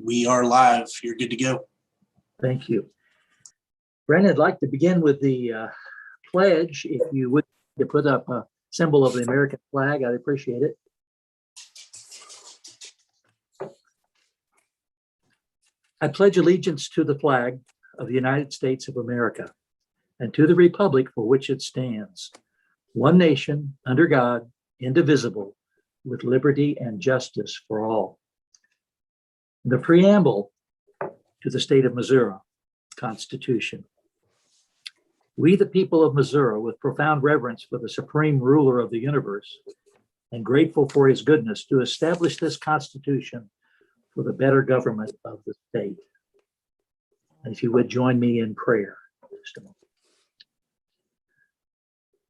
We are live. You're good to go. Thank you. Brent, I'd like to begin with the pledge. If you would to put up a symbol of the American flag, I'd appreciate it. I pledge allegiance to the flag of the United States of America and to the republic for which it stands, one nation, under God, indivisible, with liberty and justice for all. The preamble to the state of Missouri Constitution. We, the people of Missouri, with profound reverence for the supreme ruler of the universe and grateful for his goodness, to establish this Constitution for the better government of the state. And if you would join me in prayer.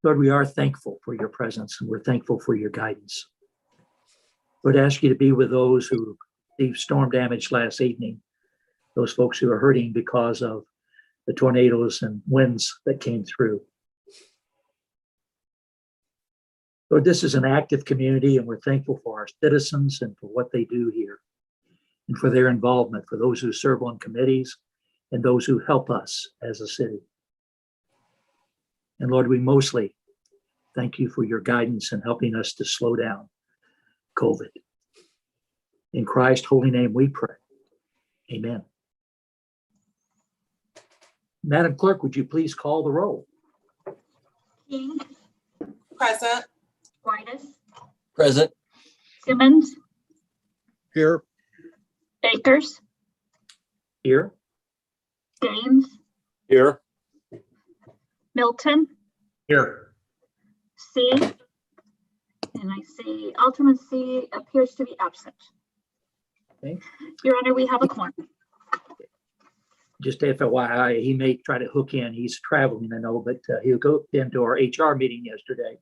Lord, we are thankful for your presence and we're thankful for your guidance. Lord, I ask you to be with those who received storm damage last evening, those folks who are hurting because of the tornadoes and winds that came through. Lord, this is an active community and we're thankful for our citizens and for what they do here and for their involvement, for those who serve on committees and those who help us as a city. And Lord, we mostly thank you for your guidance in helping us to slow down COVID. In Christ's holy name we pray. Amen. Madam Clerk, would you please call the roll? King, Present. Whitus, Present. Simmons, Here. Bakers, Here. Gaines, Here. Milton, Here. C, and I see Alderman C appears to be absent. Okay. Your Honor, we have a quorum. Just FYI, he may try to hook in. He's traveling, I know, but he'll go into our HR meeting yesterday.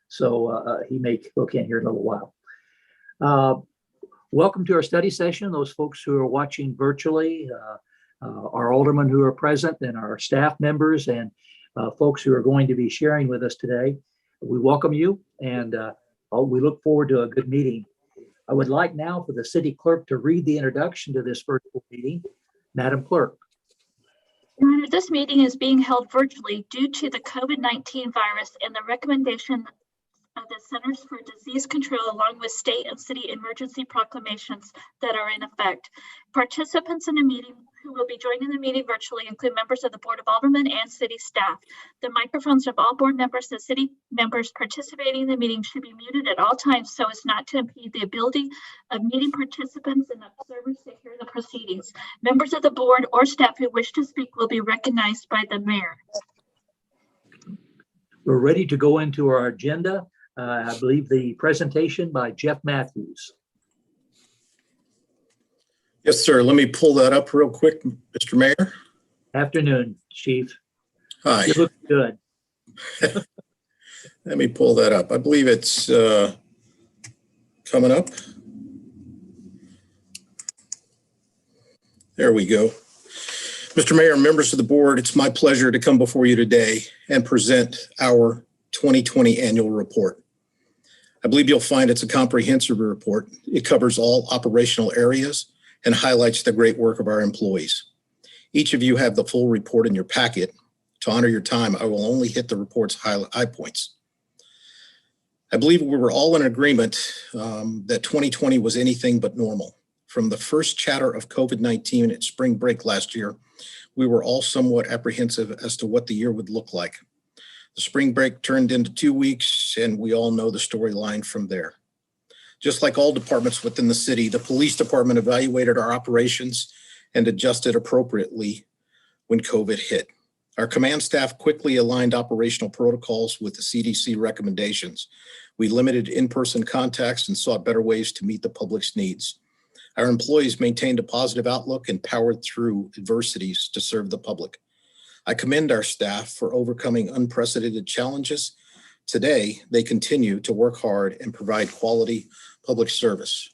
So he may hook in here in a little while. Welcome to our study session. Those folks who are watching virtually, our aldermen who are present and our staff members and folks who are going to be sharing with us today. We welcome you and we look forward to a good meeting. I would like now for the city clerk to read the introduction to this virtual meeting. Madam Clerk. Your Honor, this meeting is being held virtually due to the COVID-19 virus and the recommendation of the Centers for Disease Control, along with state and city emergency proclamations that are in effect. Participants in the meeting who will be joining the meeting virtually include members of the Board of Aldermen and city staff. The microphones of all board members and city members participating in the meeting should be muted at all times so as not to impede the ability of meeting participants and observers to hear the proceedings. Members of the board or staff who wish to speak will be recognized by the mayor. We're ready to go into our agenda. I believe the presentation by Jeff Matthews. Yes, sir. Let me pull that up real quick, Mr. Mayor. Afternoon, Chief. Hi. You look good. Let me pull that up. I believe it's coming up. There we go. Mr. Mayor, members of the board, it's my pleasure to come before you today and present our 2020 annual report. I believe you'll find it's a comprehensive report. It covers all operational areas and highlights the great work of our employees. Each of you have the full report in your packet. To honor your time, I will only hit the report's high points. I believe we were all in agreement that 2020 was anything but normal. From the first chatter of COVID-19 at spring break last year, we were all somewhat apprehensive as to what the year would look like. The spring break turned into 2 weeks, and we all know the storyline from there. Just like all departments within the city, the police department evaluated our operations and adjusted appropriately when COVID hit. Our command staff quickly aligned operational protocols with the CDC recommendations. We limited in-person contacts and sought better ways to meet the public's needs. Our employees maintained a positive outlook and powered through adversities to serve the public. I commend our staff for overcoming unprecedented challenges. Today, they continue to work hard and provide quality public service.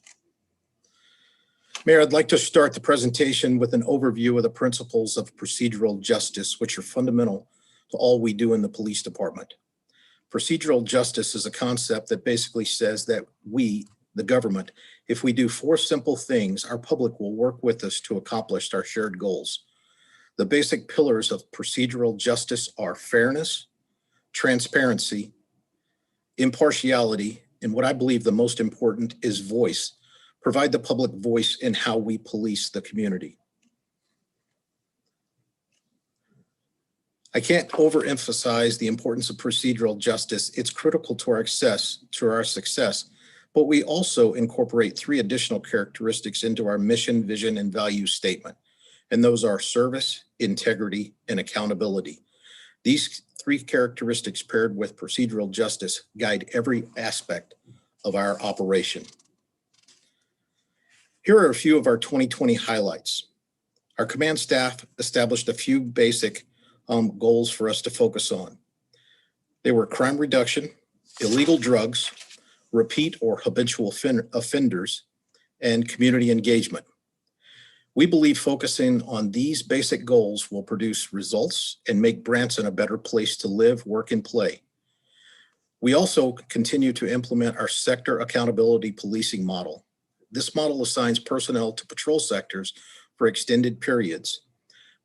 Mayor, I'd like to start the presentation with an overview of the principles of procedural justice, which are fundamental to all we do in the police department. Procedural justice is a concept that basically says that we, the government, if we do 4 simple things, our public will work with us to accomplish our shared goals. The basic pillars of procedural justice are fairness, transparency, impartiality, and what I believe the most important is voice. Provide the public voice in how we police the community. I can't overemphasize the importance of procedural justice. It's critical to our success, but we also incorporate 3 additional characteristics into our mission, vision, and value statement. And those are service, integrity, and accountability. These 3 characteristics paired with procedural justice guide every aspect of our operation. Here are a few of our 2020 highlights. Our command staff established a few basic goals for us to focus on. They were crime reduction, illegal drugs, repeat or habitual offenders, and community engagement. We believe focusing on these basic goals will produce results and make Branson a better place to live, work, and play. We also continue to implement our sector accountability policing model. This model assigns personnel to patrol sectors for extended periods.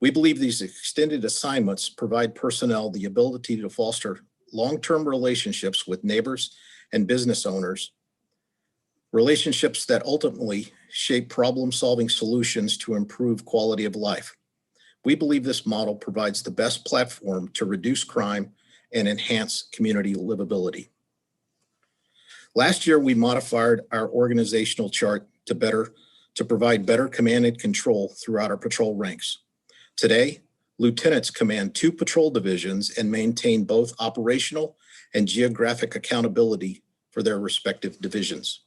We believe these extended assignments provide personnel the ability to foster long-term relationships with neighbors and business owners, relationships that ultimately shape problem-solving solutions to improve quality of life. We believe this model provides the best platform to reduce crime and enhance community livability. Last year, we modified our organizational chart to provide better command and control throughout our patrol ranks. Today, lieutenants command 2 patrol divisions and maintain both operational and geographic accountability for their respective divisions.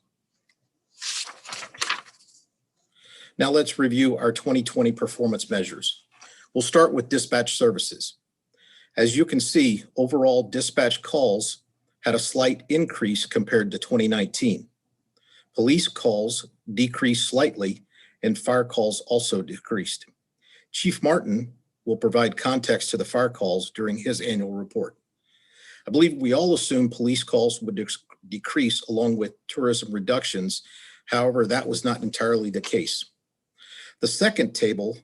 Now let's review our 2020 performance measures. We'll start with dispatch services. As you can see, overall dispatch calls had a slight increase compared to 2019. Police calls decreased slightly and fire calls also decreased. Chief Martin will provide context to the fire calls during his annual report. I believe we all assumed police calls would decrease along with tourism reductions. However, that was not entirely the case. The second table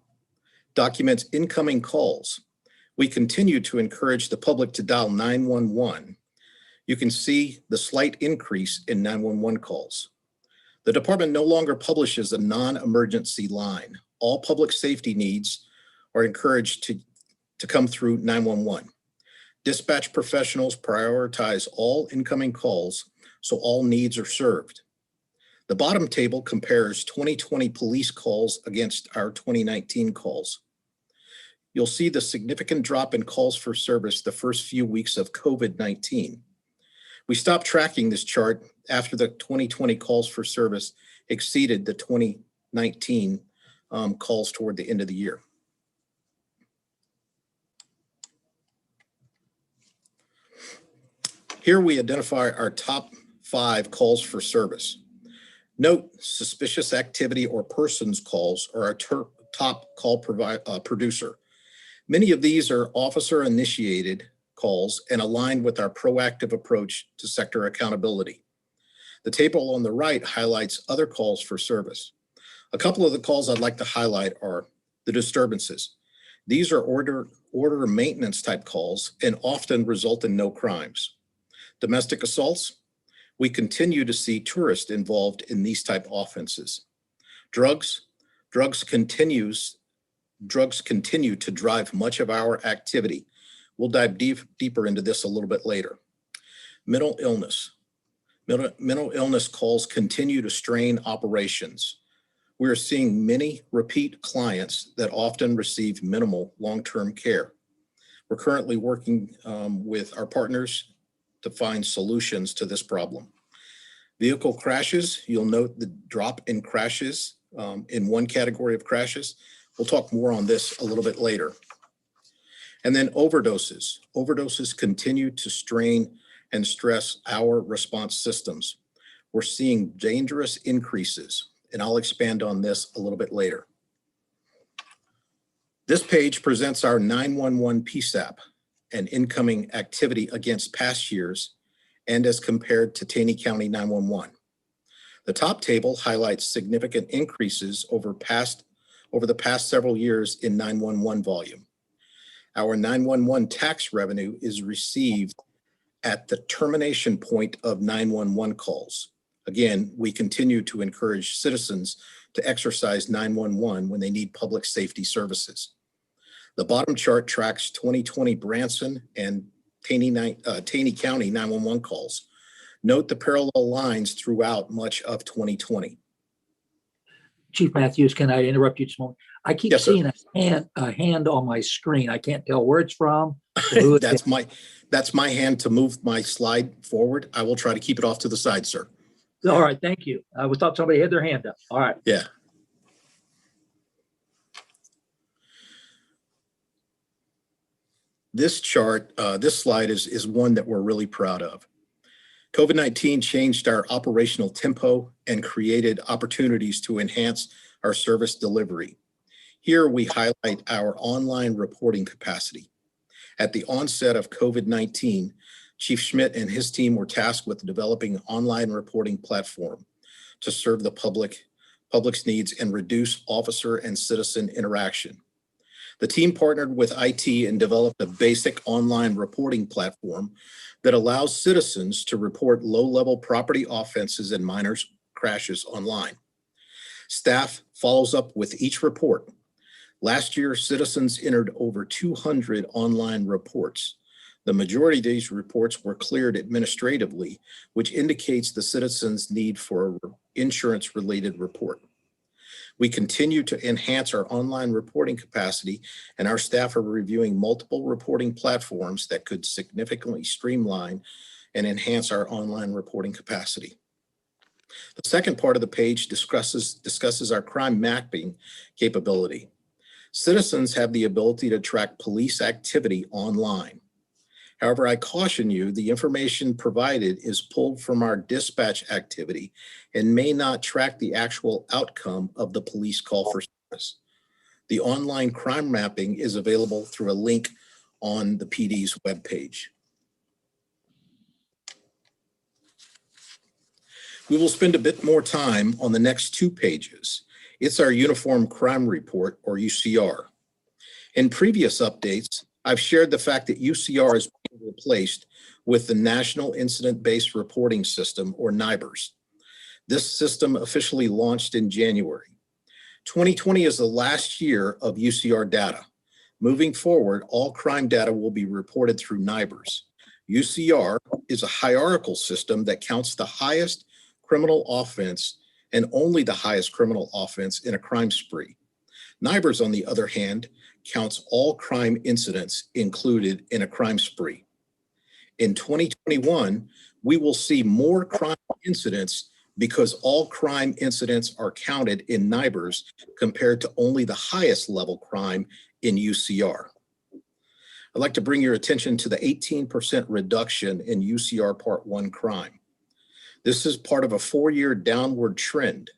documents incoming calls. We continue to encourage the public to dial 911. You can see the slight increase in 911 calls. The department no longer publishes a non-emergency line. All public safety needs are encouraged to come through 911. Dispatch professionals prioritize all incoming calls, so all needs are served. The bottom table compares 2020 police calls against our 2019 calls. You'll see the significant drop in calls for service the first few weeks of COVID-19. We stopped tracking this chart after the 2020 calls for service exceeded the 2019 calls toward the end of the year. Here we identify our top 5 calls for service. Note, suspicious activity or persons calls are our top call producer. Many of these are officer-initiated calls and aligned with our proactive approach to sector accountability. The table on the right highlights other calls for service. A couple of the calls I'd like to highlight are the disturbances. These are order maintenance type calls and often result in no crimes. Domestic assaults, we continue to see tourists involved in these type offenses. Drugs continue to drive much of our activity. We'll dive deeper into this a little bit later. Mental illness. Mental illness calls continue to strain operations. We're seeing many repeat clients that often receive minimal long-term care. We're currently working with our partners to find solutions to this problem. Vehicle crashes, you'll note the drop in crashes in one category of crashes. We'll talk more on this a little bit later. And then overdoses. Overdoses continue to strain and stress our response systems. We're seeing dangerous increases, and I'll expand on this a little bit later. This page presents our 911 PSAP and incoming activity against past years and as compared to Taney County 911. The top table highlights significant increases over the past several years in 911 volume. Our 911 tax revenue is received at the termination point of 911 calls. Again, we continue to encourage citizens to exercise 911 when they need public safety services. The bottom chart tracks 2020 Branson and Taney County 911 calls. Note the parallel lines throughout much of 2020. Chief Matthews, can I interrupt you just a moment? I keep Yes, sir. seeing a hand on my screen. I can't tell where it's from. or who it is. That's my hand to move my slide forward. I will try to keep it off to the side, sir. All right, thank you. I thought somebody had their hand up. All right. Yeah. This chart, this slide is one that we're really proud of. COVID-19 changed our operational tempo and created opportunities to enhance our service delivery. Here we highlight our online reporting capacity. At the onset of COVID-19, Chief Schmidt and his team were tasked with developing an online reporting platform to serve the public's needs and reduce officer and citizen interaction. The team partnered with IT and developed a basic online reporting platform that allows citizens to report low-level property offenses and minor crashes online. Staff follows up with each report. Last year, citizens entered over 200 online reports. The majority of these reports were cleared administratively, which indicates the citizens' need for an insurance-related report. We continue to enhance our online reporting capacity, and our staff are reviewing multiple reporting platforms that could significantly streamline and enhance our online reporting capacity. The second part of the page discusses our crime mapping capability. Citizens have the ability to track police activity online. However, I caution you, the information provided is pulled from our dispatch activity and may not track the actual outcome of the police call for service. The online crime mapping is available through a link on the PD's webpage. We will spend a bit more time on the next two pages. It's our Uniform Crime Report, or UCR. In previous updates, I've shared the fact that UCR is being replaced with the National Incident-Based Reporting System, or NIBRS. This system officially launched in January. 2020 is the last year of UCR data. Moving forward, all crime data will be reported through NIBRS. UCR is a hierarchical system that counts the highest criminal offense and only the highest criminal offense in a crime spree. NIBRS, on the other hand, counts all crime incidents included in a crime spree. In 2021, we will see more crime incidents because all crime incidents are counted in NIBRS compared to only the highest level crime in UCR. I'd like to bring your attention to the 18% reduction in UCR Part 1 crime. This is part of a 4-year downward trend.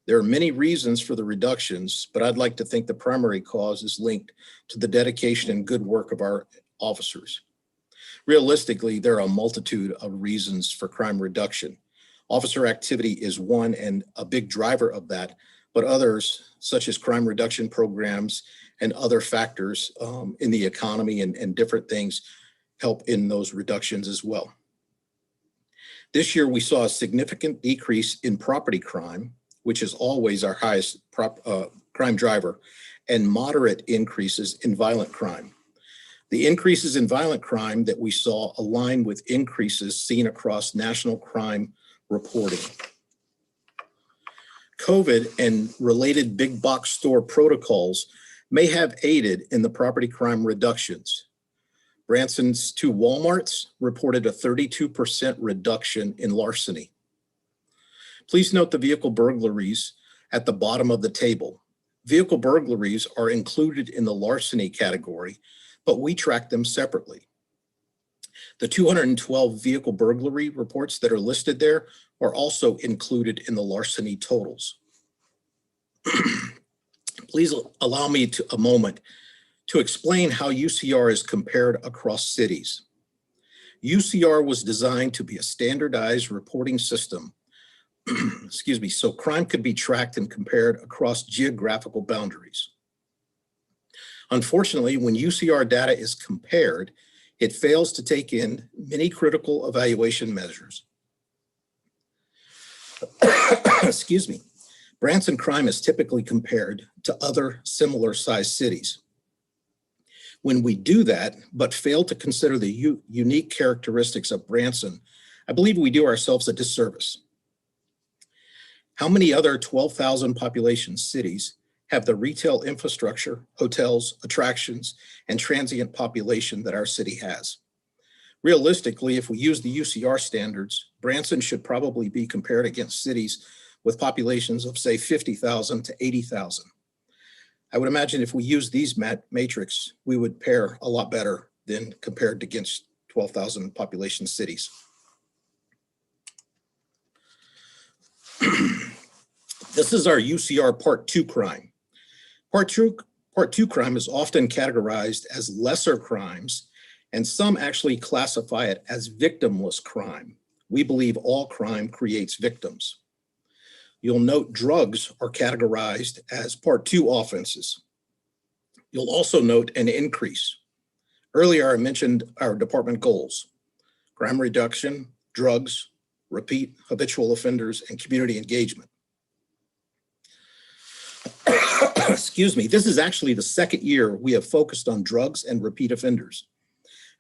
There are many reasons for the reductions, but I'd like to think the primary cause is linked to the dedication and good work of our officers. Realistically, there are a multitude of reasons for crime reduction. Officer activity is one and a big driver of that, but others, such as crime reduction programs and other factors in the economy and different things, help in those reductions as well. This year, we saw a significant decrease in property crime, which is always our highest crime driver, and moderate increases in violent crime. The increases in violent crime that we saw align with increases seen across national crime reporting. COVID and related big box store protocols may have aided in the property crime reductions. Branson's 2 Walmarts reported a 32% reduction in larceny. Please note the vehicle burglaries at the bottom of the table. Vehicle burglaries are included in the larceny category, but we track them separately. The 212 vehicle burglary reports that are listed there are also included in the larceny totals. Please allow me a moment to explain how UCR is compared across cities. UCR was designed to be a standardized reporting system Excuse me. So crime could be tracked and compared across geographical boundaries. Unfortunately, when UCR data is compared, it fails to take in many critical evaluation measures. Excuse me. Branson crime is typically compared to other similar sized cities. When we do that, but fail to consider the unique characteristics of Branson, I believe we do ourselves a disservice. How many other 12,000 population cities have the retail infrastructure, hotels, attractions, and transient population that our city has? Realistically, if we use the UCR standards, Branson should probably be compared against cities with populations of, say, 50,000 to 80,000. I would imagine if we use these matrix, we would pair a lot better than compared against 12,000 population cities. This is our UCR Part 2 crime. Part 2 crime is often categorized as lesser crimes, and some actually classify it as victimless crime. We believe all crime creates victims. You'll note drugs are categorized as Part 2 offenses. You'll also note an increase. Earlier, I mentioned our department goals: crime reduction, drugs, repeat habitual offenders, and community engagement. Excuse me, this is actually the second year we have focused on drugs and repeat offenders.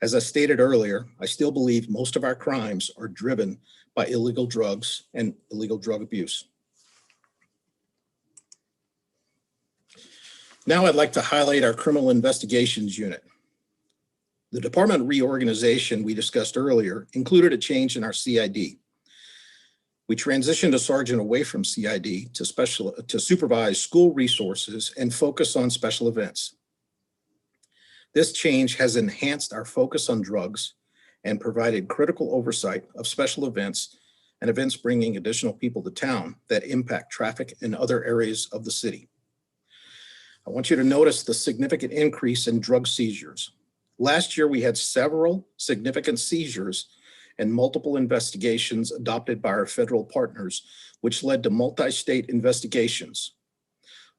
As I stated earlier, I still believe most of our crimes are driven by illegal drugs and illegal drug abuse. Now I'd like to highlight our criminal investigations unit. The department reorganization we discussed earlier included a change in our CID. We transitioned a sergeant away from CID to supervise school resources and focus on special events. This change has enhanced our focus on drugs and provided critical oversight of special events and events bringing additional people to town that impact traffic in other areas of the city. I want you to notice the significant increase in drug seizures. Last year, we had several significant seizures and multiple investigations adopted by our federal partners, which led to multi-state investigations.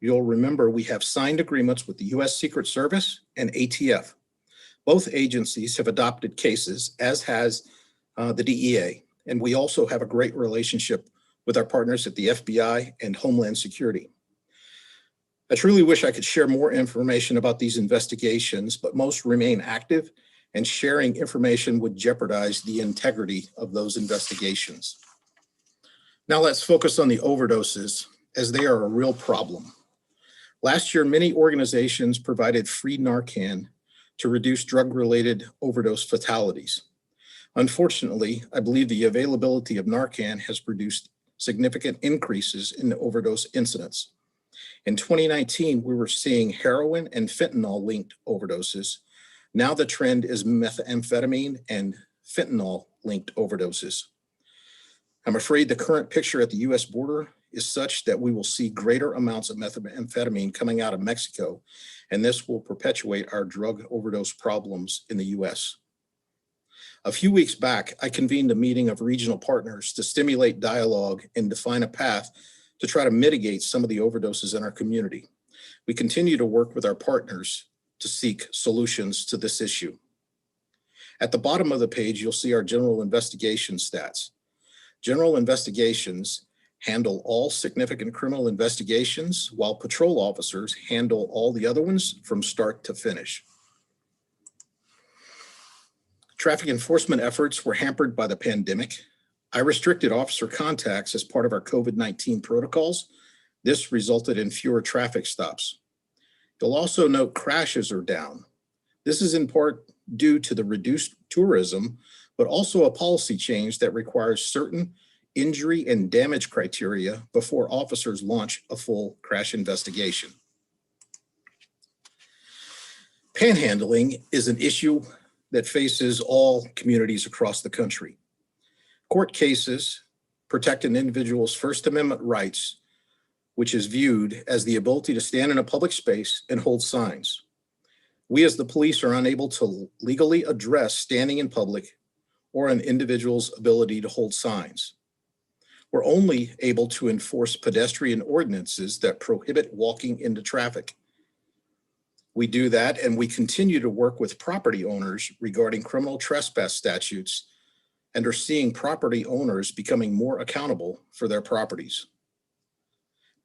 You'll remember we have signed agreements with the U.S. Secret Service and ATF. Both agencies have adopted cases, as has the DEA, and we also have a great relationship with our partners at the FBI and Homeland Security. I truly wish I could share more information about these investigations, but most remain active, and sharing information would jeopardize the integrity of those investigations. Now let's focus on the overdoses, as they are a real problem. Last year, many organizations provided free Narcan to reduce drug-related overdose fatalities. Unfortunately, I believe the availability of Narcan has produced significant increases in overdose incidents. In 2019, we were seeing heroin and fentanyl-linked overdoses. Now the trend is methamphetamine and fentanyl-linked overdoses. I'm afraid the current picture at the US border is such that we will see greater amounts of methamphetamine coming out of Mexico, and this will perpetuate our drug overdose problems in the US. A few weeks back, I convened a meeting of regional partners to stimulate dialogue and define a path to try to mitigate some of the overdoses in our community. We continue to work with our partners to seek solutions to this issue. At the bottom of the page, you'll see our general investigation stats. General investigations handle all significant criminal investigations, while patrol officers handle all the other ones from start to finish. Traffic enforcement efforts were hampered by the pandemic. I restricted officer contacts as part of our COVID-19 protocols. This resulted in fewer traffic stops. You'll also note crashes are down. This is in part due to the reduced tourism, but also a policy change that requires certain injury and damage criteria before officers launch a full crash investigation. Panhandling is an issue that faces all communities across the country. Court cases protect an individual's First Amendment rights, which is viewed as the ability to stand in a public space and hold signs. We as the police are unable to legally address standing in public or an individual's ability to hold signs. We're only able to enforce pedestrian ordinances that prohibit walking into traffic. We do that, and we continue to work with property owners regarding criminal trespass statutes and are seeing property owners becoming more accountable for their properties.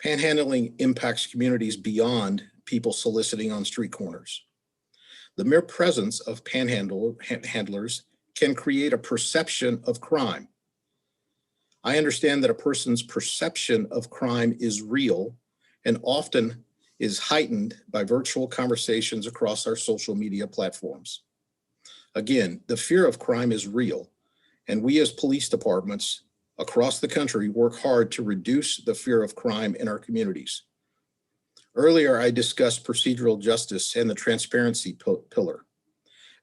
Panhandling impacts communities beyond people soliciting on street corners. The mere presence of panhandlers can create a perception of crime. I understand that a person's perception of crime is real and often is heightened by virtual conversations across our social media platforms. Again, the fear of crime is real, and we as police departments across the country work hard to reduce the fear of crime in our communities. Earlier, I discussed procedural justice and the transparency pillar.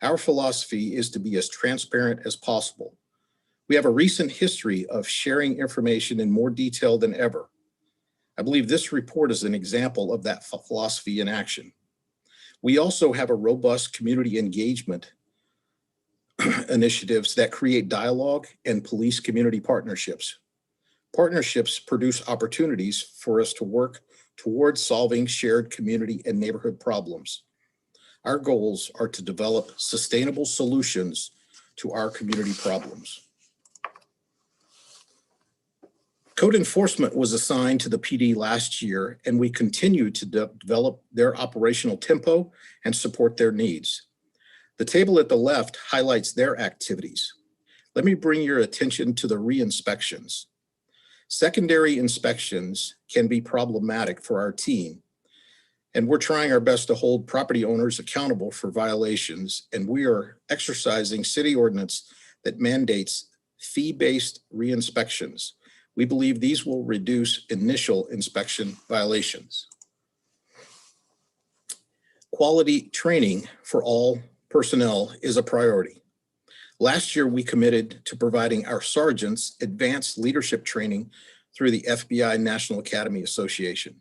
Our philosophy is to be as transparent as possible. We have a recent history of sharing information in more detail than ever. I believe this report is an example of that philosophy in action. We also have a robust community engagement initiatives that create dialogue and police community partnerships. Partnerships produce opportunities for us to work towards solving shared community and neighborhood problems. Our goals are to develop sustainable solutions to our community problems. Code enforcement was assigned to the PD last year, and we continue to develop their operational tempo and support their needs. The table at the left highlights their activities. Let me bring your attention to the re-inspections. Secondary inspections can be problematic for our team, and we're trying our best to hold property owners accountable for violations, and we are exercising city ordinance that mandates fee-based re-inspections. We believe these will reduce initial inspection violations. Quality training for all personnel is a priority. Last year, we committed to providing our sergeants advanced leadership training through the FBI National Academy Association.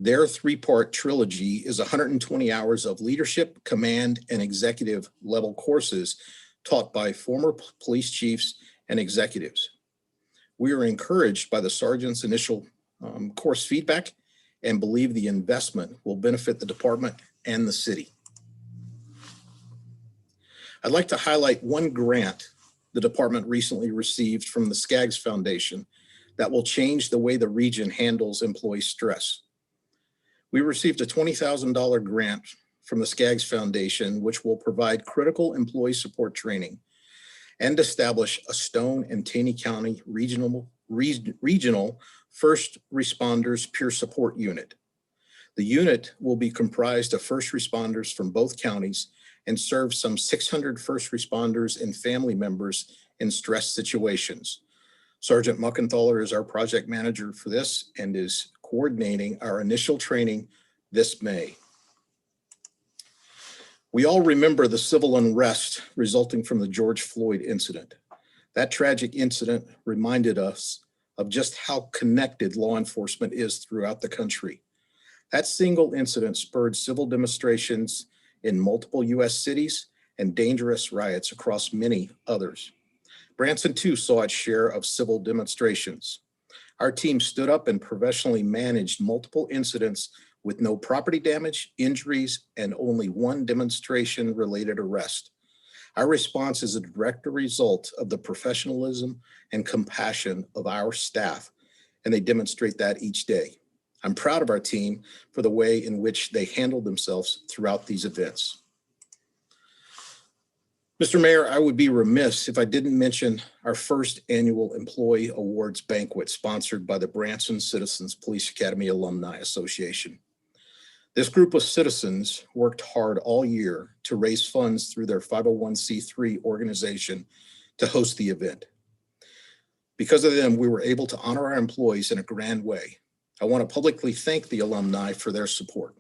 Their three-part trilogy is 120 hours of leadership, command, and executive level courses taught by former police chiefs and executives. We are encouraged by the sergeant's initial course feedback and believe the investment will benefit the department and the city. I'd like to highlight one grant the department recently received from the Skaggs Foundation that will change the way the region handles employee stress. We received a $20,000 grant from the Skaggs Foundation, which will provide critical employee support training and establish a Stone and Taney County regional first responders peer support unit. The unit will be comprised of first responders from both counties and serve some 600 first responders and family members in stress situations. Sergeant Muckenthaler is our project manager for this and is coordinating our initial training this May. We all remember the civil unrest resulting from the George Floyd incident. That tragic incident reminded us of just how connected law enforcement is throughout the country. That single incident spurred civil demonstrations in multiple US cities and dangerous riots across many others. Branson too saw its share of civil demonstrations. Our team stood up and professionally managed multiple incidents with no property damage, injuries, and only one demonstration-related arrest. Our response is a direct result of the professionalism and compassion of our staff, and they demonstrate that each day. I'm proud of our team for the way in which they handled themselves throughout these events. Mr. Mayor, I would be remiss if I didn't mention our first annual Employee Awards Banquet sponsored by the Branson Citizens Police Academy Alumni Association. This group of citizens worked hard all year to raise funds through their 501c3 organization to host the event. Because of them, we were able to honor our employees in a grand way. I want to publicly thank the alumni for their support.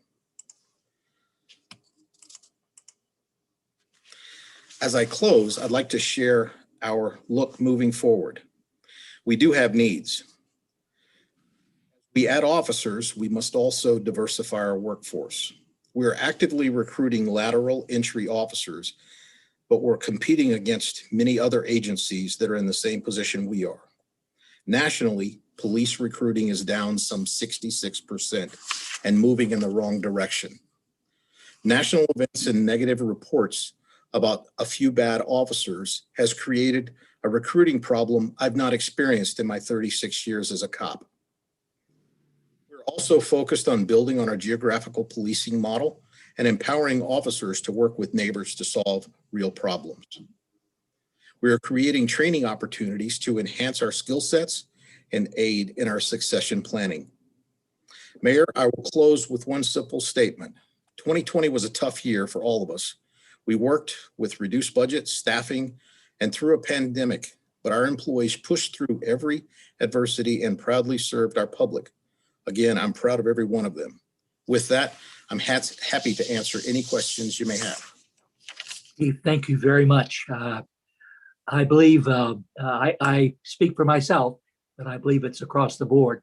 As I close, I'd like to share our look moving forward. We do have needs. We add officers, we must also diversify our workforce. We are actively recruiting lateral entry officers, but we're competing against many other agencies that are in the same position we are. Nationally, police recruiting is down some 66% and moving in the wrong direction. National events and negative reports about a few bad officers has created a recruiting problem I've not experienced in my 36 years as a cop. We're also focused on building on our geographical policing model and empowering officers to work with neighbors to solve real problems. We are creating training opportunities to enhance our skill sets and aid in our succession planning. Mayor, I will close with one simple statement. 2020 was a tough year for all of us. We worked with reduced budgets, staffing, and through a pandemic, but our employees pushed through every adversity and proudly served our public. Again, I'm proud of every one of them. With that, I'm happy to answer any questions you may have. Keith, thank you very much. I believe, I speak for myself, but I believe it's across the board.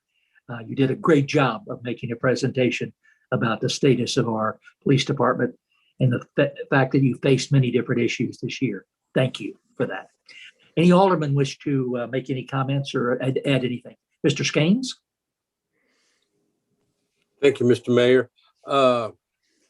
You did a great job of making a presentation about the status of our police department and the fact that you faced many different issues this year. Thank you for that. Any alderman wish to make any comments or add anything? Mr. Skanes? Thank you, Mr. Mayor.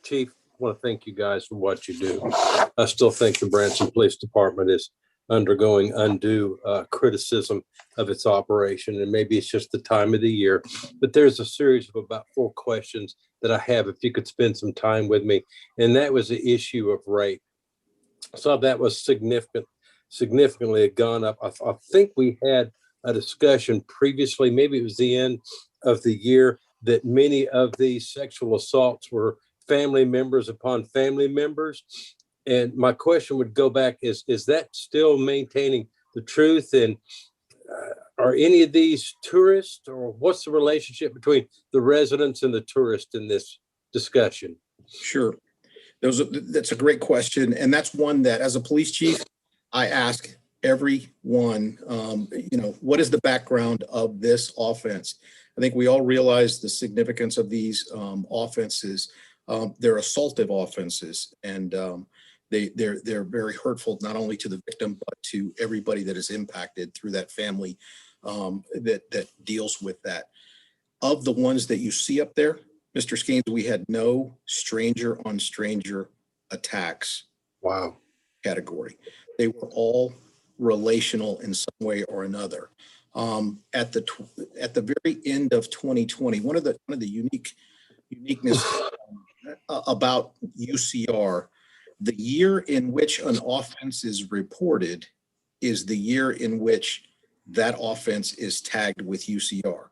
Chief, I want to thank you guys for what you do. I still think the Branson Police Department is undergoing undue criticism of its operation, and maybe it's just the time of the year, but there's a series of about 4 questions that I have, if you could spend some time with me, and that was the issue of rape. So that was significantly gone up. I think we had a discussion previously, maybe it was the end of the year, that many of these sexual assaults were family members upon family members. And my question would go back, is that still maintaining the truth? And are any of these tourists, or what's the relationship between the residents and the tourists in this discussion? Sure. That's a great question. And that's one that, as a police chief, I ask everyone, what is the background of this offense? I think we all realize the significance of these offenses. They're assaultive offenses, and they're very hurtful, not only to the victim, but to everybody that is impacted through that family that deals with that. Of the ones that you see up there, Mr. Skanes, we had no stranger on stranger attacks. Wow. Category. They were all relational in some way or another. At the very end of 2020, one of the uniqueness about UCR, the year in which an offense is reported is the year in which that offense is tagged with UCR.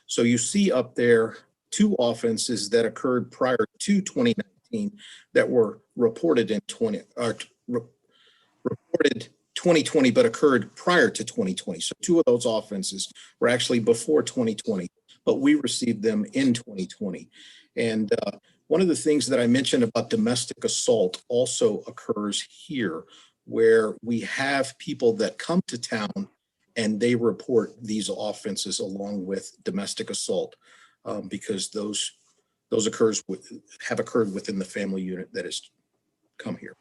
So you see up there 2 offenses that occurred prior to 2019 that were reported in 2020, but occurred prior to 2020. So 2 of those offenses were actually before 2020, but we received them in 2020. And one of the things that I mentioned about domestic assault also occurs here, where we have people that come to town and they report these offenses along with domestic assault, because those have occurred within the family unit that has come here.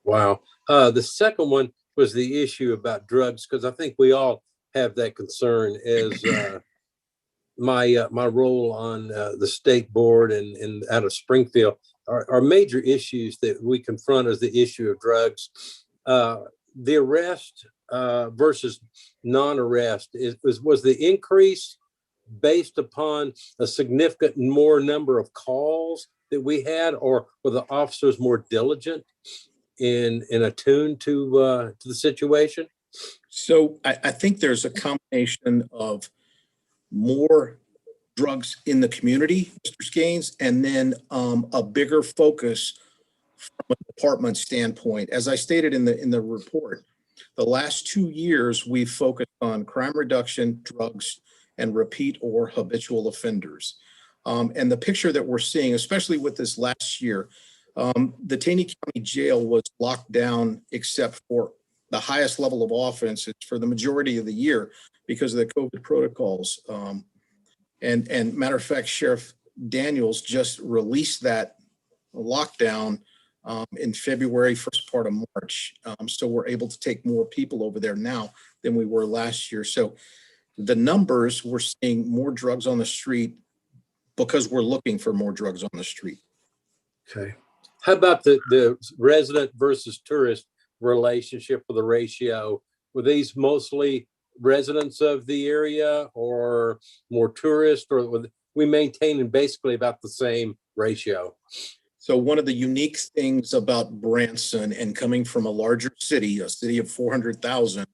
Wow. The second one was the issue about drugs, because I think we all have that concern. As my role on the state board and out of Springfield, our major issues that we confront is the issue of drugs. The arrest versus non-arrest was the increase based upon a significant more number of calls that we had, or were the officers more diligent in attuned to the situation? So I think there's a combination of more drugs in the community, Mr. Skanes, and then a bigger focus from a department standpoint. As I stated in the report, the last 2 years we've focused on crime reduction, drugs, and repeat or habitual offenders. And the picture that we're seeing, especially with this last year, the Taney County Jail was locked down except for the highest level of offenses for the majority of the year because of the COVID protocols. And matter of fact, Sheriff Daniels just released that lockdown in February, first part of March. So we're able to take more people over there now than we were last year. So the numbers, we're seeing more drugs on the street because we're looking for more drugs on the street. Okay. How about the resident versus tourist relationship with the ratio? Were these mostly residents of the area or more tourists, or were we maintaining basically about the same ratio? So one of the unique things about Branson and coming from a larger city, a city of 400,000,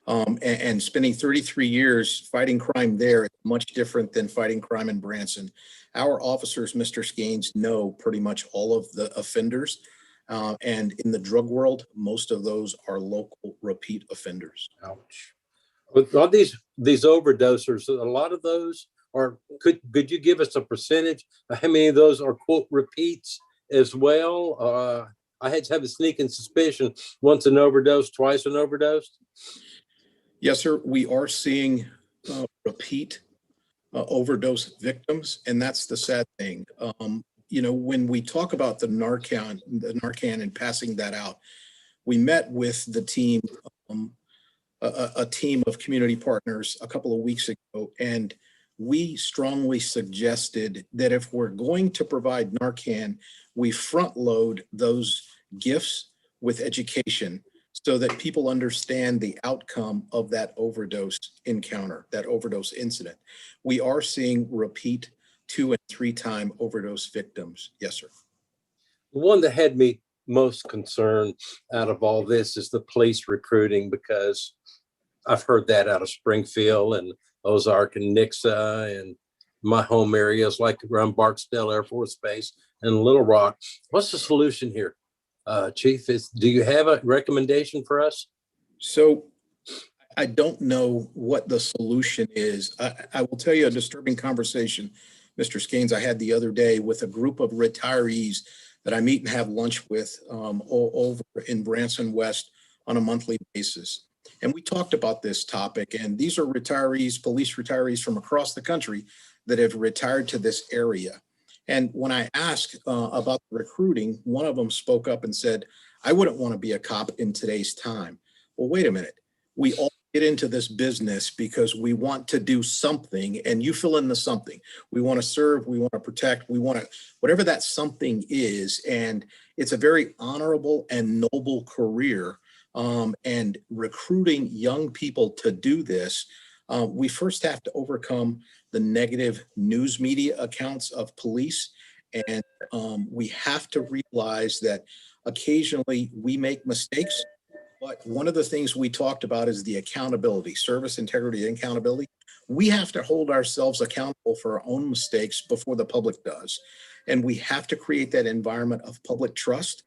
and spending 33 years fighting crime there, it's much different than fighting crime in Branson. Our officers, Mr. Skanes, know pretty much all of the offenders. And in the drug world, most of those are local repeat offenders. Ouch. With all these overdosers, a lot of those are, could you give us a percentage of how many of those are quote repeats as well? I had to have a sneaking suspicion, once an overdose, twice an overdose. Yes, sir. We are seeing repeat overdose victims, and that's the sad thing. When we talk about the Narcan and passing that out, we met with the team, a team of community partners a couple of weeks ago, and we strongly suggested that if we're going to provide Narcan, we front load those gifts with education so that people understand the outcome of that overdose encounter, that overdose incident. We are seeing repeat 2 and 3 time overdose victims. Yes, sir. The one that had me most concerned out of all this is the police recruiting, because I've heard that out of Springfield and Ozark and Nixa and my home areas like around Barksdale Air Force Base and Little Rock. What's the solution here? Chief, do you have a recommendation for us? So I don't know what the solution is. I will tell you a disturbing conversation, Mr. Skanes, I had the other day with a group of retirees that I meet and have lunch with over in Branson West on a monthly basis. And we talked about this topic, and these are retirees, police retirees from across the country that have retired to this area. And when I asked about the recruiting, one of them spoke up and said, I wouldn't want to be a cop in today's time. Well, wait a minute. We all get into this business because we want to do something, and you fill in the something. We want to serve, we want to protect, we want to, whatever that something is. And it's a very honorable and noble career. And recruiting young people to do this, we first have to overcome the negative news media accounts of police. And we have to realize that occasionally we make mistakes. But one of the things we talked about is the accountability, service, integrity, and accountability. We have to hold ourselves accountable for our own mistakes before the public does. And we have to create that environment of public trust.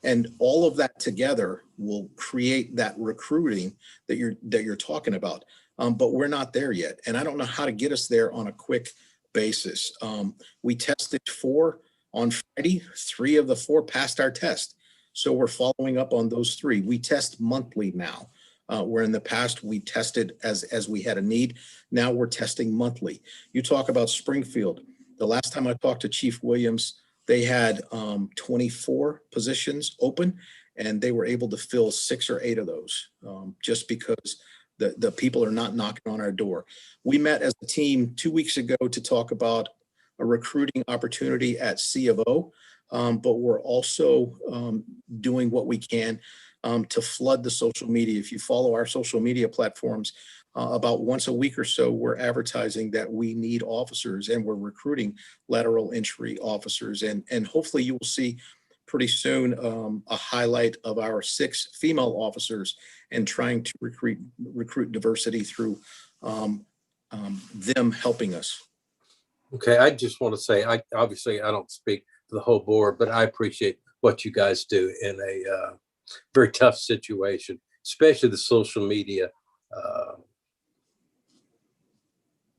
And all of that together will create that recruiting that you're talking about. But we're not there yet. And I don't know how to get us there on a quick basis. We tested 4 on Friday. 3 of the 4 passed our test. So we're following up on those 3. We test monthly now, where in the past we tested as we had a need. Now we're testing monthly. You talk about Springfield. The last time I talked to Chief Williams, they had 24 positions open, and they were able to fill 6 or 8 of those just because the people are not knocking on our door. We met as a team 2 weeks ago to talk about a recruiting opportunity at C of O. But we're also doing what we can to flood the social media. If you follow our social media platforms, about once a week or so, we're advertising that we need officers, and we're recruiting lateral entry officers. And hopefully you will see pretty soon a highlight of our 6 female officers and trying to recruit diversity through them helping us. Okay, I just want to say, I don't speak for the whole board, but I appreciate what you guys do in a very tough situation, especially the social media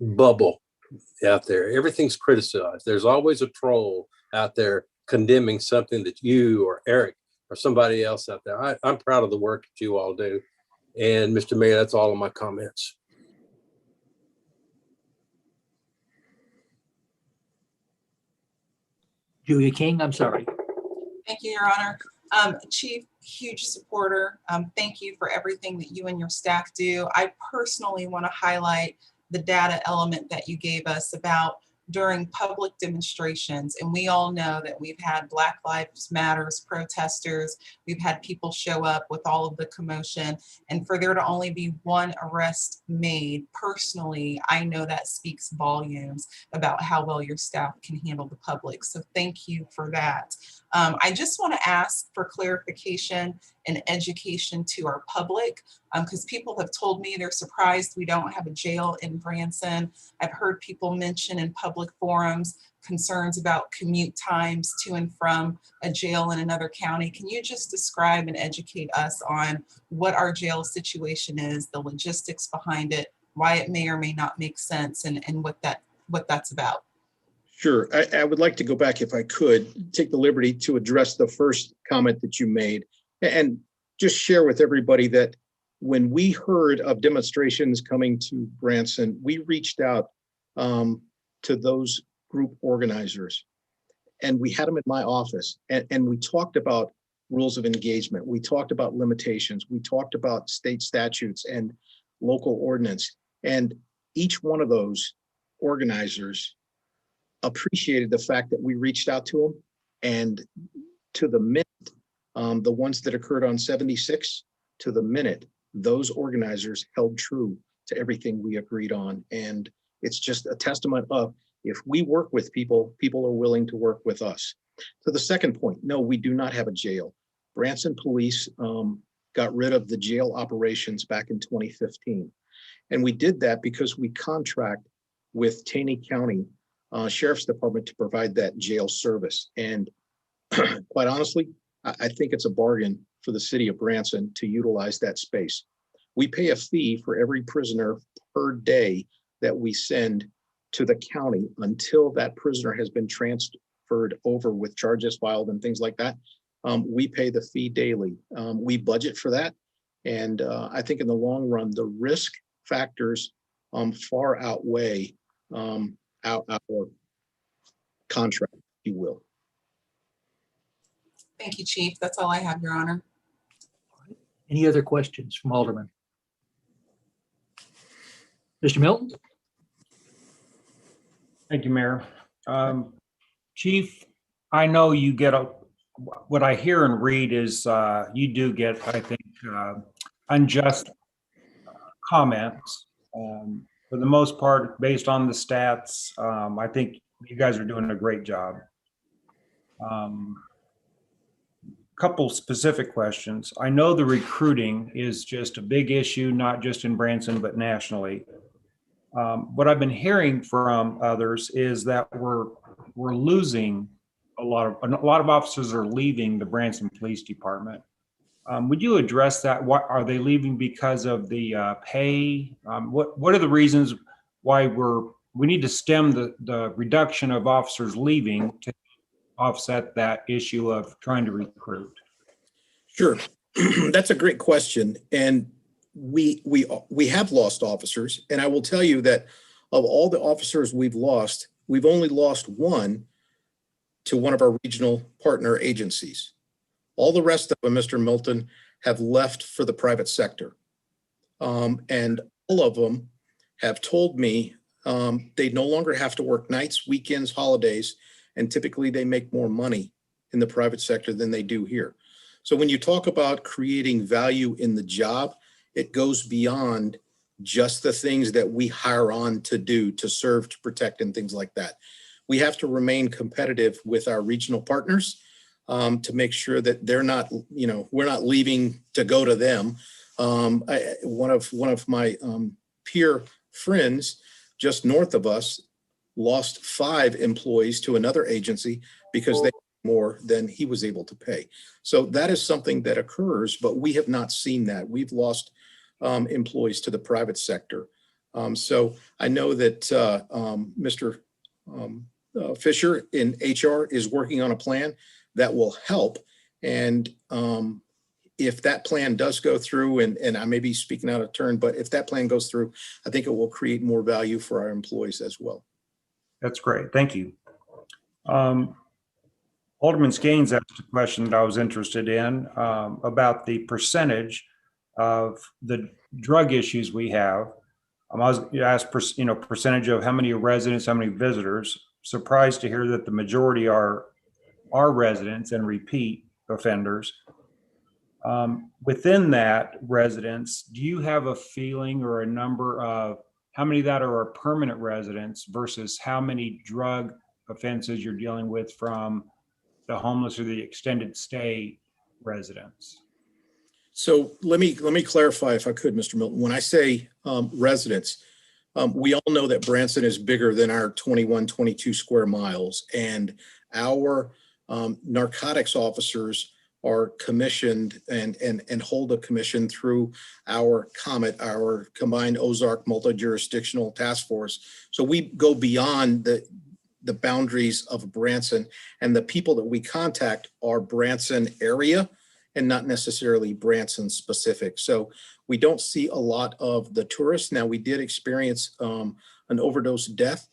bubble out there. Everything's criticized. There's always a troll out there condemning something that you or Eric or somebody else out there. I'm proud of the work that you all do. And Mr. Mayor, that's all of my comments. Julia King, I'm sorry. Thank you, Your Honor. Chief, huge supporter. Thank you for everything that you and your staff do. I personally want to highlight the data element that you gave us about during public demonstrations. And we all know that we've had Black Lives Matters protesters, we've had people show up with all of the commotion, and for there to only be one arrest made, personally, I know that speaks volumes about how well your staff can handle the public. So thank you for that. I just want to ask for clarification and education to our public, because people have told me they're surprised we don't have a jail in Branson. I've heard people mention in public forums concerns about commute times to and from a jail in another county. Can you just describe and educate us on what our jail situation is, the logistics behind it, why it may or may not make sense, and what that's about? Sure. I would like to go back, if I could, take the liberty to address the first comment that you made and just share with everybody that when we heard of demonstrations coming to Branson, we reached out to those group organizers, and we had them in my office, and we talked about rules of engagement. We talked about limitations. We talked about state statutes and local ordinance. And each one of those organizers appreciated the fact that we reached out to them, and to the minute, the ones that occurred on 76, to the minute, those organizers held true to everything we agreed on. And it's just a testament of, if we work with people, people are willing to work with us. To the second point, no, we do not have a jail. Branson Police got rid of the jail operations back in 2015. And we did that because we contract with Taney County Sheriff's Department to provide that jail service. And quite honestly, I think it's a bargain for the city of Branson to utilize that space. We pay a fee for every prisoner per day that we send to the county until that prisoner has been transferred over with charges filed and things like that. We pay the fee daily. We budget for that. And I think in the long run, the risk factors far outweigh our contract, if you will. Thank you, Chief. That's all I have, Your Honor. Any other questions from Alderman? Mr. Milton? Thank you, Mayor. Chief, I know you get what I hear and read is you do get, I think, unjust comments. For the most part, based on the stats, I think you guys are doing a great job. Couple specific questions. I know the recruiting is just a big issue, not just in Branson, but nationally. What I've been hearing from others is that we're losing a lot of officers are leaving the Branson Police Department. Would you address that? What are they leaving because of the pay? What are the reasons why we need to stem the reduction of officers leaving to offset that issue of trying to recruit? Sure. That's a great question. And we have lost officers. And I will tell you that of all the officers we've lost, we've only lost one to one of our regional partner agencies. All the rest of them, Mr. Milton, have left for the private sector. And all of them have told me they no longer have to work nights, weekends, holidays, and typically they make more money in the private sector than they do here. So when you talk about creating value in the job, it goes beyond just the things that we hire on to do, to serve, to protect, and things like that. We have to remain competitive with our regional partners to make sure that they're not, we're not leaving to go to them. One of my peer friends just north of us lost 5 employees to another agency because they more than he was able to pay. So that is something that occurs, but we have not seen that. We've lost employees to the private sector. So I know that Mr. Fisher in HR is working on a plan that will help. And if that plan does go through, and I may be speaking out of turn, but if that plan goes through, I think it will create more value for our employees as well. That's great. Thank you. Alderman Gaines asked a question that I was interested in about the percentage of the drug issues we have. I was asked, percentage of how many residents, how many visitors. Surprised to hear that the majority are residents and repeat offenders. Within that residents, do you have a feeling or a number of how many that are permanent residents versus how many drug offenses you're dealing with from the homeless or the extended stay residents? So let me clarify if I could, Mr. Milton. When I say residents, we all know that Branson is bigger than our 21, 22 square miles, and our narcotics officers are commissioned and hold a commission through our COMET, our Combined Ozark Multi-Jurisdictional Task Force. So we go beyond the boundaries of Branson, and the people that we contact are Branson area and not necessarily Branson specific. So we don't see a lot of the tourists. Now, we did experience an overdose death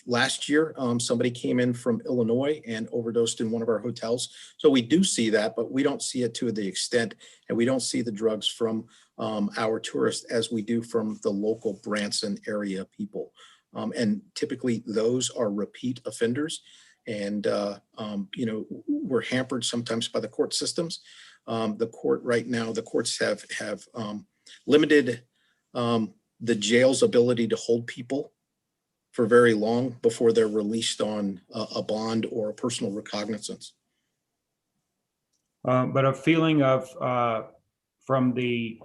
last year. Somebody came in from Illinois and overdosed in one of our hotels. So we do see that, but we don't see it to the extent, and we don't see the drugs from our tourists as we do from the local Branson area people. And typically those are repeat offenders. And, we're hampered sometimes by the court systems. The court right now, the courts have limited the jail's ability to hold people for very long before they're released on a bond or a personal recognizance. But a feeling of from the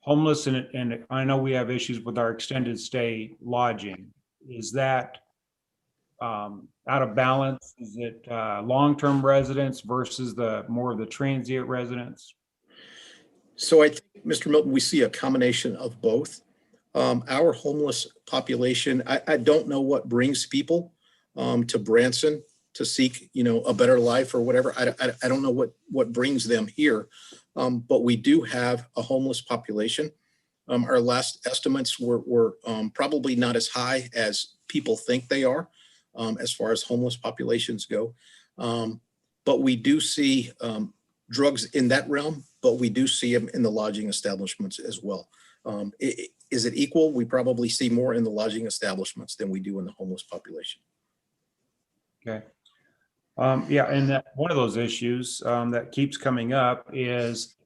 homeless, and I know we have issues with our extended stay lodging. Is that out of balance? Is it long-term residents versus the more of the transient residents? So I think, Mr. Milton, we see a combination of both. Our homeless population, I don't know what brings people to Branson to seek, a better life or whatever. I don't know what brings them here, but we do have a homeless population. Our last estimates were probably not as high as people think they are as far as homeless populations go. But we do see drugs in that realm, but we do see them in the lodging establishments as well. Is it equal? We probably see more in the lodging establishments than we do in the homeless population. Okay. Yeah, and that one of those issues that keeps coming up is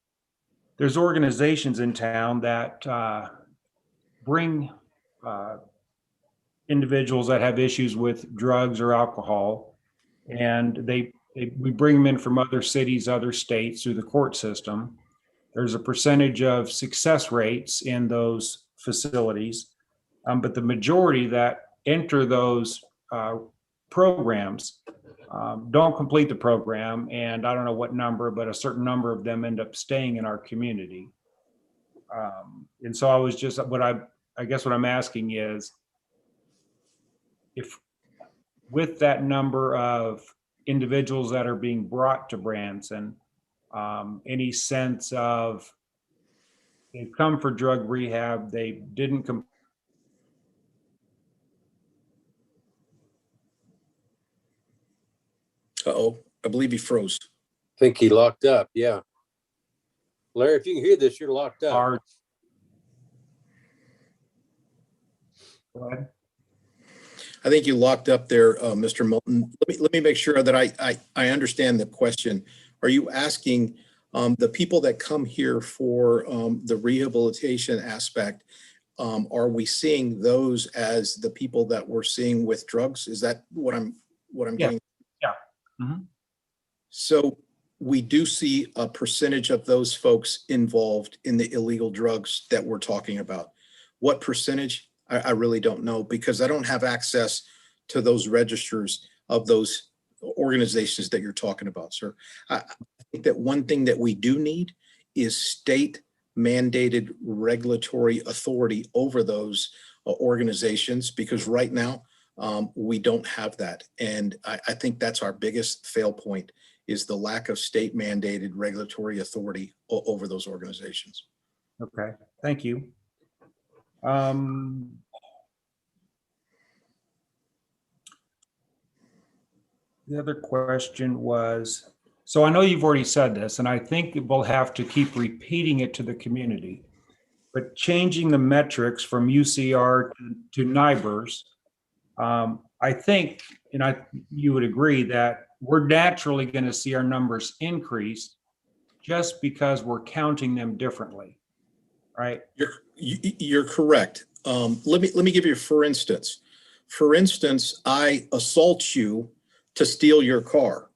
there's organizations in town that bring individuals that have issues with drugs or alcohol, and we bring them in from other cities, other states through the court system. There's a percentage of success rates in those facilities, but the majority that enter those programs don't complete the program, and I don't know what number, but a certain number of them end up staying in our community. And so I was just, I guess what I'm asking is, if with that number of individuals that are being brought to Branson, any sense of they've come for drug rehab, they didn't complete. Uh-oh, I believe he froze. I think he locked up. Yeah. Larry, if you can hear this, you're locked up. Go ahead. I think you locked up there, Mr. Milton. Let me make sure that I understand the question. Are you asking the people that come here for the rehabilitation aspect, are we seeing those as the people that we're seeing with drugs? Is that what I'm getting? Yeah. Mm-hmm. So we do see a percentage of those folks involved in the illegal drugs that we're talking about. What percentage? I really don't know, because I don't have access to those registers of those organizations that you're talking about, sir. I think that one thing that we do need is state mandated regulatory authority over those organizations, because right now we don't have that. And I think that's our biggest fail point, is the lack of state mandated regulatory authority over those organizations. Okay, thank you. The other question was, so I know you've already said this, and I think we'll have to keep repeating it to the community, but changing the metrics from UCR to NIBRS, I think, and you would agree that we're naturally going to see our numbers increase just because we're counting them differently, right? You're correct. Let me give you, for instance. For instance, I assault you to steal your car.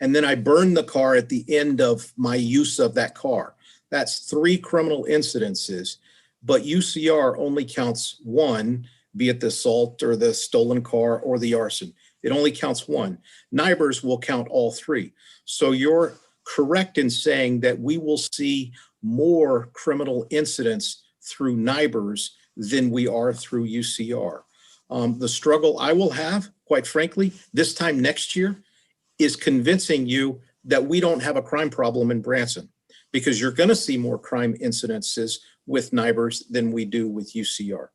And then I burn the car at the end of my use of that car. That's 3 criminal incidences, but UCR only counts 1, be it the assault or the stolen car or the arson. It only counts 1. NIBRS will count all 3. So you're correct in saying that we will see more criminal incidents through NIBRS than we are through UCR. The struggle I will have, quite frankly, this time next year is convincing you that we don't have a crime problem in Branson, because you're going to see more crime incidences with NIBRS than we do with UCR.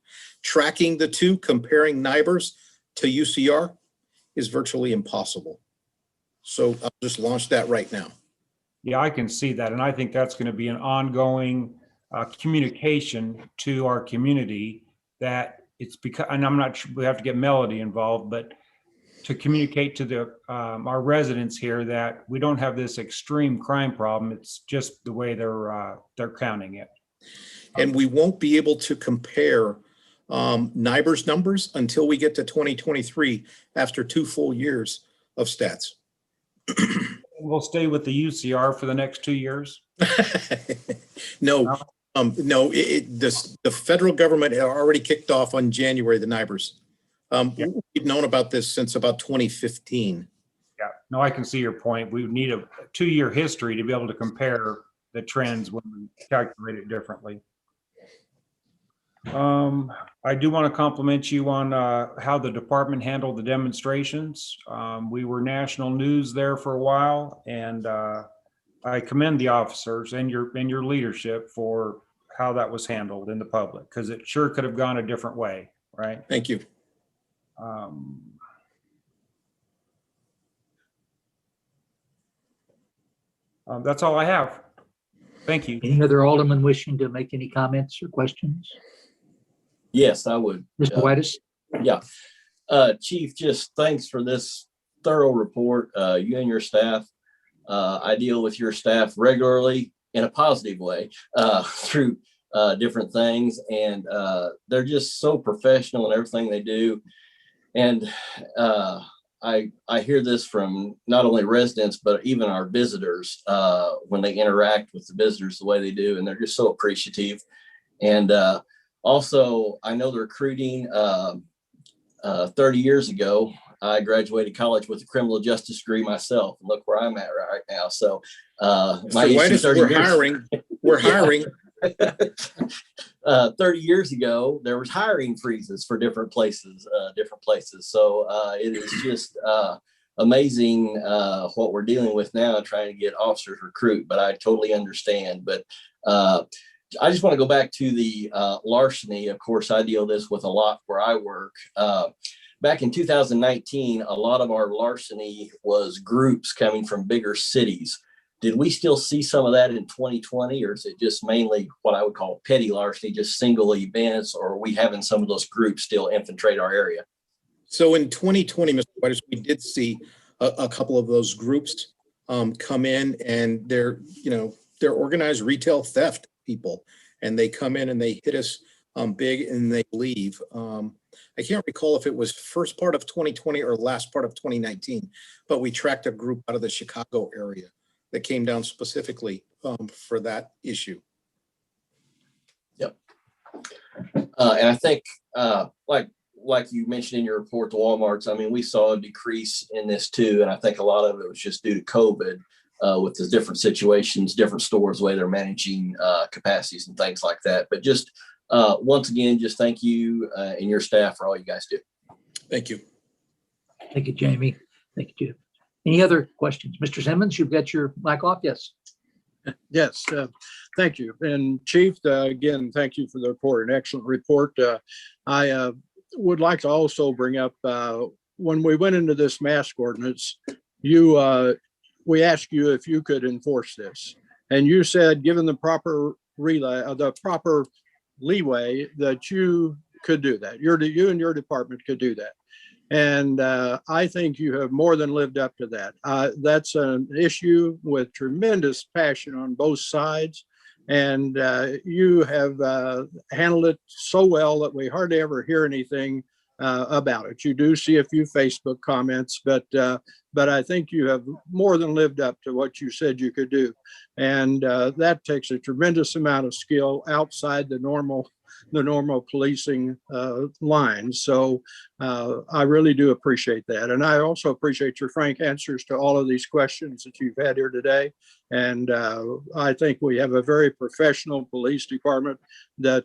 Tracking the two, comparing NIBRS to UCR is virtually impossible. So I'll just launch that right now. Yeah, I can see that. And I think that's going to be an ongoing communication to our community, that it's because, and I'm not sure we have to get Melody involved, but to communicate to our residents here that we don't have this extreme crime problem. It's just the way they're counting it. And we won't be able to compare NIBRS numbers until we get to 2023 after 2 full years of stats. We'll stay with the UCR for the next 2 years. No, the federal government had already kicked off on January the NIBRS. Yeah. We've known about this since about 2015. Yeah, no, I can see your point. We need a 2-year history to be able to compare the trends when we calculate it differently. I do want to compliment you on how the department handled the demonstrations. We were national news there for a while, and I commend the officers and your leadership for how that was handled in the public, because it sure could have gone a different way, right? Thank you. That's all I have. Thank you. Any other alderman wishing to make any comments or questions? Yes, I would. Mr. Whitus? Yeah. Chief, just thanks for this thorough report. You and your staff, I deal with your staff regularly in a positive way through different things. And they're just so professional in everything they do. And I hear this from not only residents, but even our visitors when they interact with the visitors the way they do. And they're just so appreciative. And also, I know the recruiting 30 years ago, I graduated college with a criminal justice degree myself. And look where I'm at right now. So my issue 30 we're years, hiring. We're hiring. 30 years ago, there was hiring freezes for different places. So it is just amazing what we're dealing with now, trying to get officers recruit. But I totally understand. But I just want to go back to the larceny. Of course, I deal this with a lot where I work. Back in 2019, a lot of our larceny was groups coming from bigger cities. Did we still see some of that in 2020, or is it just mainly what I would call petty larceny, just single events, or are we having some of those groups still infiltrate our area? So in 2020, Mr. Whitus, we did see a couple of those groups come in, and they're organized retail theft people, and they come in and they hit us big and they leave. I can't recall if it was first part of 2020 or last part of 2019, but we tracked a group out of the Chicago area that came down specifically for that issue. Yep. And I think like you mentioned in your report to Walmart's, I mean, we saw a decrease in this too. And I think a lot of it was just due to COVID with the different situations, different stores, the way they're managing capacities and things like that. But just once again, just thank you and your staff for all you guys do. Thank you. Thank you, Jamie. Thank you, Jeff. Any other questions? Mr. Simmons, you've got your mic off. Yes. Yes, thank you. And Chief, again, thank you for the report, an excellent report. I would like to also bring up when we went into this mask ordinance, we asked you if you could enforce this. And you said, given the proper leeway, that you could do that. You and your department could do that. And I think you have more than lived up to that. That's an issue with tremendous passion on both sides. And you have handled it so well that we hardly ever hear anything about it. You do see a few Facebook comments, but I think you have more than lived up to what you said you could do. And that takes a tremendous amount of skill outside the normal policing lines. So I really do appreciate that. And I also appreciate your frank answers to all of these questions that you've had here today. And I think we have a very professional police department that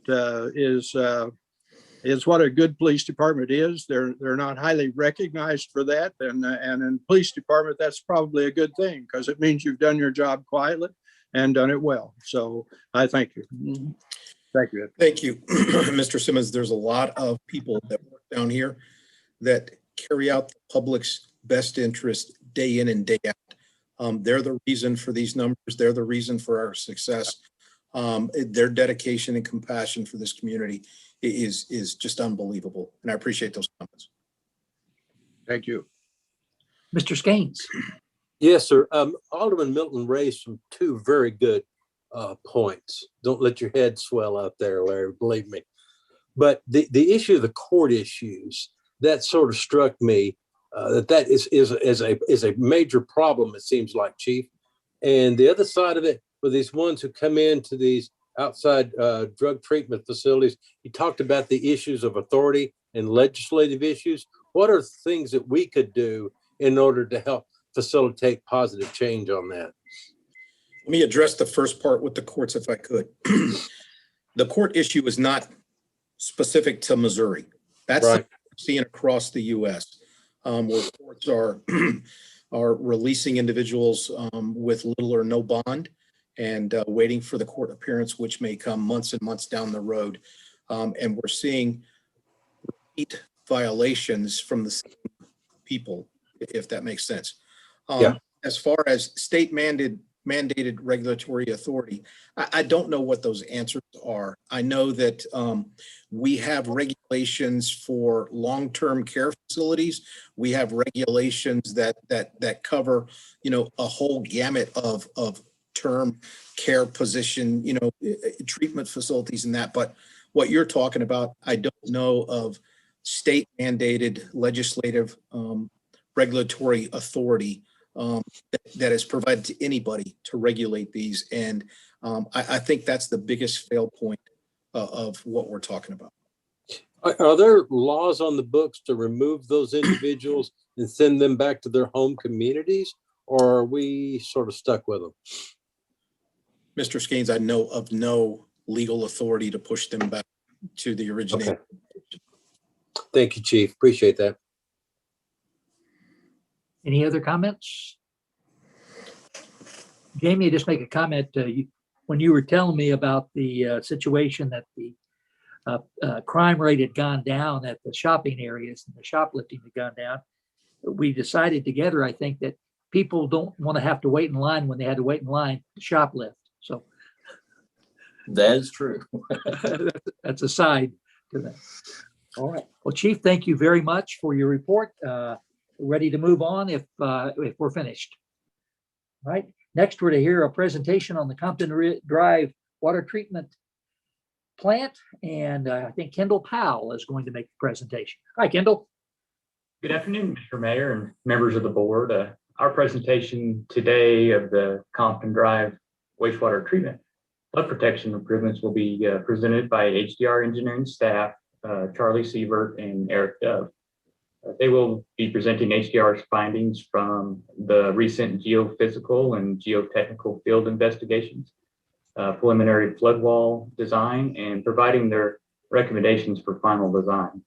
is what a good police department is. They're not highly recognized for that. And in police department, that's probably a good thing, because it means you've done your job quietly and done it well. So I thank you. Thank you. Thank you, Mr. Simmons. There's a lot of people that work down here that carry out the public's best interest day in and day out. They're the reason for these numbers. They're the reason for our success. Their dedication and compassion for this community is just unbelievable. And I appreciate those comments. Thank you. Mr. Skanes. Yes, sir. Alderman Milton raised some two very good points. Don't let your head swell out there, Larry, believe me. But the issue of the court issues, that sort of struck me that is a major problem, it seems like, Chief. And the other side of it, with these ones who come into these outside drug treatment facilities, you talked about the issues of authority and legislative issues. What are things that we could do in order to help facilitate positive change on that? Let me address the first part with the courts, if I could. The court issue is not specific to Missouri. That's right. Seen across the U.S., where courts are releasing individuals with little or no bond and waiting for the court appearance, which may come months and months down the road. And we're seeing repeat violations from the same people, if that makes sense. Yeah. As far as state mandated regulatory authority, I don't know what those answers are. I know that we have regulations for long-term care facilities. We have regulations that cover, a whole gamut of term care position, treatment facilities and that. But what you're talking about, I don't know of state mandated legislative regulatory authority that is provided to anybody to regulate these. And I think that's the biggest fail point of what we're talking about. Are there laws on the books to remove those individuals and send them back to their home communities, or are we sort of stuck with them? Mr. Skanes, I know of no legal authority to push them back to the originator. Okay. Thank you, Chief. Appreciate that. Any other comments? Jamie, just make a comment. When you were telling me about the situation that the crime rate had gone down at the shopping areas and the shoplifting had gone down, we decided together, I think, that people don't want to have to wait in line when they had to wait in line to shoplift. So that is true. That's a side to that. All right. Well, Chief, thank you very much for your report. Ready to move on if we're finished. All right. Next, we're to hear a presentation on the Compton Drive water treatment plant, and I think Kendall Powell is going to make the presentation. Hi, Kendall. Good afternoon, Mr. Mayor and members of the board. Our presentation today of the Compton Drive wastewater treatment flood protection improvements will be presented by HDR engineering staff, Charlie Sievert and Eric Dove. They will be presenting HDR's findings from the recent geophysical and geotechnical field investigations, preliminary flood wall design, and providing their recommendations for final design.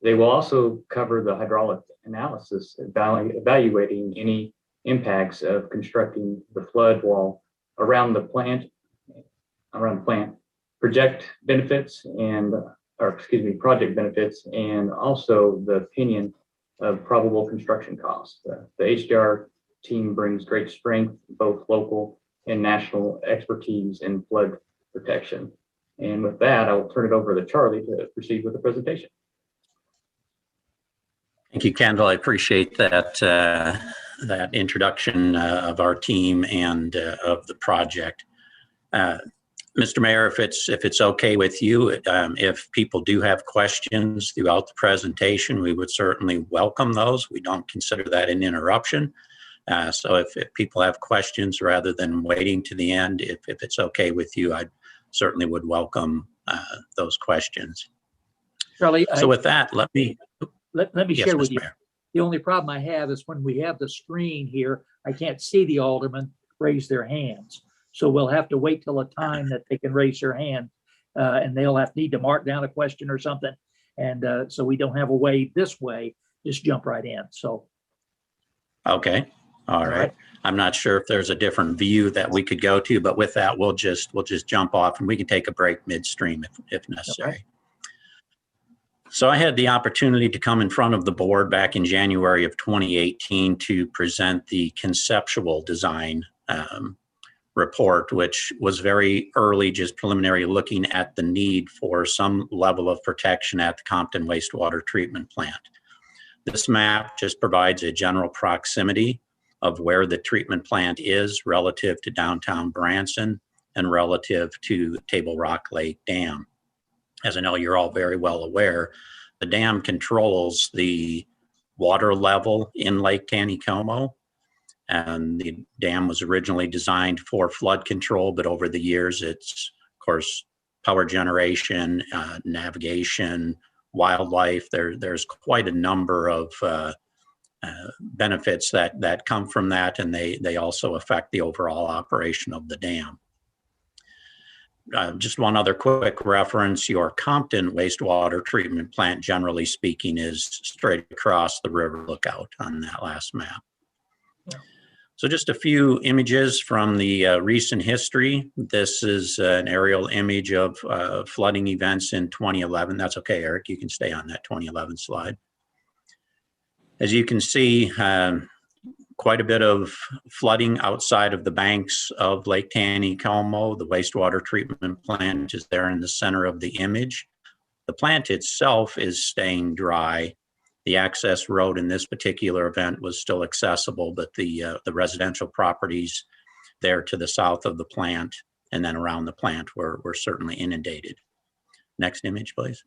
They will also cover the hydraulic analysis, evaluating any impacts of constructing the flood wall around the plant, project benefits, and also the opinion of probable construction costs. The HDR team brings great strength, both local and national expertise in flood protection. And with that, I will turn it over to Charlie to proceed with the presentation. Thank you, Kendall. I appreciate that that introduction of our team and of the project. Mr. Mayor, if it's okay with you, if people do have questions throughout the presentation, we would certainly welcome those. We don't consider that an interruption. So if people have questions, rather than waiting to the end, if it's okay with you, I certainly would welcome those questions. Charlie, So with that, let me yes, share with Mr. you. Mayor. The only problem I have is when we have the screen here, I can't see the aldermen raise their hands. So we'll have to wait till a time that they can raise their hand, and they'll need to mark down a question or something. And so we don't have a way this way, just jump right in. So. Okay. All right. I'm not sure if there's a different view that we could go to, but with that, we'll just jump off and we can take a break midstream if necessary. Okay. So I had the opportunity to come in front of the board back in January of 2018 to present the conceptual design report, which was very early, just preliminary, looking at the need for some level of protection at the Compton wastewater treatment plant. This map just provides a general proximity of where the treatment plant is relative to downtown Branson and relative to Table Rock Lake Dam. As I know you're all very well aware, the dam controls the water level in Lake Taneycomo, and the dam was originally designed for flood control, but over the years it's, of course, power generation, navigation, wildlife. There's quite a number of benefits that come from that, and they also affect the overall operation of the dam. Just one other quick reference, your Compton wastewater treatment plant, generally speaking, is straight across the river lookout on that last map. Yeah. So just a few images from the recent history. This is an aerial image of flooding events in 2011. That's okay, Eric, you can stay on that 2011 slide. As you can see, quite a bit of flooding outside of the banks of Lake Taneycomo. The wastewater treatment plant is there in the center of the image. The plant itself is staying dry. The access road in this particular event was still accessible, but the residential properties there to the south of the plant and then around the plant were certainly inundated. Next image, please.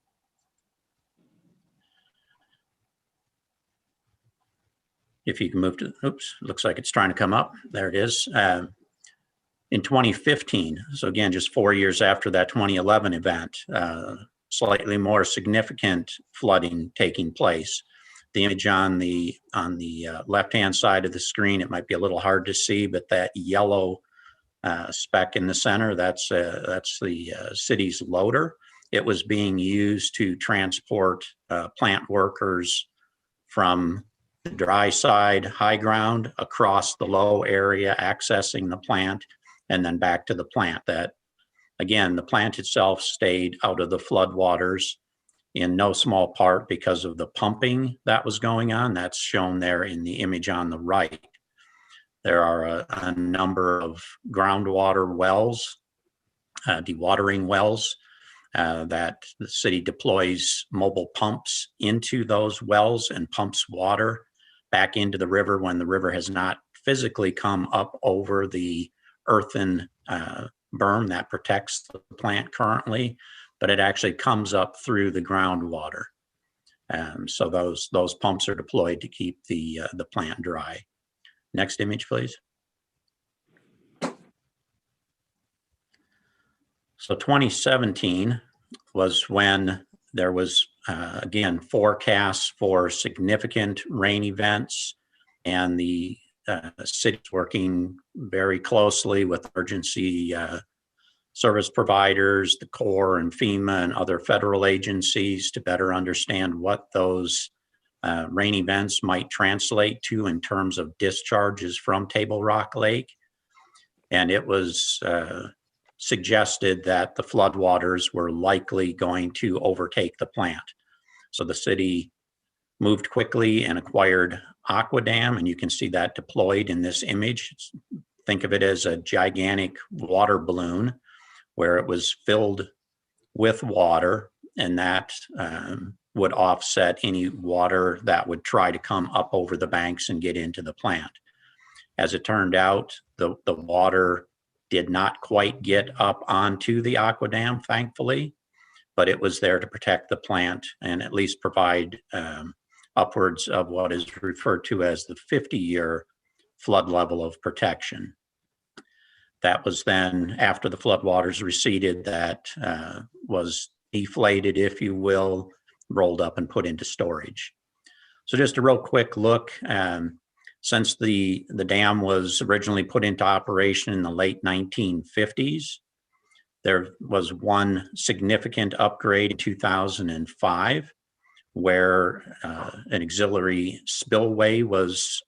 If you can move to, oops, looks like it's trying to come up. There it is. In 2015, so again, just 4 years after that 2011 event, slightly more significant flooding taking place. The image on the left-hand side of the screen, it might be a little hard to see, but that yellow speck in the center, that's the city's loader. It was being used to transport plant workers from the dry side, high ground, across the low area, accessing the plant, and then back to the plant. That, again, the plant itself stayed out of the flood waters in no small part because of the pumping that was going on. That's shown there in the image on the right. There are a number of groundwater wells, dewatering wells, that the city deploys mobile pumps into those wells and pumps water back into the river when the river has not physically come up over the earthen berm that protects the plant currently, but it actually comes up through the groundwater. So those pumps are deployed to keep the plant dry. Next image, please. So 2017 was when there was, again, forecasts for significant rain events, and the city's working very closely with emergency service providers, the Corps and FEMA and other federal agencies to better understand what those rain events might translate to in terms of discharges from Table Rock Lake. And it was suggested that the floodwaters were likely going to overtake the plant. So the city moved quickly and acquired Aquadam, and you can see that deployed in this image. Think of it as a gigantic water balloon where it was filled with water, and that would offset any water that would try to come up over the banks and get into the plant. As it turned out, the water did not quite get up onto the Aquadam, thankfully, but it was there to protect the plant and at least provide upwards of what is referred to as the 50-year flood level of protection. That was then, after the floodwaters receded, that was deflated, if you will, rolled up and put into storage. So just a real quick look. Since the dam was originally put into operation in the late 1950s, there was one significant upgrade in 2005, where an auxiliary spillway was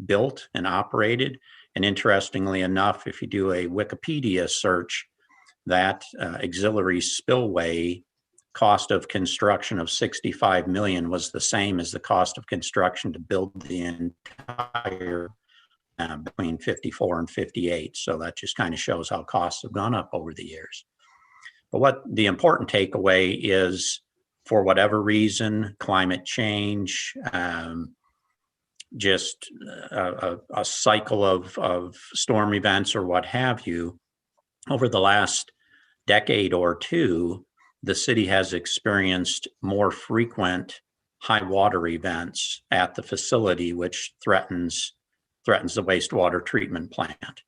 built and operated. And interestingly enough, if you do a Wikipedia search, that auxiliary spillway cost of construction of $65 million was the same as the cost of construction to build the entire between 54 and 58. So that just kind of shows how costs have gone up over the years. But what the important takeaway is, for whatever reason, climate change, just a cycle of storm events or what have you, over the last decade or two, the city has experienced more frequent high water events at the facility, which threatens the wastewater treatment plant.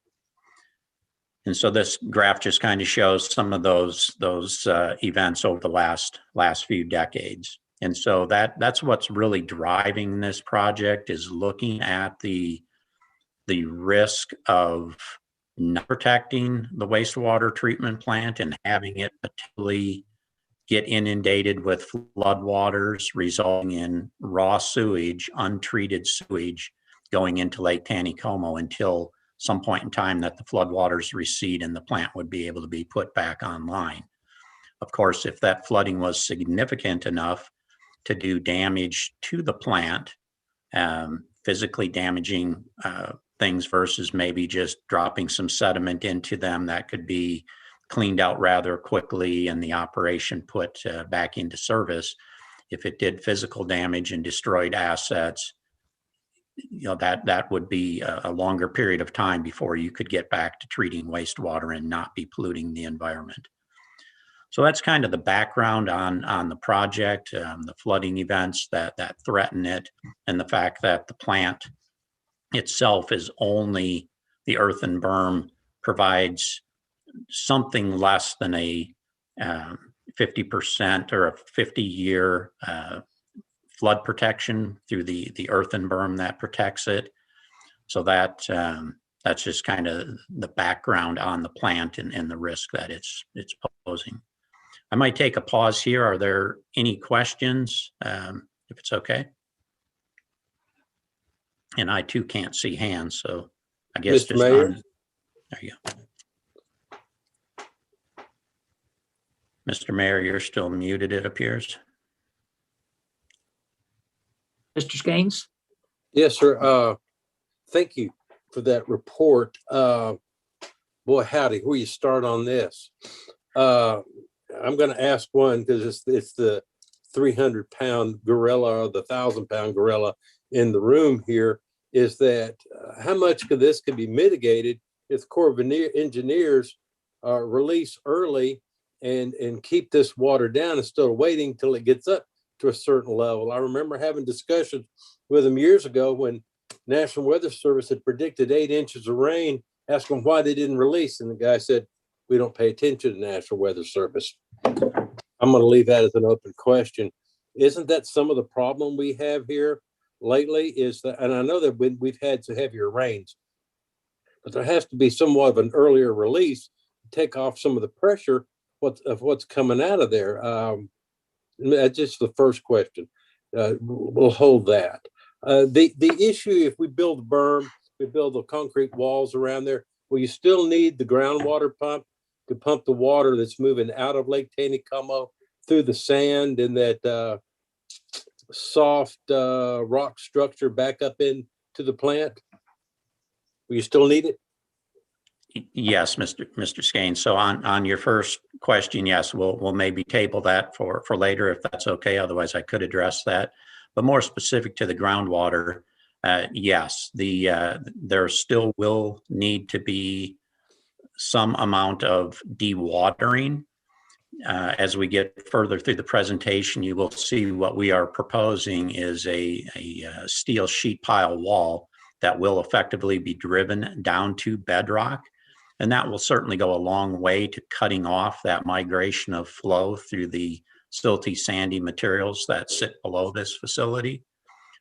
And so this graph just kind of shows some of those events over the last few decades. And so that's what's really driving this project, is looking at the risk of not protecting the wastewater treatment plant and having it potentially get inundated with floodwaters, resulting in raw sewage, untreated sewage going into Lake Taneycomo until some point in time that the floodwaters recede and the plant would be able to be put back online. Of course, if that flooding was significant enough to do damage to the plant, physically damaging things versus maybe just dropping some sediment into them, that could be cleaned out rather quickly and the operation put back into service. If it did physical damage and destroyed assets, that would be a longer period of time before you could get back to treating wastewater and not be polluting the environment. So that's kind of the background on the project, the flooding events that threaten it, and the fact that the plant itself is only, the earthen berm provides something less than a 50% or a 50-year flood protection through the earthen berm that protects it. So that's just kind of the background on the plant and the risk that it's posing. I might take a pause here. Are there any questions, if it's okay? And I too can't see hands, so I guess Mr. Mayor? There you go. Mr. Mayor, you're still muted, it appears. Mr. Skanes? Yes, sir. Thank you for that report. Boy, howdy, where you start on this? I'm going to ask one because it's the 300-pound gorilla or the 1,000-pound gorilla in the room here, is that how much of this could be mitigated if the Corps of Engineers release early and keep this water down instead of waiting till it gets up to a certain level. I remember having discussions with them years ago when National Weather Service had predicted 8 inches of rain, asked them why they didn't release. And the guy said, we don't pay attention to National Weather Service. I'm going to leave that as an open question. Isn't that some of the problem we have here lately? Is that, and I know that we've had some heavier rains, but there has to be somewhat of an earlier release to take off some of the pressure of what's coming out of there. That's just the first question. We'll hold that. The issue, if we build a berm, we build the concrete walls around there, will you still need the groundwater pump to pump the water that's moving out of Lake Taneycomo through the sand and that soft rock structure back up into the plant? Will you still need it? Yes, Mr. Skane. So on your first question, yes, we'll maybe table that for later if that's okay. Otherwise, I could address that. But more specific to the groundwater, yes, there still will need to be some amount of dewatering. As we get further through the presentation, you will see what we are proposing is a steel sheet pile wall that will effectively be driven down to bedrock. And that will certainly go a long way to cutting off that migration of flow through the silty, sandy materials that sit below this facility.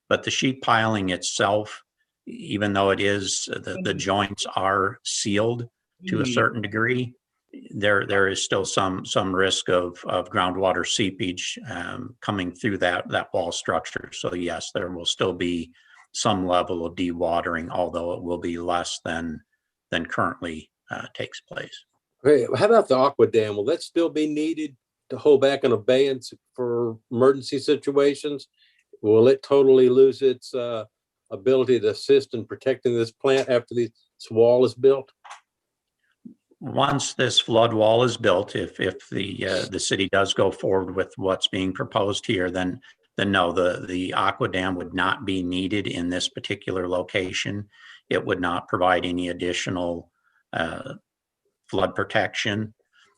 But the sheet piling itself, even though it is, the joints are sealed to a certain degree, there is still some risk of groundwater seepage coming through that wall structure. So yes, there will still be some level of dewatering, although it will be less than currently takes place. Okay, how about the aqua dam? Will that still be needed to hold back an abeyance for emergency situations? Will it totally lose its ability to assist in protecting this plant after this wall is built? Once this flood wall is built, if the city does go forward with what's being proposed here, then no, the aqua dam would not be needed in this particular location. It would not provide any additional flood protection,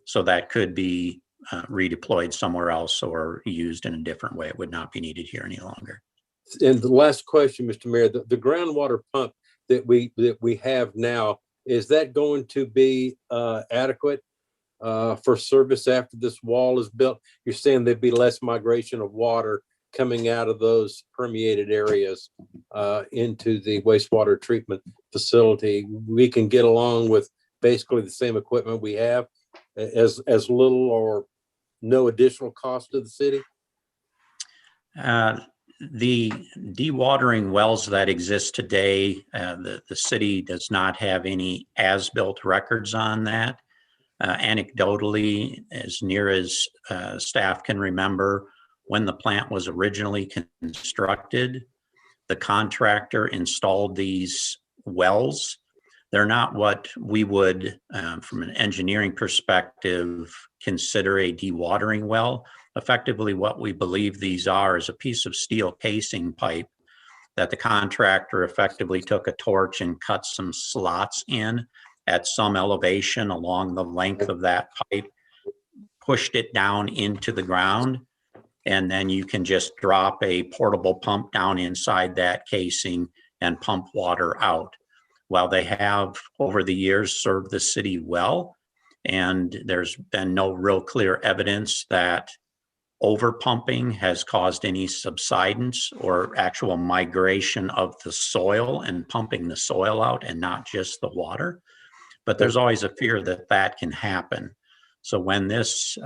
so that could be redeployed somewhere else or used in a different way. It would not be needed here any longer. And the last question, Mr. Mayor, the groundwater pump that we have now, is that going to be adequate for service after this wall is built? You're saying there'd be less migration of water coming out of those permeated areas into the wastewater treatment facility. We can get along with basically the same equipment we have as little or no additional cost to the city? The dewatering wells that exist today, the city does not have any as-built records on that. Anecdotally, as near as staff can remember, when the plant was originally constructed, the contractor installed these wells. They're not what we would, from an engineering perspective, consider a dewatering well. Effectively, what we believe these are is a piece of steel casing pipe that the contractor effectively took a torch and cut some slots in at some elevation along the length of that pipe, pushed it down into the ground, and then you can just drop a portable pump down inside that casing and pump water out. While they have over the years served the city well, and there's been no real clear evidence that over pumping has caused any subsidence or actual migration of the soil and pumping the soil out and not just the water. But there's always a fear that that can happen. So when this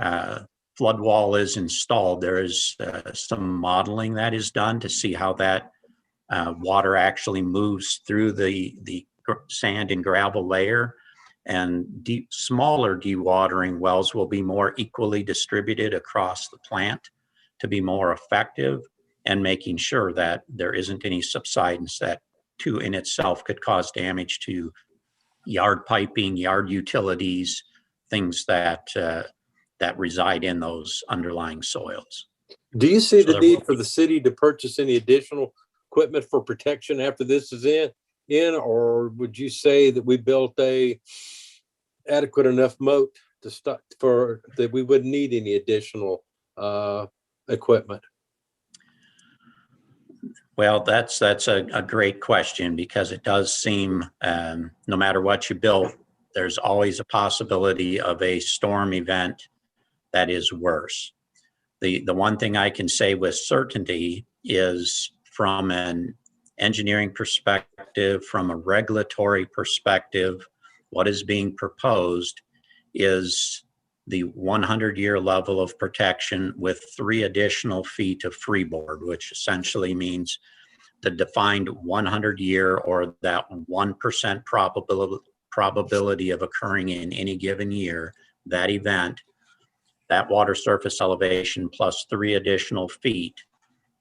flood wall is installed, there is some modeling that is done to see how that water actually moves through the sand and gravel layer, and smaller dewatering wells will be more equally distributed across the plant to be more effective, and making sure that there isn't any subsidence that too in itself could cause damage to yard piping, yard utilities, things that reside in those underlying soils. Do you see So the need for the city to purchase any additional equipment for protection after this is in, or would you say that we built a adequate enough moat to stop for that we wouldn't need any additional equipment? Well, that's a great question, because it does seem no matter what you build, there's always a possibility of a storm event that is worse. The one thing I can say with certainty is, from an engineering perspective, from a regulatory perspective, what is being proposed is the 100-year level of protection with 3 additional feet of freeboard, which essentially means the defined 100-year, or that 1% probability of occurring in any given year, that event, that water surface elevation plus 3 additional feet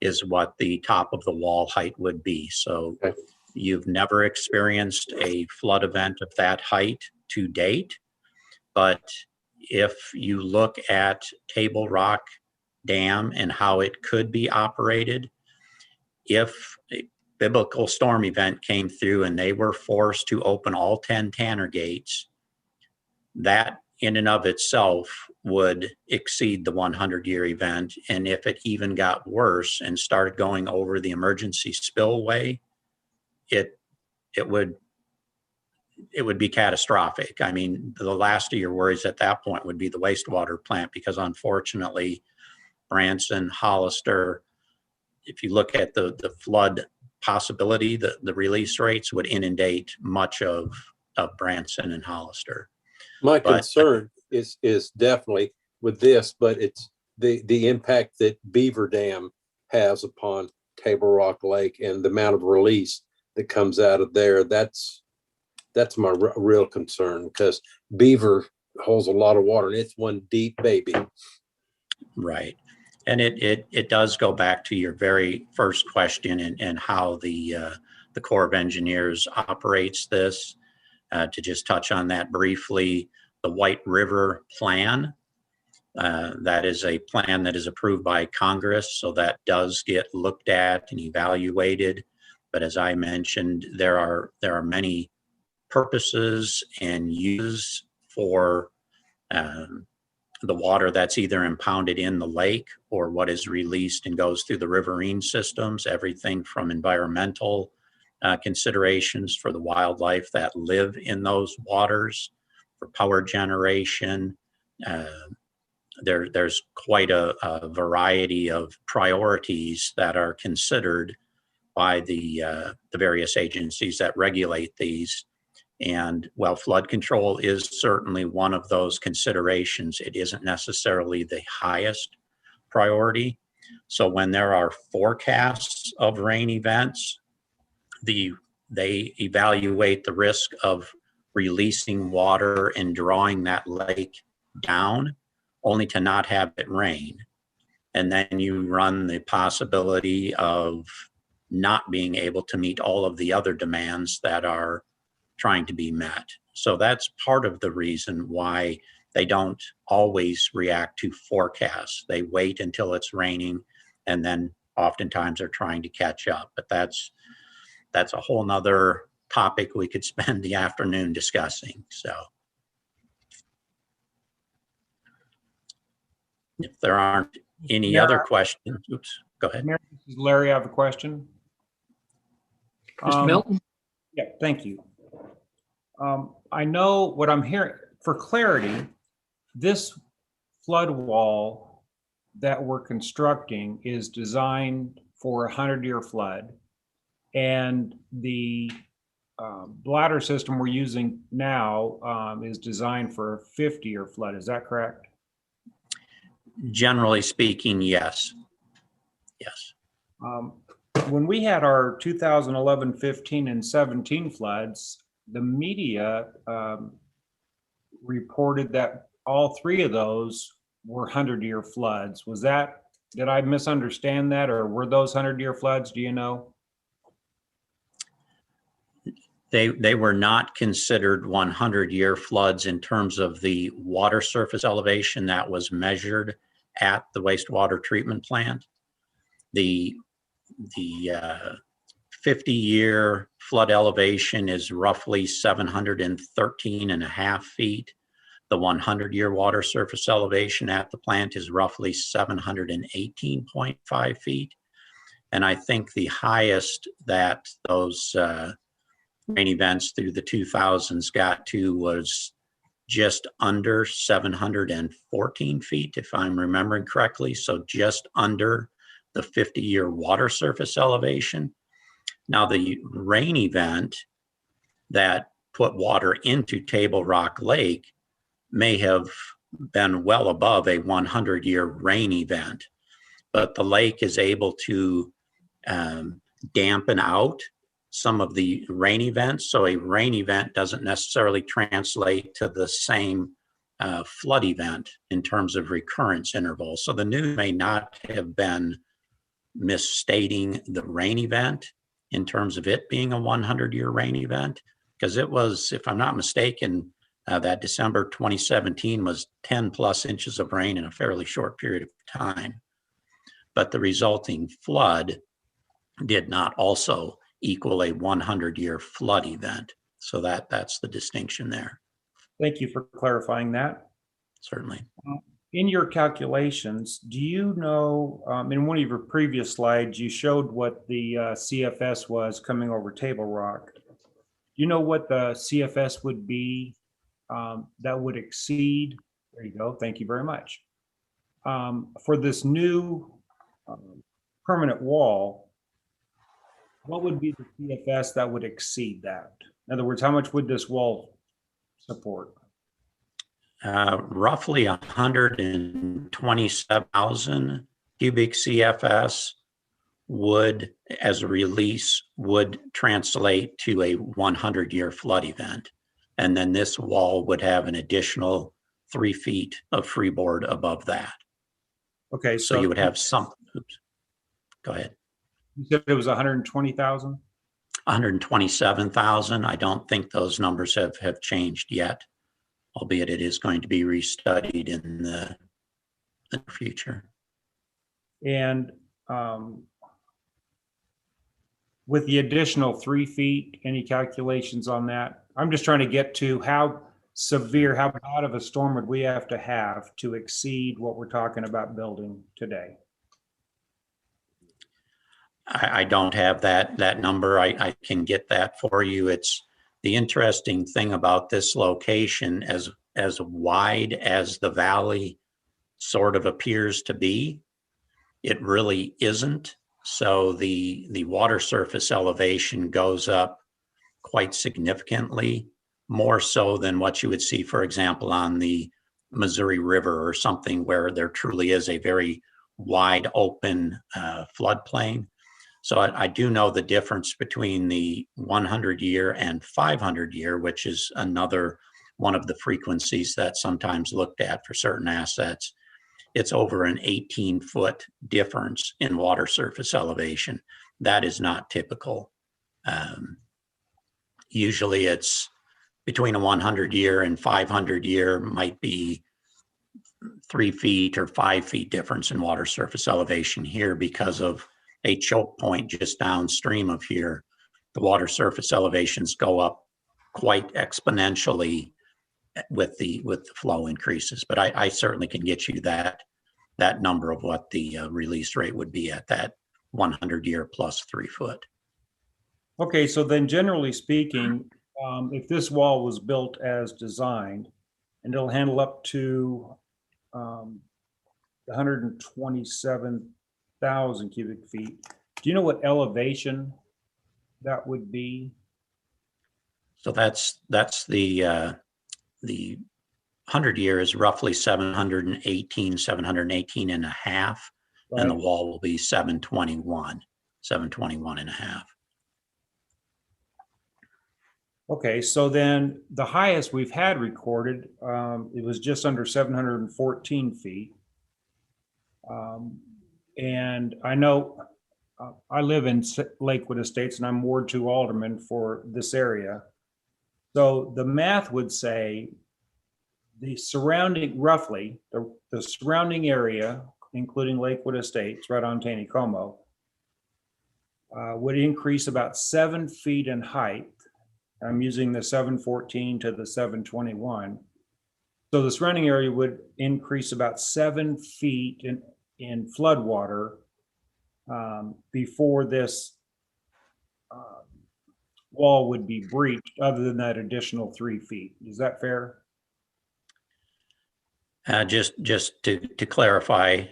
is what the top of the wall height would be. So Okay. you've never experienced a flood event of that height to date. But if you look at Table Rock Dam and how it could be operated, if a biblical storm event came through and they were forced to open all 10 Tanner gates, that in and of itself would exceed the 100-year event. And if it even got worse and started going over the emergency spillway, it would be catastrophic. I mean, the last of your worries at that point would be the wastewater plant, because unfortunately, Branson, Hollister, if you look at the flood possibility, the release rates would inundate much of Branson and Hollister. My concern is definitely with this, but it's the impact that Beaver Dam has upon Table Rock Lake and the amount of release that comes out of there. That's my real concern, because Beaver holds a lot of water and it's one deep baby. Right. And it does go back to your very first question and how the Corps of Engineers operates this. To just touch on that briefly, the White River Plan, that is a plan that is approved by Congress, so that does get looked at and evaluated. But as I mentioned, there are many purposes and uses for the water that's either impounded in the lake or what is released and goes through the riverine systems, everything from environmental considerations for the wildlife that live in those waters, for power generation. There's quite a variety of priorities that are considered by the various agencies that regulate these. And while flood control is certainly one of those considerations, it isn't necessarily the highest priority. So when there are forecasts of rain events, they evaluate the risk of releasing water and drawing that lake down, only to not have it rain. And then you run the possibility of not being able to meet all of the other demands that are trying to be met. So that's part of the reason why they don't always react to forecasts. They wait until it's raining and then oftentimes are trying to catch up. But that's a whole nother topic we could spend the afternoon discussing. So if there aren't any other questions, oops, go ahead. Mayor, this is Larry. I have a question. Mr. Melton? Yeah, thank you. I know what I'm hearing, for clarity, this flood wall that we're constructing is designed for a 100-year flood. And the bladder system we're using now is designed for a 50-year flood. Is that correct? Generally speaking, yes. Yes. When we had our 2011, 15, and 17 floods, the media reported that all three of those were 100-year floods. Was that, did I misunderstand that, or were those 100-year floods? Do you know? They were not considered 100-year floods in terms of the water surface elevation that was measured at the wastewater treatment plant. The 50-year flood elevation is roughly 713.5 feet. The 100-year water surface elevation at the plant is roughly 718.5 feet. And I think the highest that those rain events through the 2000s got to was just under 714 feet, if I'm remembering correctly. So just under the 50-year water surface elevation. Now, the rain event that put water into Table Rock Lake may have been well above a 100-year rain event, but the lake is able to dampen out some of the rain events. So a rain event doesn't necessarily translate to the same flood event in terms of recurrence intervals. So the news may not have been misstating the rain event in terms of it being a 100-year rain event, because it was, if I'm not mistaken, that December 2017 was 10 plus inches of rain in a fairly short period of time. But the resulting flood did not also equal a 100-year flood event. So that's the distinction there. Thank you for clarifying that. Certainly. In your calculations, do you know, in one of your previous slides, you showed what the CFS was coming over Table Rock. Do you know what the CFS would be that would exceed? There you go. Thank you very much. For this new permanent wall, what would be the CFS that would exceed that? In other words, how much would this wall support? Roughly 127,000 cubic CFS would, as a release, would translate to a 100-year flood event. And then this wall would have an additional 3 feet of freeboard above that. Okay, So you would have some, oops, go ahead. You said it was 120,000? 127,000. I don't think those numbers have changed yet, albeit it is going to be restudied in the future. And with the additional 3 feet, any calculations on that? I'm just trying to get to how severe, how bad of a storm would we have to exceed what we're talking about building today? I don't have that number. I can get that for you. It's the interesting thing about this location, as wide as the valley sort of appears to be, it really isn't. So the water surface elevation goes up quite significantly, more so than what you would see, for example, on the Missouri River or something where there truly is a very wide open floodplain. So I do know the difference between the 100-year and 500-year, which is another one of the frequencies that's sometimes looked at for certain assets. It's over an 18-foot difference in water surface elevation. That is not typical. Usually it's between a 100-year and 500-year might be 3 feet or 5 feet difference in water surface elevation. Here, because of a choke point just downstream of here, the water surface elevations go up quite exponentially with the flow increases. But I certainly can get you that number of what the release rate would be at that 100-year plus 3 foot. Okay, so then generally speaking, if this wall was built as designed and it'll handle up to 127,000 cubic feet, do you know what elevation that would be? So that's the 100-year is roughly 718 and a half, Right. and the wall will be 721 and a half. Okay, so then the highest we've had recorded, it was just under 714 feet. And I know I live in Lakewood Estates and I'm Ward 2 Alderman for this area. So the math would say the surrounding, roughly, the surrounding area, including Lakewood Estates, right on Taneycomo, would increase about 7 feet in height. I'm using the 714 to the 721. So the surrounding area would increase about 7 feet in flood water before this wall would be breached, other than that additional 3 feet. Is that fair? Just to clarify,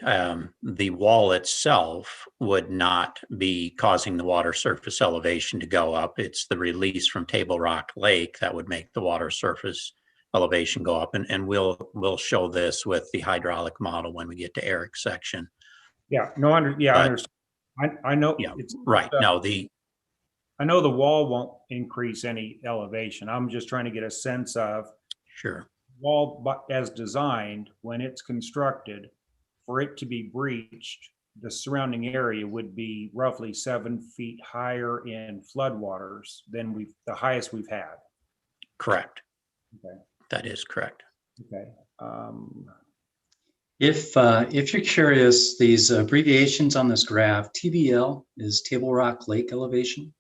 the wall itself would not be causing the water surface elevation to go up. It's the release from Table Rock Lake that would make the water surface elevation go up. And we'll show this with the hydraulic model when we get to Eric's section. Yeah, no, I understand. I know. Yeah, it's right. No, I know the wall won't increase any elevation. I'm just trying to get a sense of sure. Wall as designed, when it's constructed, for it to be breached the surrounding area would be roughly 7 feet higher in floodwaters than the highest we've had. Correct. Okay. That is correct. Okay. If you're curious, these abbreviations on this graph, TBL is Table Rock Lake elevation.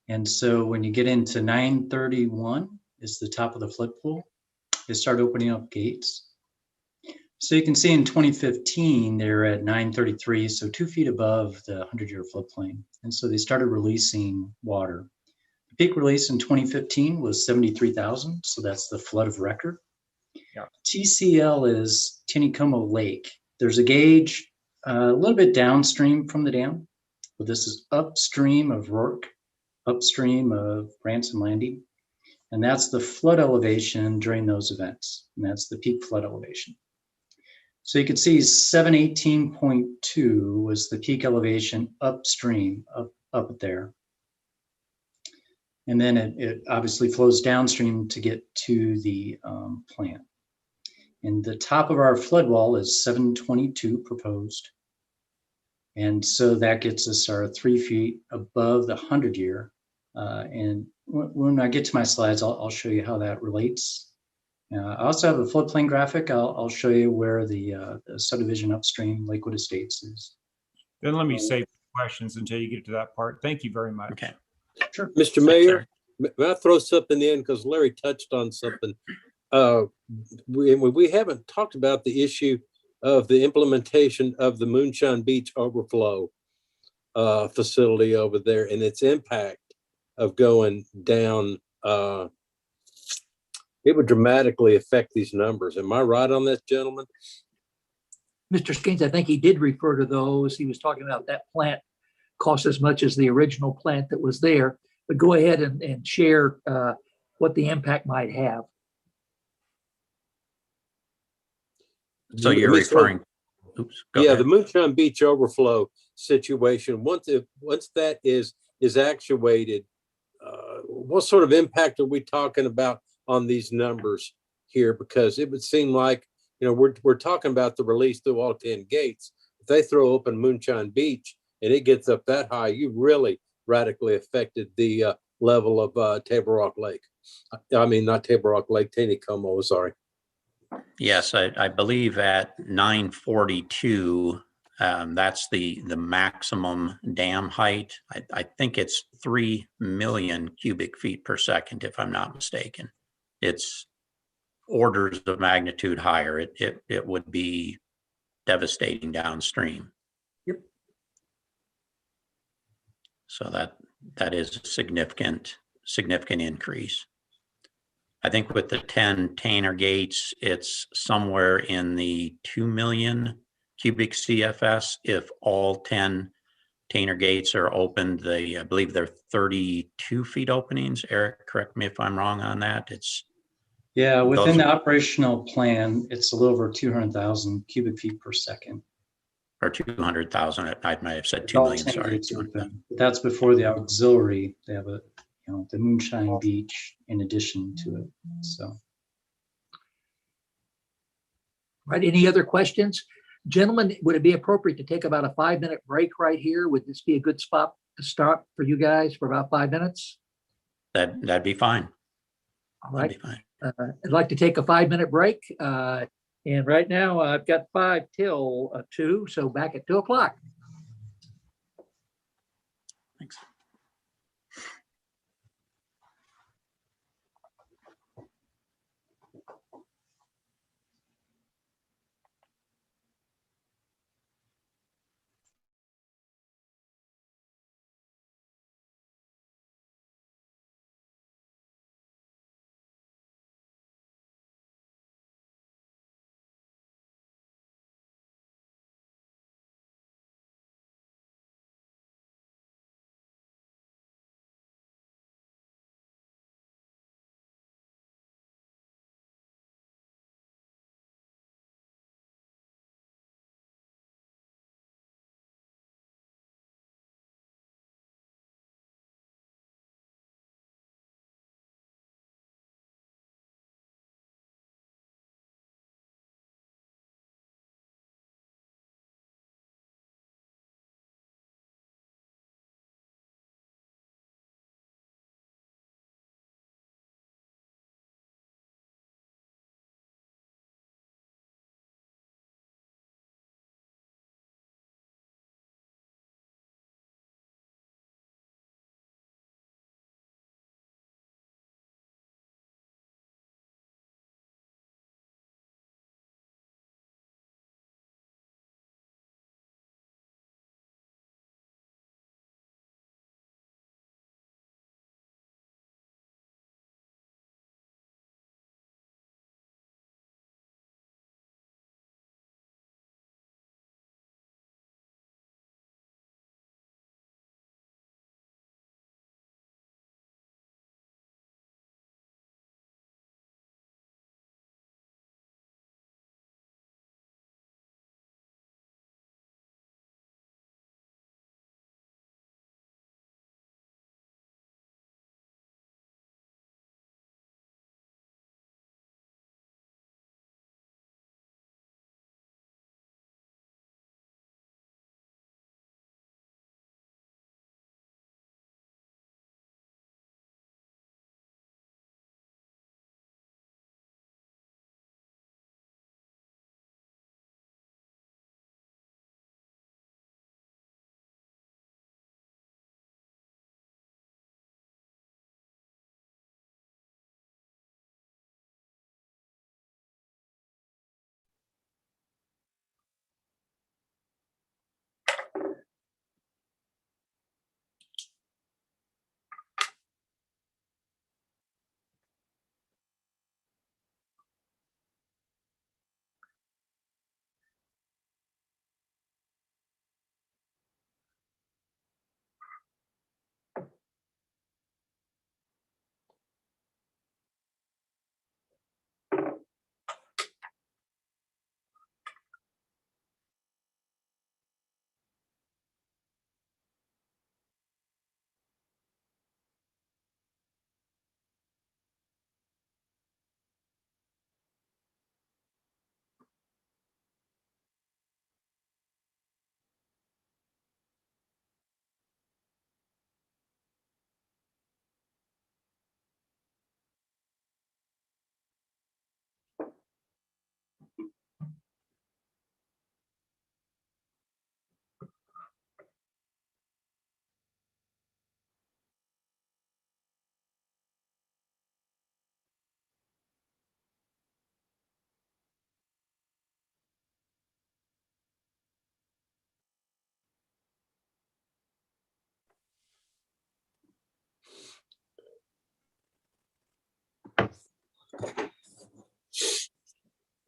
And so when you get into 931 is the top of the flood pool, they start opening up gates. So you can see in 2015, they're at 933, so 2 feet above the 100-year floodplain. And so they started releasing water. The peak release in 2015 was 73,000, so that's the flood of record. Yeah. TCL is Tinnecomo Lake. There's a gauge a little bit downstream from the dam, but this is upstream of Rourke, upstream of Branson Landing. And that's the flood elevation during those events. And that's the peak flood elevation. So you can see 718.2 was the peak elevation upstream, up there. And then it obviously flows downstream to get to the plant. And the top of our flood wall is 722 proposed. And so that gets us our 3 feet above the 100-year. And when I get to my slides, I'll show you how that relates. I also have a floodplain graphic. I'll show you where the subdivision upstream, Lakewood Estates, is. Then let me save questions until you get to that part. Thank you very much. Okay. Sure. Mr. Mayor, may I throw something in? Because Larry touched on something. We haven't talked about the issue of the implementation of the Moonshine Beach overflow facility over there and its impact of going down. It would dramatically affect these numbers. Am I right on this, gentlemen? Mr. Skeens, I think he did refer to those. He was talking about that plant cost as much as the original plant that was there. But go ahead and share what the impact might have. So you're referring, oops, go ahead. The Moonshine Beach overflow situation, once that is actuated, what sort of impact are we talking about on these numbers here? Because it would seem like, we're talking about the release through all 10 gates. If they throw open Moonshine Beach and it gets up that high, you really radically affected the level of Table Rock Lake. I mean, not Table Rock Lake, Taneycomo, sorry. Yes, I believe at 942, that's the maximum dam height. I think it's 3 million cubic feet per second, if I'm not mistaken. It's orders of magnitude higher. It would be devastating downstream. Yep. So that is a significant increase. I think with the 10 Tanner gates, it's somewhere in the 2 million cubic CFS. If all 10 Tanner gates are opened, I believe they're 32 feet openings. Eric, correct me if I'm wrong on that. Yeah, within the operational plan, it's a little over 200,000 cubic feet per second. Or 200,000. I might have said 2 million. Sorry. That's before the auxiliary. They have the Moonshine Beach in addition to it. So. Right. Any other questions? Gentlemen, would it be appropriate to take about a 5-minute break right here? Would this be a good spot to start for you guys for about 5 minutes? That'd be fine. All right. That'd be fine. I'd like to take a 5-minute break. And right now I've got 5 till 2. So back at 2 o'clock. Thanks.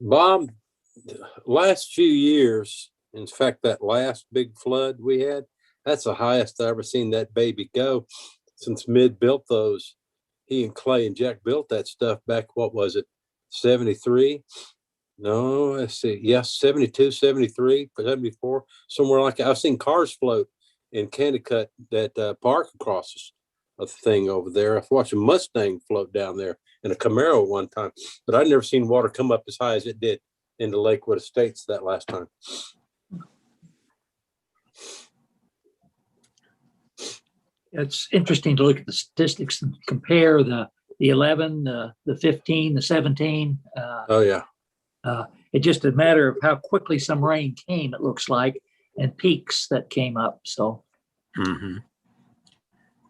Bob, last few years, in fact, that last big flood we had, that's the highest I ever seen that baby go since Mid built those. He and Clay and Jack built that stuff back, what was it, 73? No, let's see. Yes, 72, 73, 74, somewhere like that. I've seen cars float in Candycut that park across a thing over there. I've watched a Mustang float down there and a Camaro one time, but I've never seen water come up as high as it did into Lakewood Estates that last time. It's interesting to look at the statistics and compare the 11, the 15, the 17. Oh, yeah. It's just a matter of how quickly some rain came, it looks like, and peaks that came up. So,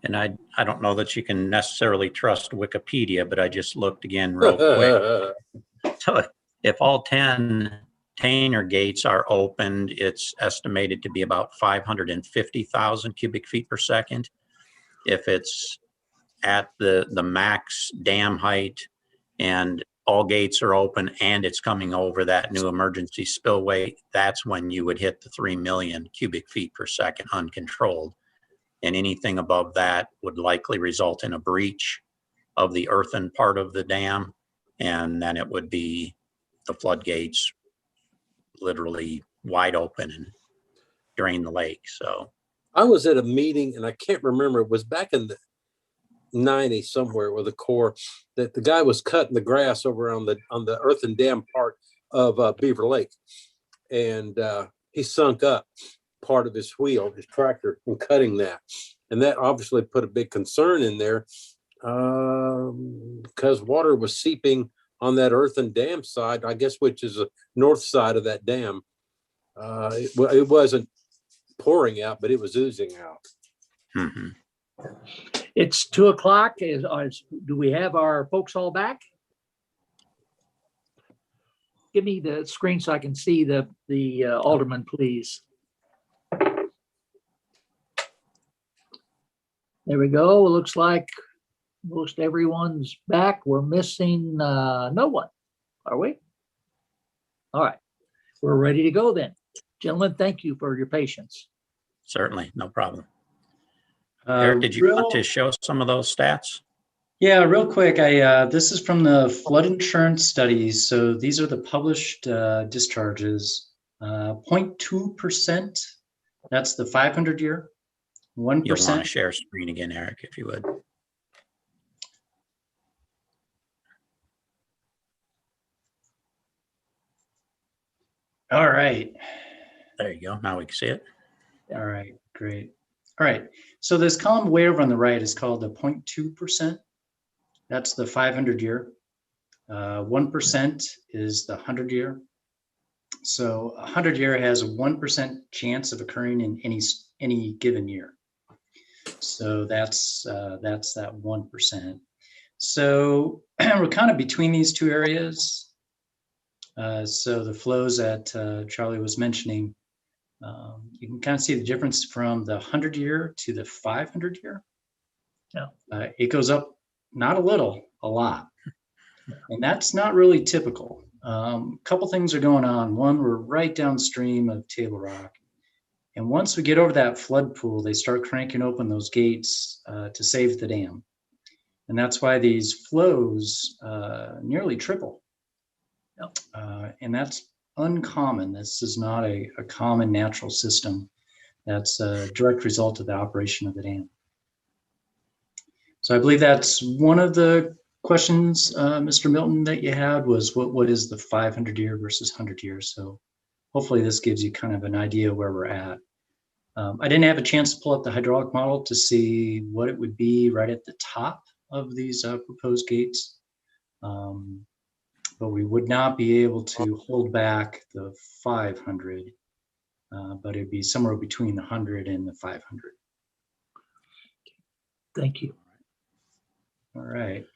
And I don't know that you can necessarily trust Wikipedia, but I just looked again real quick. So if all 10 container gates are opened, it's estimated to be about 550,000 cubic feet per second. If it's at the max dam height and all gates are open and it's coming over that new emergency spillway, that's when you would hit the 3 million cubic feet per second uncontrolled. And anything above that would likely result in a breach of the earthen part of the dam. And then it would be the floodgates literally wide open and drain the lake. So I was at a meeting and I can't remember, it was back in the 90s somewhere with the Corps, that the guy was cutting the grass over on the earthen dam part of Beaver Lake. And he sunk up part of his wheel, his tractor, in cutting that. And that obviously put a big concern in there because water was seeping on that earthen dam side, I guess, which is the north side of that dam. It wasn't pouring out, but it was oozing out. it's 2:00. Do we have our folks all back? Give me the screen so I can see the alderman, please. There we go. It looks like most everyone's back. We're missing no one, are we? All right. We're ready to go then. Gentlemen, thank you for your patience. certainly, no problem. Eric, did you want to show some of those stats? Yeah, real quick. This is from the flood insurance studies. So these are the published discharges. 0.2%. That's the 500-year. 1%. You'll want to share screen again, Eric, if you would. All right. There you go. Now we can see it. All right, great. All right. So this column way over on the right is called the 0.2%. That's the 500-year. 1% is the 100-year. So 100-year has a 1% chance of occurring in any given year. So that's that 1%. So we're kind of between these two areas. So the flows that Charlie was mentioning, you can kind of see the difference from the 100-year to the 500-year. Yeah. It goes up not a little, a lot. And that's not really typical. A couple things are going on. One, we're right downstream of Table Rock. And once we get over that flood pool, they start cranking open those gates to save the dam. And that's why these flows nearly triple. And that's uncommon. This is not a common natural system. That's a direct result of the operation of the dam. So I believe that's one of the questions, Mr. Milton, that you had was what is the 500-year versus 100 years? So hopefully this gives you kind of an idea where we're at. I didn't have a chance to pull up the hydraulic model to see what it would be right at the top of these proposed gates. But we would not be able to hold back the 500, but it'd be somewhere between the 100 and the 500. Thank you. All right.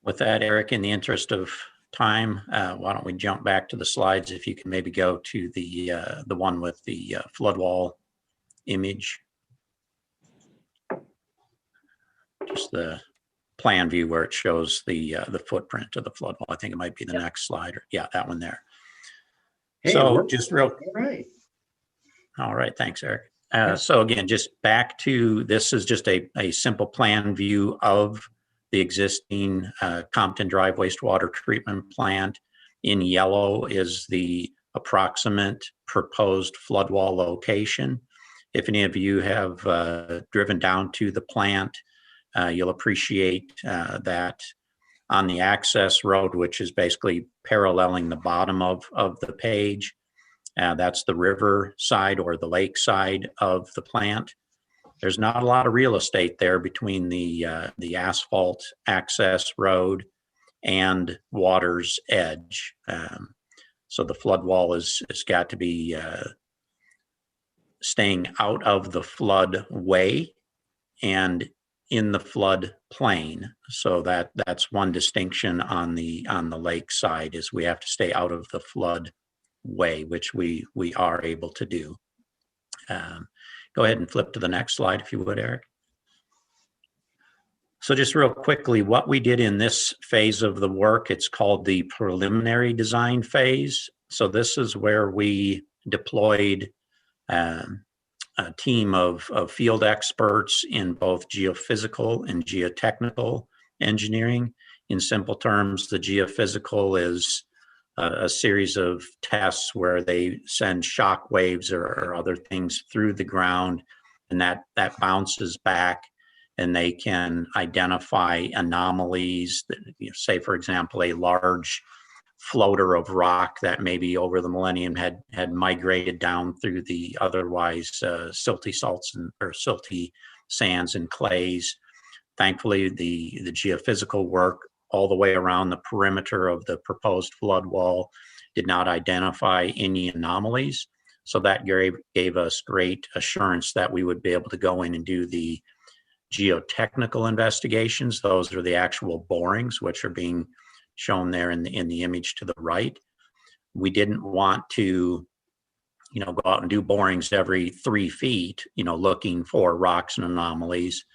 With that, Eric, in the interest of time, why don't we jump back to the slides? If you can maybe go to the one with the flood wall image. Just the plan view where it shows the footprint of the flood wall. I think it might be the next slide. Yeah, that one there. Hey, So we're- just real. All right. All right, thanks, Eric. So again, just back to, this is just a simple plan view of the existing Compton Drive wastewater treatment plant. In yellow is the approximate proposed flood wall location. If any of you have driven down to the plant, you'll appreciate that on the access road, which is basically paralleling the bottom of the page, that's the river side or the lake side of the plant. There's not a lot of real estate there between the asphalt access road and water's edge. So the flood wall has got to be staying out of the flood way and in the flood plain. So that's one distinction on the lake side, is we have to stay out of the flood way, which we are able to do. Go ahead and flip to the next slide, if you would, Eric. So just real quickly, what we did in this phase of the work, it's called the preliminary design phase. So this is where we deployed a team of field experts in both geophysical and geotechnical engineering. In simple terms, the geophysical is a series of tests where they send shock waves or other things through the ground, and that bounces back, and they can identify anomalies that, say, for example, a large floater of rock that maybe over the millennium had migrated down through the otherwise silty salts or silty sands and clays. Thankfully, the geophysical work all the way around the perimeter of the proposed flood wall did not identify any anomalies. So that gave us great assurance that we would be able to go in and do the geotechnical investigations. Those are the actual borings, which are being shown there in the image to the right. We didn't want to, go out and do borings every 3 feet, looking for rocks and anomalies.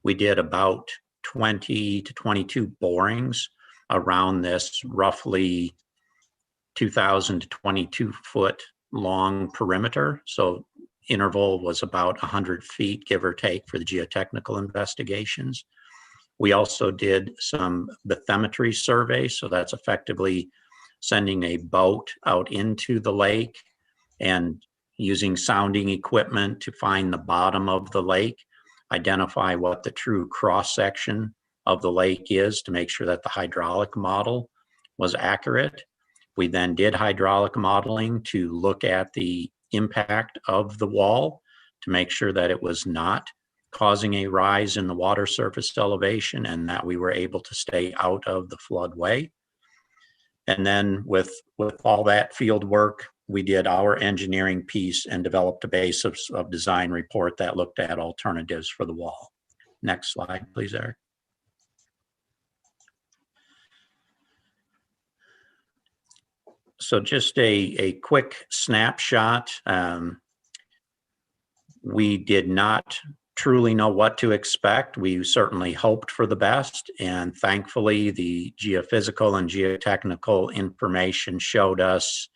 We did about 20 to 22 borings around this roughly 2,000 to 22 foot long perimeter. So interval was about 100 feet, give or take, for the geotechnical investigations. We also did some bathymetry surveys. So that's effectively sending a boat out into the lake and using sounding equipment to find the bottom of the lake, identify what the true cross section of the lake is to make sure that the hydraulic model was accurate. We then did hydraulic modeling to look at the impact of the wall to make sure that it was not causing a rise in the water surface elevation and that we were able to stay out of the floodway. And then with all that field work, we did our engineering piece and developed a base of design report that looked at alternatives for the wall. Next slide, please, Eric. So just a quick snapshot. We did not truly know what to expect. We certainly hoped for the best, and thankfully the geophysical and geotechnical information showed us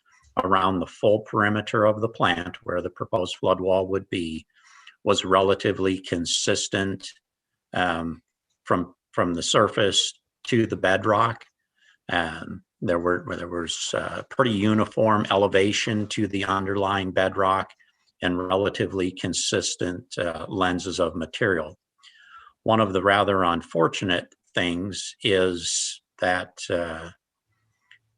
around the full perimeter of the plant where the proposed flood wall would be was relatively consistent from the surface to the bedrock. There was pretty uniform elevation to the underlying bedrock and relatively consistent lenses of material. One of the rather unfortunate things is that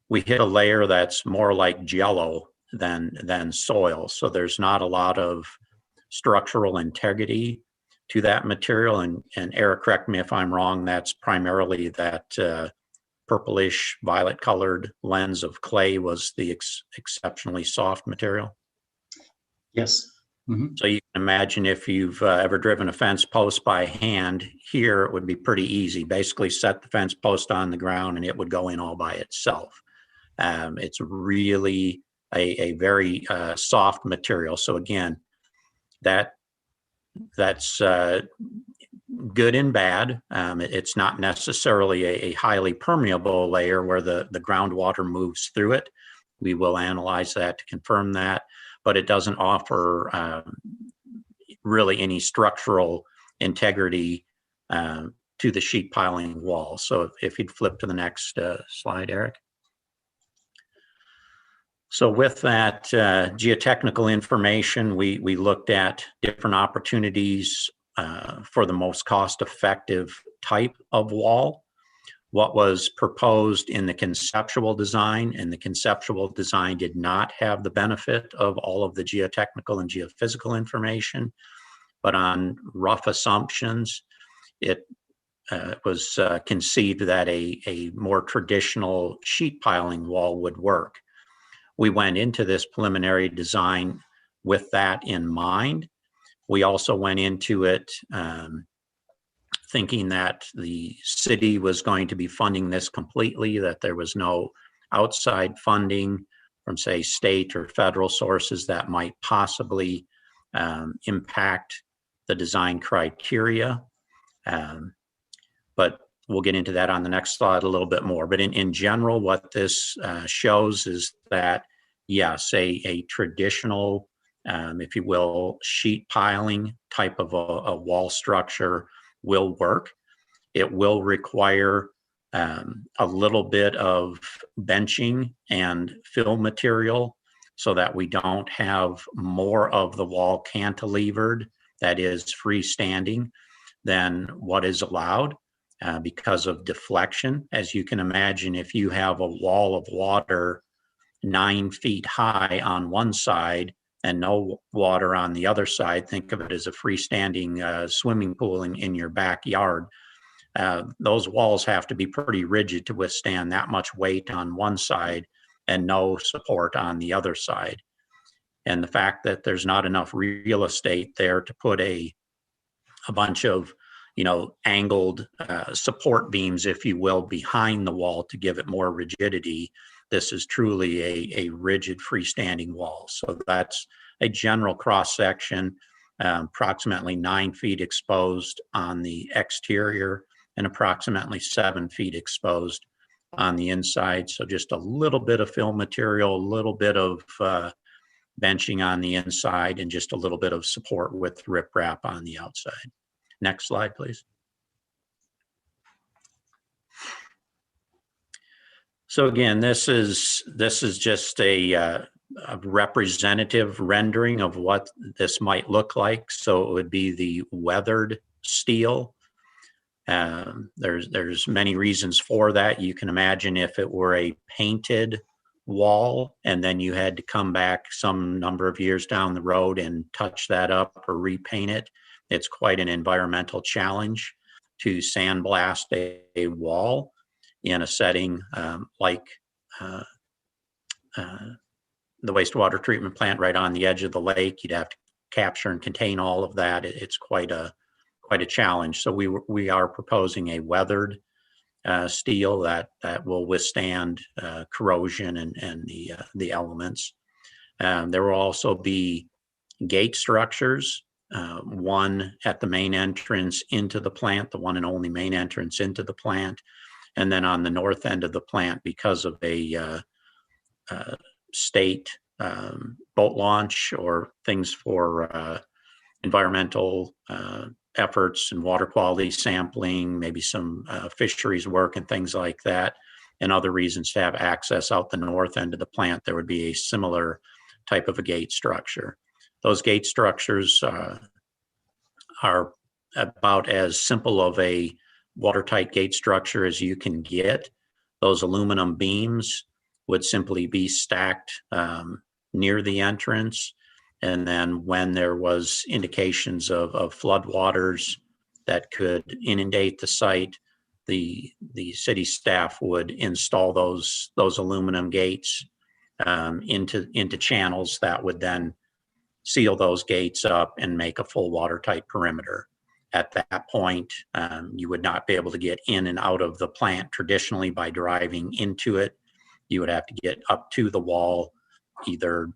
we hit a layer that's more like jello than soil. So there's not a lot of structural integrity to that material. And Eric, correct me if I'm wrong, that's primarily that purplish violet colored lens of clay was the exceptionally soft material. Yes. Mm-hmm. So you can imagine if you've ever driven a fence post by hand, here it would be pretty easy. Basically set the fence post on the ground and it would go in all by itself. It's really a very soft material. So again, that's good and bad. It's not necessarily a highly permeable layer where the groundwater moves through it. We will analyze that to confirm that, but it doesn't offer really any structural integrity to the sheet piling wall. So if you'd flip to the next slide, Eric. So with that geotechnical information, we looked at different opportunities for the most cost-effective type of wall. What was proposed in the conceptual design, and the conceptual design did not have the benefit of all of the geotechnical and geophysical information, but on rough assumptions, it was conceived that a more traditional sheet piling wall would work. We went into this preliminary design with that in mind. We also went into it thinking that the city was going to be funding this completely, that there was no outside funding from, say, state or federal sources that might possibly impact the design criteria. But we'll get into that on the next slide a little bit more. But in general, what this shows is that, yes, a traditional, if you will, sheet piling type of a wall structure will work. It will require a little bit of benching and fill material so that we don't have more of the wall cantilevered, that is freestanding, than what is allowed because of deflection. As you can imagine, if you have a wall of water 9 feet high on one side and no water on the other side, think of it as a freestanding swimming pool in your backyard. Those walls have to be pretty rigid to withstand that much weight on one side and no support on the other side. And the fact that there's not enough real estate there to put a bunch of, angled support beams, if you will, behind the wall to give it more rigidity. This is truly a rigid freestanding wall. So that's a general cross section, approximately 9 feet exposed on the exterior and approximately 7 feet exposed on the inside. So just a little bit of fill material, a little bit of benching on the inside, and just a little bit of support with riprap on the outside. Next slide, please. So again, this is just a representative rendering of what this might look like. So it would be the weathered steel. There's many reasons for that. You can imagine if it were a painted wall and then you had to come back some number of years down the road and touch that up or repaint it. It's quite an environmental challenge to sandblast a wall in a setting like the wastewater treatment plant right on the edge of the lake. You'd have to capture and contain all of that. It's quite a challenge. So we are proposing a weathered steel that will withstand corrosion and the elements. There will also be gate structures. One at the main entrance into the plant, the one and only main entrance into the plant, and then on the north end of the plant, because of a state boat launch or things for environmental efforts and water quality sampling, maybe some fisheries work and things like that, and other reasons to have access out the north end of the plant, there would be a similar type of a gate structure. Those gate structures are about as simple of a watertight gate structure as you can get. Those aluminum beams would simply be stacked near the entrance. And then when there was indications of flood waters that could inundate the site, the city staff would install those aluminum gates into channels that would then seal those gates up and make a full watertight perimeter. At that point, you would not be able to get in and out of the plant traditionally by driving into it. You would have to get up to the wall, either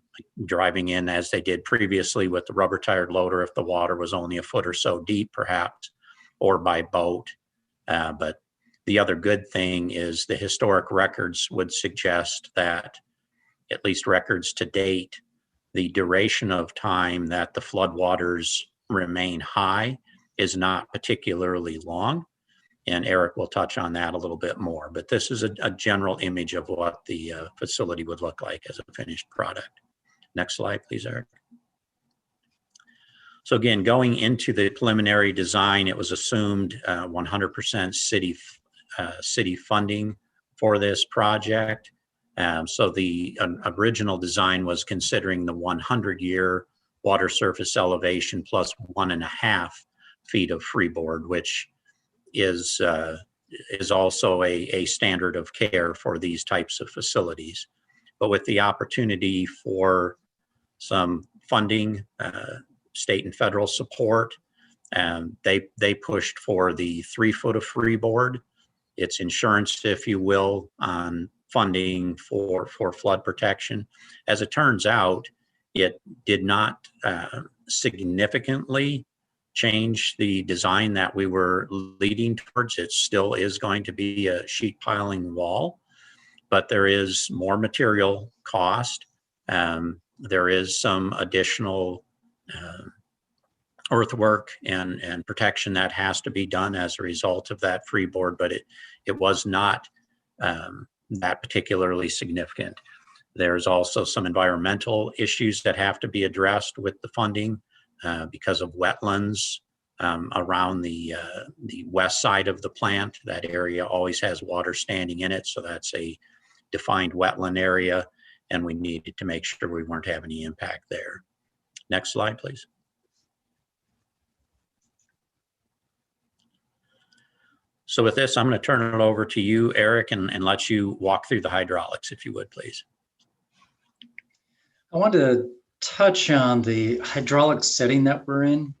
driving in as they did previously with the rubber tired loader if the water was only a foot or so deep perhaps, or by boat. But the other good thing is the historic records would suggest that, at least records to date, the duration of time that the floodwaters remain high is not particularly long. And Eric will touch on that a little bit more. But this is a general image of what the facility would look like as a finished product. Next slide, please, Eric. So again, going into the preliminary design, it was assumed 100% city funding for this project. So the original design was considering the 100-year water surface elevation plus 1.5 feet of freeboard, which is also a standard of care for these types of facilities. But with the opportunity for some funding, state and federal support, they pushed for the 3 foot of freeboard. It's insurance, if you will, on funding for flood protection. As it turns out, it did not significantly change the design that we were leading towards. It still is going to be a sheet piling wall, but there is more material cost. There is some additional earthwork and protection that has to be done as a result of that freeboard, but it was not that particularly significant. There's also some environmental issues that have to be addressed with the funding because of wetlands around the west side of the plant. That area always has water standing in it, so that's a defined wetland area, and we needed to make sure we weren't having any impact there. Next slide, please. So with this, I'm going to turn it over to you, Eric, and let you walk through the hydraulics, if you would, please. I want to touch on the hydraulic setting that we're in.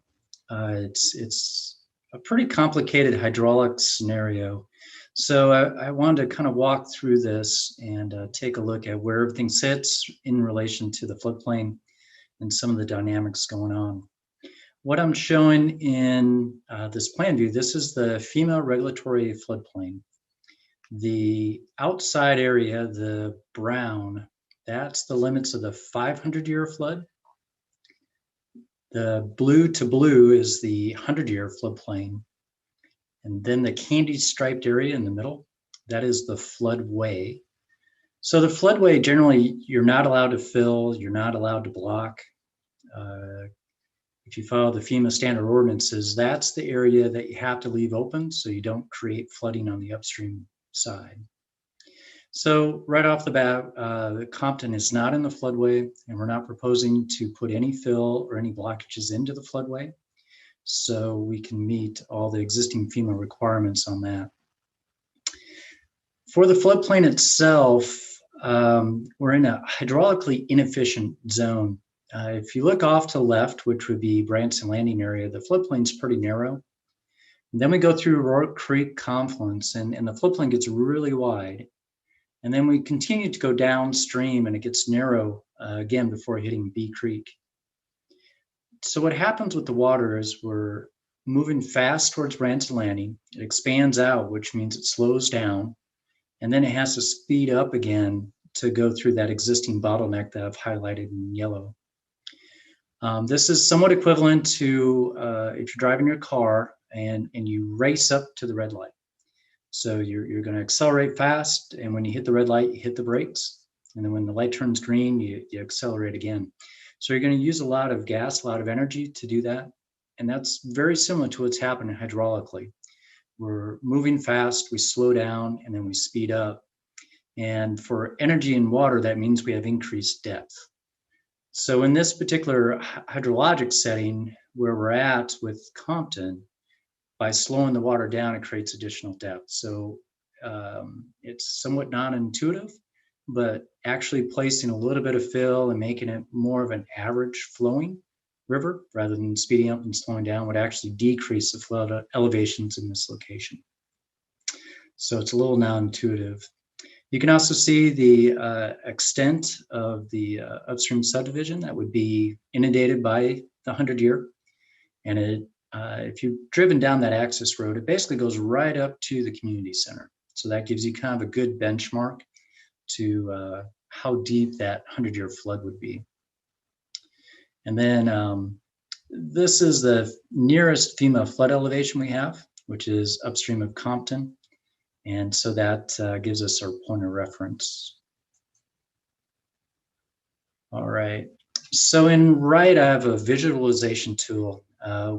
It's a pretty complicated hydraulic scenario. So I wanted to kind of walk through this and take a look at where everything sits in relation to the floodplain and some of the dynamics going on. What I'm showing in this plan view, this is the FEMA regulatory floodplain. The outside area, the brown, that's the limits of the 500-year flood. The blue to blue is the 100-year floodplain. And then the candy striped area in the middle, that is the floodway. So the floodway, generally, you're not allowed to fill, you're not allowed to block. If you follow the FEMA standard ordinances, that's the area that you have to leave open so you don't create flooding on the upstream side. So right off the bat, Compton is not in the floodway, and we're not proposing to put any fill or any blockages into the floodway, so we can meet all the existing FEMA requirements on that. For the floodplain itself, we're in a hydraulically inefficient zone. If you look off to the left, which would be Branson Landing area, the floodplain's pretty narrow. And then we go through Rourke Creek Confluence, and the floodplain gets really wide. And then we continue to go downstream, and it gets narrow again before hitting Bee Creek. So what happens with the water is we're moving fast towards Branson Landing. It expands out, which means it slows down, and then it has to speed up again to go through that existing bottleneck that I've highlighted in yellow. This is somewhat equivalent to if you're driving your car and you race up to the red light. So you're going to accelerate fast, and when you hit the red light, you hit the brakes, and then when the light turns green, you accelerate again. So you're going to use a lot of gas, a lot of energy to do that, and that's very similar to what's happening hydraulically. We're moving fast, we slow down, and then we speed up. And for energy and water, that means we have increased depth. So in this particular hydrologic setting where we're at with Compton, by slowing the water down, it creates additional depth. So it's somewhat non-intuitive, but actually placing a little bit of fill and making it more of an average flowing river rather than speeding up and slowing down would actually decrease the flood elevations in this location. So it's a little non-intuitive. You can also see the extent of the upstream subdivision that would be inundated by the 100-year, and it if you've driven down that access road, it basically goes right up to the community center. So that gives you kind of a good benchmark to how deep that 100-year flood would be. And then this is the nearest FEMA flood elevation we have, which is upstream of Compton. And so that gives us our point of reference. All right. So in Wright, I have a visualization tool.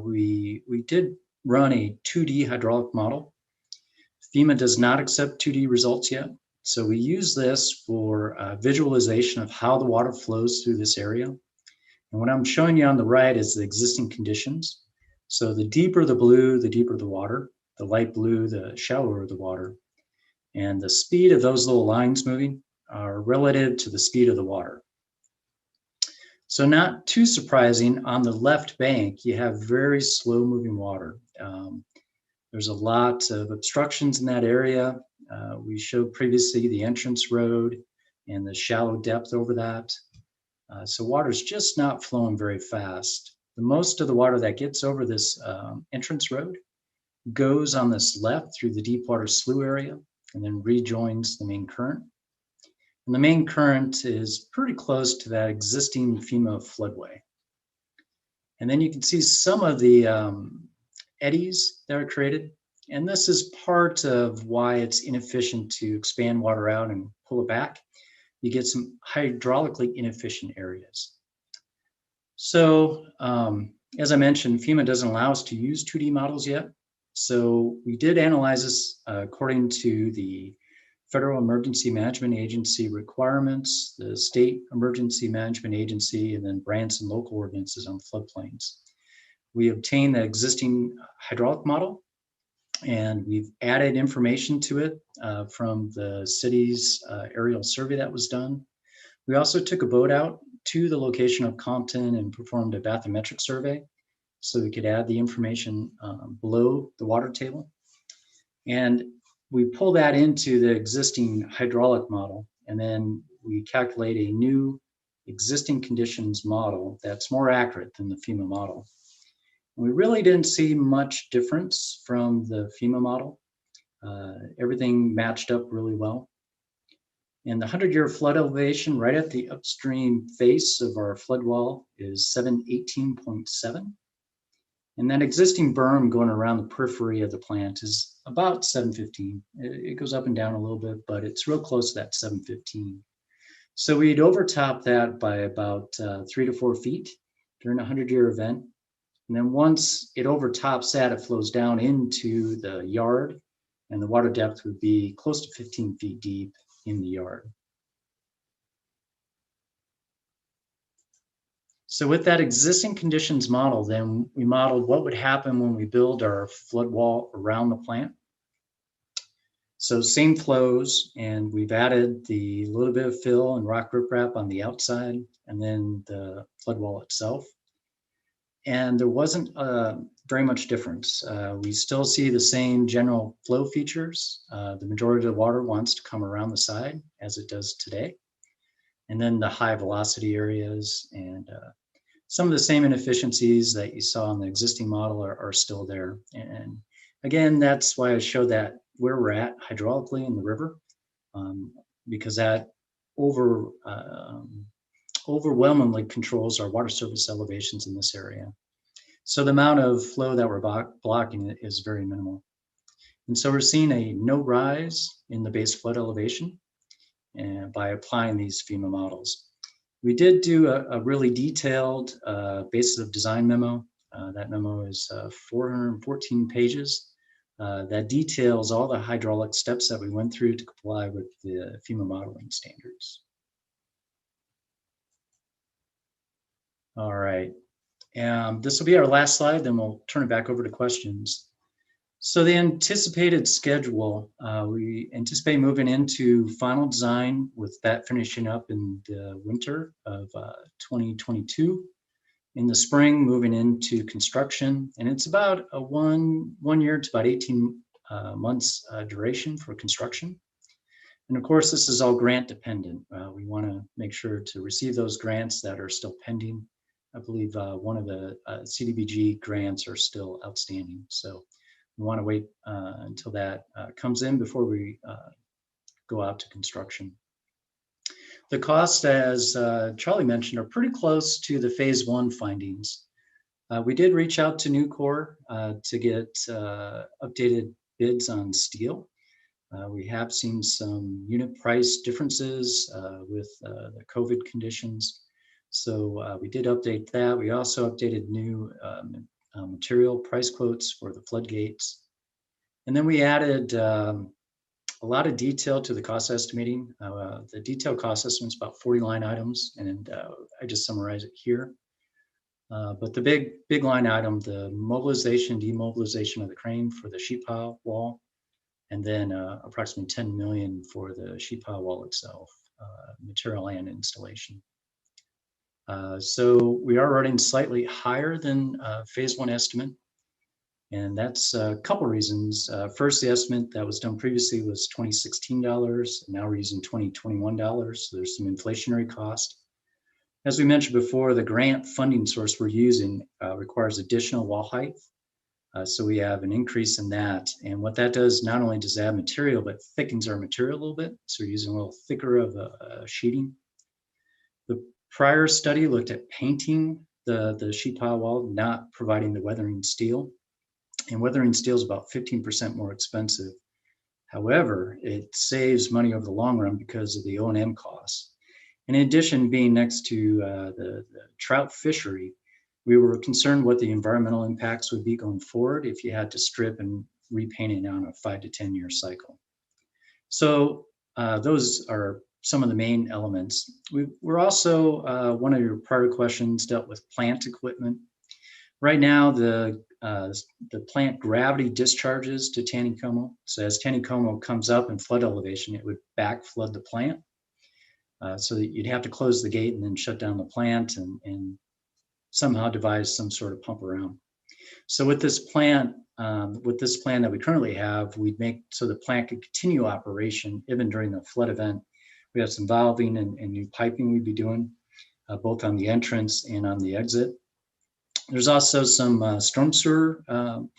We did run a 2D hydraulic model. FEMA does not accept 2D results yet. So we use this for visualization of how the water flows through this area. And what I'm showing you on the right is the existing conditions. So the deeper the blue, the deeper the water. The light blue, the shallower the water. And the speed of those little lines moving are relative to the speed of the water. So not too surprising, on the left bank, you have very slow moving water. There's a lot of obstructions in that area. We showed previously the entrance road and the shallow depth over that. So water's just not flowing very fast. The most of the water that gets over this entrance road goes on this left through the deep water slough area and then rejoins the main current. And the main current is pretty close to that existing FEMA floodway. And then you can see some of the eddies that are created. And this is part of why it's inefficient to expand water out and pull it back. You get some hydraulically inefficient areas. So as I mentioned, FEMA doesn't allow us to use 2D models yet. So we did analyze this according to the Federal Emergency Management Agency requirements, the State Emergency Management Agency, and then Branson local ordinances on floodplains. We obtained the existing hydraulic model, and we've added information to it from the city's aerial survey that was done. We also took a boat out to the location of Compton and performed a bathymetric survey so we could add the information below the water table. And we pull that into the existing hydraulic model, and then we calculate a new existing conditions model that's more accurate than the FEMA model. And we really didn't see much difference from the FEMA model. Everything matched up really well. And the 100-year flood elevation right at the upstream face of our flood wall is 718.7. And that existing berm going around the periphery of the plant is about 715. It goes up and down a little bit, but it's real close to that 715. So we'd overtop that by about 3 to 4 feet during a 100-year event. And then once it overtops that, it flows down into the yard, and the water depth would be close to 15 feet deep in the yard. So with that existing conditions model, then we modeled what would happen when we build our flood wall around the plant. So same flows, and we've added the little bit of fill and rock riprap on the outside, and then the flood wall itself. And there wasn't very much difference. We still see the same general flow features. The majority of the water wants to come around the side as it does today. And then the high velocity areas and some of the same inefficiencies that you saw in the existing model are still there. And again, that's why I showed that where we're at hydraulically in the river, because that overwhelmingly controls our water surface elevations in this area. So the amount of flow that we're blocking is very minimal. And so we're seeing a no rise in the base flood elevation and by applying these FEMA models. We did do a really detailed basis of design memo. That memo is 414 pages. That details all the hydraulic steps that we went through to comply with the FEMA modeling standards. All right, this will be our last slide, then we'll turn it back over to questions. So the anticipated schedule, we anticipate moving into final design with that finishing up in the winter of 2022. In the spring, moving into construction, and it's about a one year to about 18 months duration for construction. And of course, this is all grant dependent. We want to make sure to receive those grants that are still pending I believe one of the CDBG grants are still outstanding. So we want to wait until that comes in before we go out to construction. The costs, as Charlie mentioned, are pretty close to the phase 1 findings. We did reach out to Nucor to get updated bids on steel. We have seen some unit price differences with the COVID conditions. So we did update that. We also updated new material price quotes for the floodgates. And then we added a lot of detail to the cost estimating. The detailed cost estimate is about 40 line items, and I just summarize it here. But the big line item, the mobilization, demobilization of the crane for the sheet pile wall, and then approximately 10 million for the sheet pile wall itself, material and installation. So we are running slightly higher than phase 1 estimate. And that's a couple reasons. First, the estimate that was done previously was $2016. Now we're using $2021. So there's some inflationary cost. As we mentioned before, the grant funding source we're using requires additional wall height. So we have an increase in that. And what that does, not only does it add material, but thickens our material a little bit. So we're using a little thicker of a sheeting. The prior study looked at painting the sheet pile wall, not providing the weathering steel. And weathering steel is about 15% more expensive. However, it saves money over the long run because of the O&M costs. In addition, being next to the trout fishery, we were concerned what the environmental impacts would be going forward if you had to strip and repaint it on a 5 to 10 year cycle. So those are some of the main elements. We're also, one of your prior questions dealt with plant equipment. Right now, the plant gravity discharges to Taneycomo. So as Taneycomo comes up in flood elevation, it would back flood the plant. So that you'd have to close the gate and then shut down the plant and somehow devise some sort of pump around. So with this plan that we currently have, we'd make so the plant could continue operation even during the flood event. We have some valving and new piping we'd be doing, both on the entrance and on the exit. There's also some storm sewer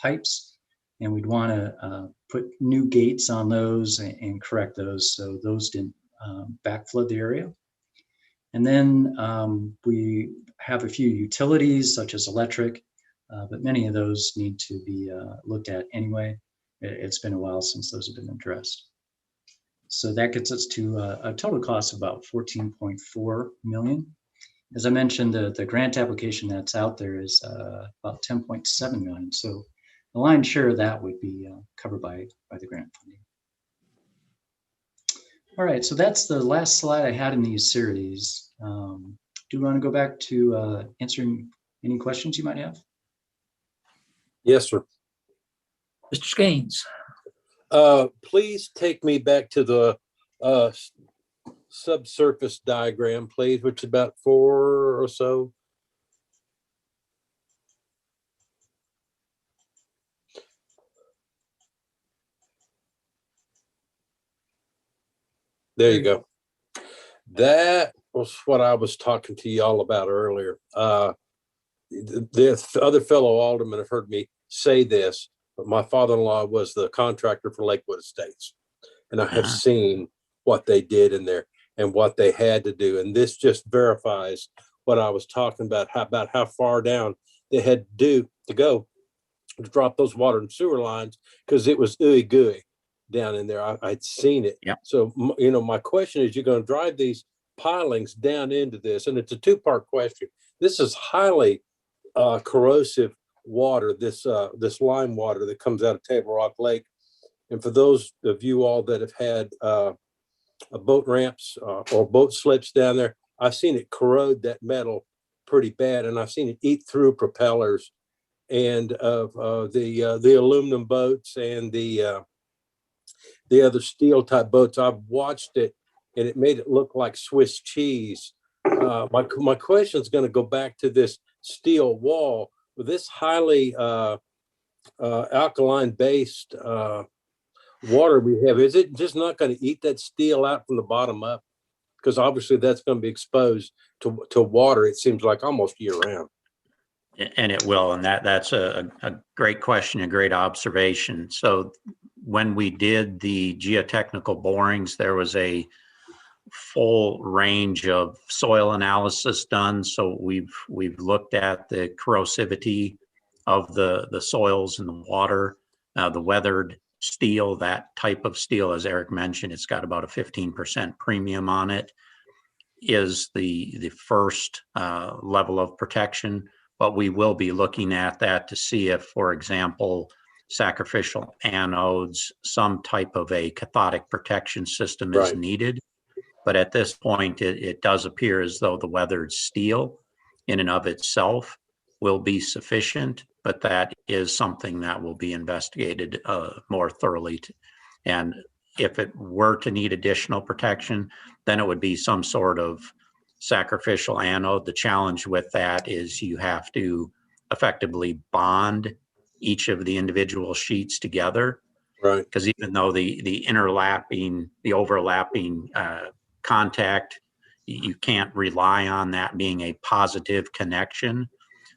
pipes, and we'd want to put new gates on those and correct those so those didn't backflood the area. And then we have a few utilities such as electric, but many of those need to be looked at anyway. It's been a while since those have been addressed. So that gets us to a total cost of about 14.4 million. As I mentioned, the grant application that's out there is about 10.7 million. So the lion's share of that would be covered by the grant funding. All right, so that's the last slide I had in these series. Do you want to go back to answering any questions you might have? Yes, sir. Mr. Skanes. Please take me back to the subsurface diagram, please, which is about 4 or so. There you go. That was what I was talking to you all about earlier. The other fellow aldermen have heard me say this, but my father-in-law was the contractor for Lakewood Estates, and I have seen what they did in there and what they had to do. And this just verifies what I was talking about how far down they had to go to drop those water and sewer lines, because it was ooey gooey down in there. I'd seen it. Yep. So, my question is, you're going to drive these pilings down into this, and it's a two-part question. This is highly corrosive water, this lime water that comes out of Table Rock Lake. And for those of you all that have had boat ramps or boat slips down there, I've seen it corrode that metal pretty bad, and I've seen it eat through propellers and of the aluminum boats and the other steel type boats. I've watched it, and it made it look like Swiss cheese. My question is going to go back to this steel wall with this highly alkaline based water we have. Is it just not going to eat that steel out from the bottom up? Because obviously that's going to be exposed to water, it seems like almost year round. And it will, and that's a great question, a great observation. So when we did the geotechnical borings, there was a full range of soil analysis done. So we've looked at the corrosivity of the soils and the water, the weathered steel, that type of steel, as Eric mentioned, it's got about a 15% premium on it, is the first level of protection. But we will be looking at that to see if, for example, sacrificial anodes, some type of a cathodic protection system is needed. But at this point, it does appear as though the weathered steel in and of itself will be sufficient, but that is something that will be investigated more thoroughly. And if it were to need additional protection, then it would be some sort of sacrificial anode. The challenge with that is you have to effectively bond each of the individual sheets together. Right. Because even though the overlapping contact, you can't rely on that being a positive connection.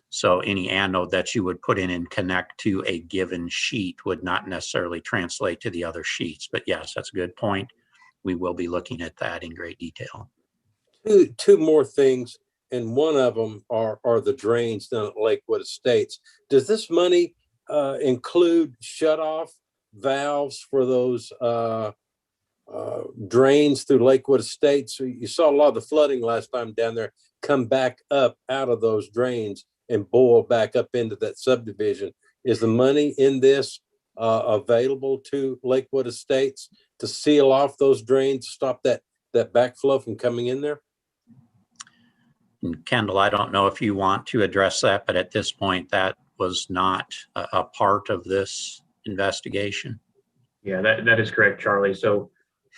So any anode that you would put in and connect to a given sheet would not necessarily translate to the other sheets. But yes, that's a good point. We will be looking at that in great detail. Two more things, and one of them are the drains down at Lakewood Estates. Does this money include shutoff valves for those drains through Lakewood Estates? So you saw a lot of the flooding last time down there come back up out of those drains and boil back up into that subdivision. Is the money in this available to Lakewood Estates to seal off those drains, stop that backflow from coming in there? And Kendall, I don't know if you want to address that, but at this point, that was not a part of this investigation. Yeah, that is correct, Charlie. So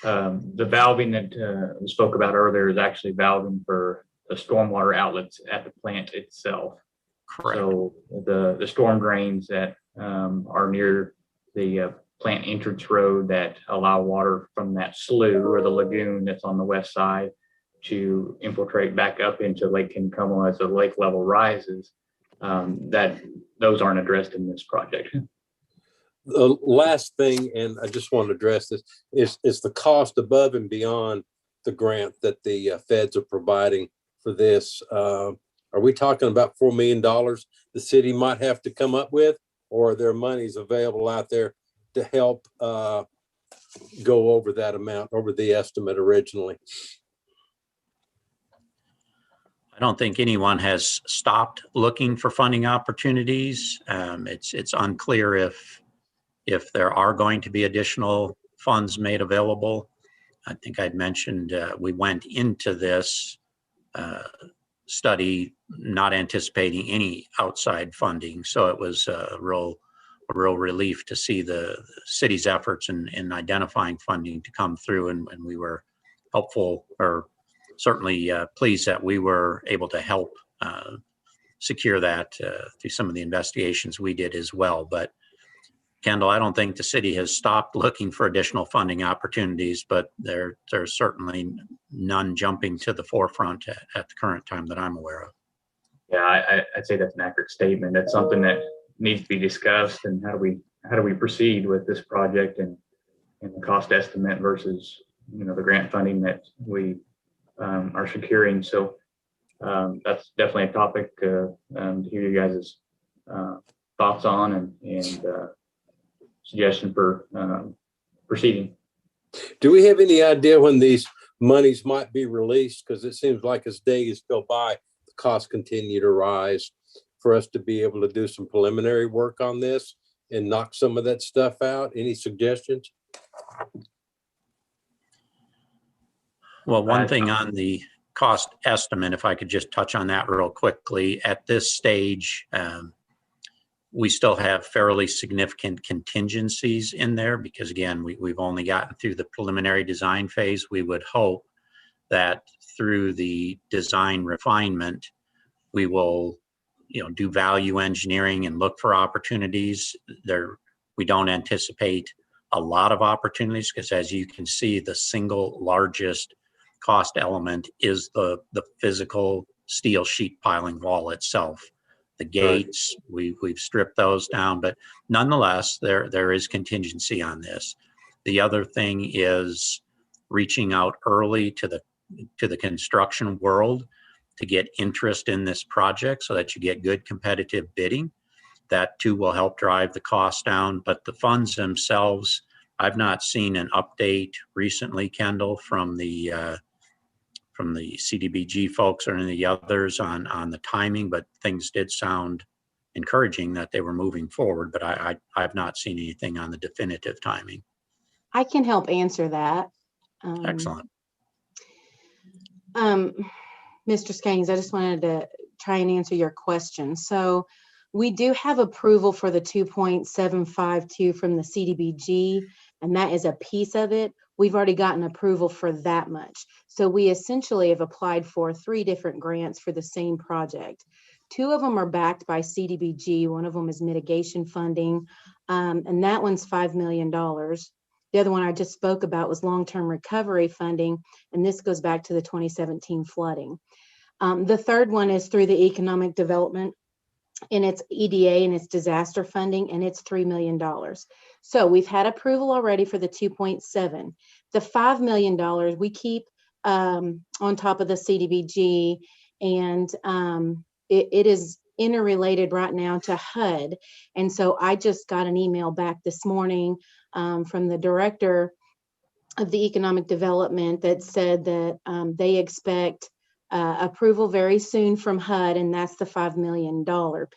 the valving that we spoke about earlier is actually valving for the stormwater outlets at the plant itself. Correct. So the storm drains that are near the plant entrance road that allow water from that slough or the lagoon that's on the west side to infiltrate back up into Lake Kincomo as the lake level rises, that those aren't addressed in this project. The last thing, and I just want to address this, is the cost above and beyond the grant that the feds are providing for this. Are we talking about $4 million the city might have to come up with, or are there monies available out there to help go over that amount, over the estimate originally? I don't think anyone has stopped looking for funding opportunities. It's unclear if there are going to be additional funds made available. I think I'd mentioned we went into this study not anticipating any outside funding. So it was a real relief to see the city's efforts in identifying funding to come through. And we were helpful, or certainly pleased that we were able to help secure that through some of the investigations we did as well. But Kendall, I don't think the city has stopped looking for additional funding opportunities, but there's certainly none jumping to the forefront at the current time that I'm aware of. Yeah, I'd say that's an accurate statement. That's something that needs to be discussed, and how do we proceed with this project and the cost estimate versus the grant funding that we are securing. So that's definitely a topic to hear you guys' thoughts on and suggestion for proceeding. Do we have any idea when these monies might be released? Because it seems like as days go by, the costs continue to rise. For us to be able to do some preliminary work on this and knock some of that stuff out. Any suggestions? Well, one thing on the cost estimate, if I could just touch on that real quickly. At this stage, we still have fairly significant contingencies in there because, again, we've only gotten through the preliminary design phase. We would hope that through the design refinement, we will do value engineering and look for opportunities. We don't anticipate a lot of opportunities because, as you can see, the single largest cost element is the physical steel sheet piling wall itself. The gates, we've stripped those down, but nonetheless, there is contingency on this. The other thing is reaching out early to the construction world to get interest in this project so that you get good competitive bidding. That too will help drive the cost down, but the funds themselves, I've not seen an update recently, Kendall, from the CDBG folks or any of the others on the timing, but things did sound encouraging that they were moving forward, but I've not seen anything on the definitive timing. I can help answer that. Excellent. Mr. Skanes, I just wanted to try and answer your question. So we do have approval for the 2.752 from the CDBG, and that is a piece of it. We've already gotten approval for that much. So we essentially have applied for 3 different grants for the same project. 2 of them are backed by CDBG. One of them is mitigation funding, and that one's $5 million. The other one I just spoke about was long-term recovery funding, and this goes back to the 2017 flooding. The third one is through the economic development, and it's EDA and it's disaster funding, and it's $3 million. So we've had approval already for the 2.7. The $5 million we keep on top of the CDBG, and it is interrelated right now to HUD. And so I just got an email back this morning from the director of the economic development that said that they expect approval very soon from HUD, and that's the $5 million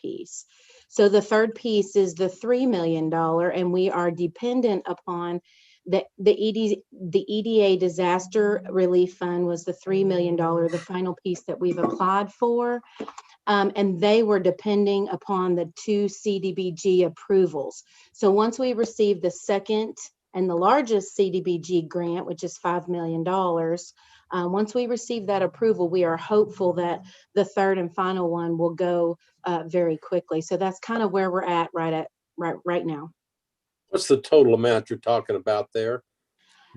piece. So the third piece is the $3 million, and we are dependent upon the EDA disaster relief fund was the $3 million, the final piece that we've applied for. And they were depending upon the 2 CDBG approvals. So once we receive the second and the largest CDBG grant, which is $5 million, once we receive that approval, we are hopeful that the third and final one will go very quickly. So that's kind of where we're at right now. What's the total amount you're talking about there?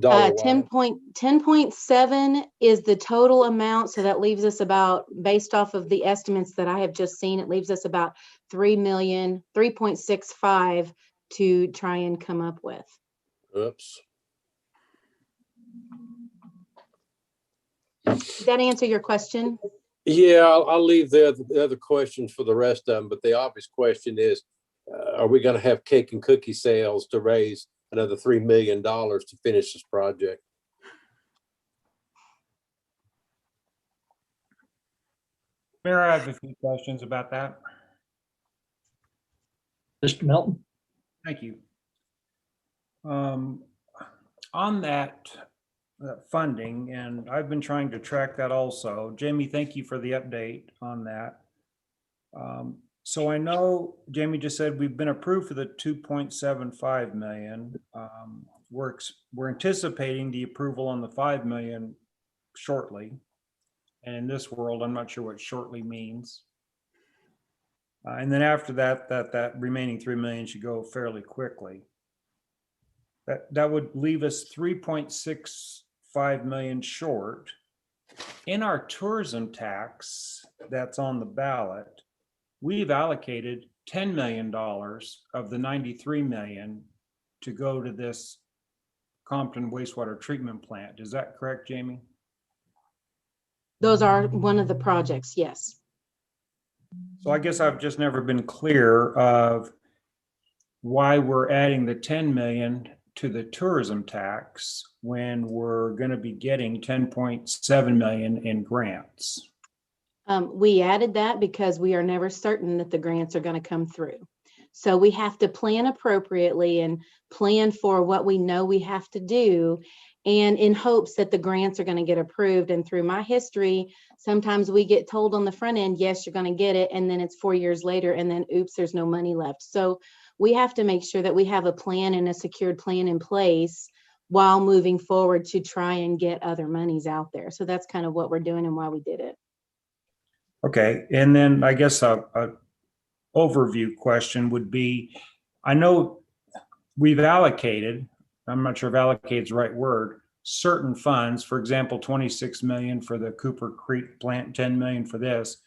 10.7 is the total amount. So that leaves us about, based off of the estimates that I have just seen, it leaves us about 3.65 to try and come up with. Oops. Did that answer your question? Yeah, I'll leave the other questions for the rest of them, but the obvious question is, are we going to have cake and cookie sales to raise another $3 million to finish this project? Mayor, I have a few questions about that. Mr. Melton? Thank you. On that funding, and I've been trying to track that also. Jamie, thank you for the update on that. So I know Jamie just said we've been approved for the 2.75 million. We're anticipating the approval on the 5 million shortly. And in this world, I'm not sure what shortly means. And then after that, that remaining 3 million should go fairly quickly. That would leave us 3.65 million short. In our tourism tax that's on the ballot, we've allocated $10 million of the 93 million to go to this Compton wastewater treatment plant. Is that correct, Jamie? Those are one of the projects, yes. So I guess I've just never been clear of why we're adding the 10 million to the tourism tax when we're going to be getting 10.7 million in grants. We added that because we are never certain that the grants are going to come through. So we have to plan appropriately and plan for what we know we have to do, and in hopes that the grants are going to get approved. And through my history, sometimes we get told on the front end, yes, you're going to get it. And then it's 4 years later, and then oops, there's no money left. So we have to make sure that we have a plan and a secured plan in place while moving forward to try and get other monies out there. So that's kind of what we're doing and why we did it. Okay, and then I guess a overview question would be, I know we've allocated, I'm not sure if allocated is the right word, certain funds, for example, 26 million for the Cooper Creek plant, 10 million for this.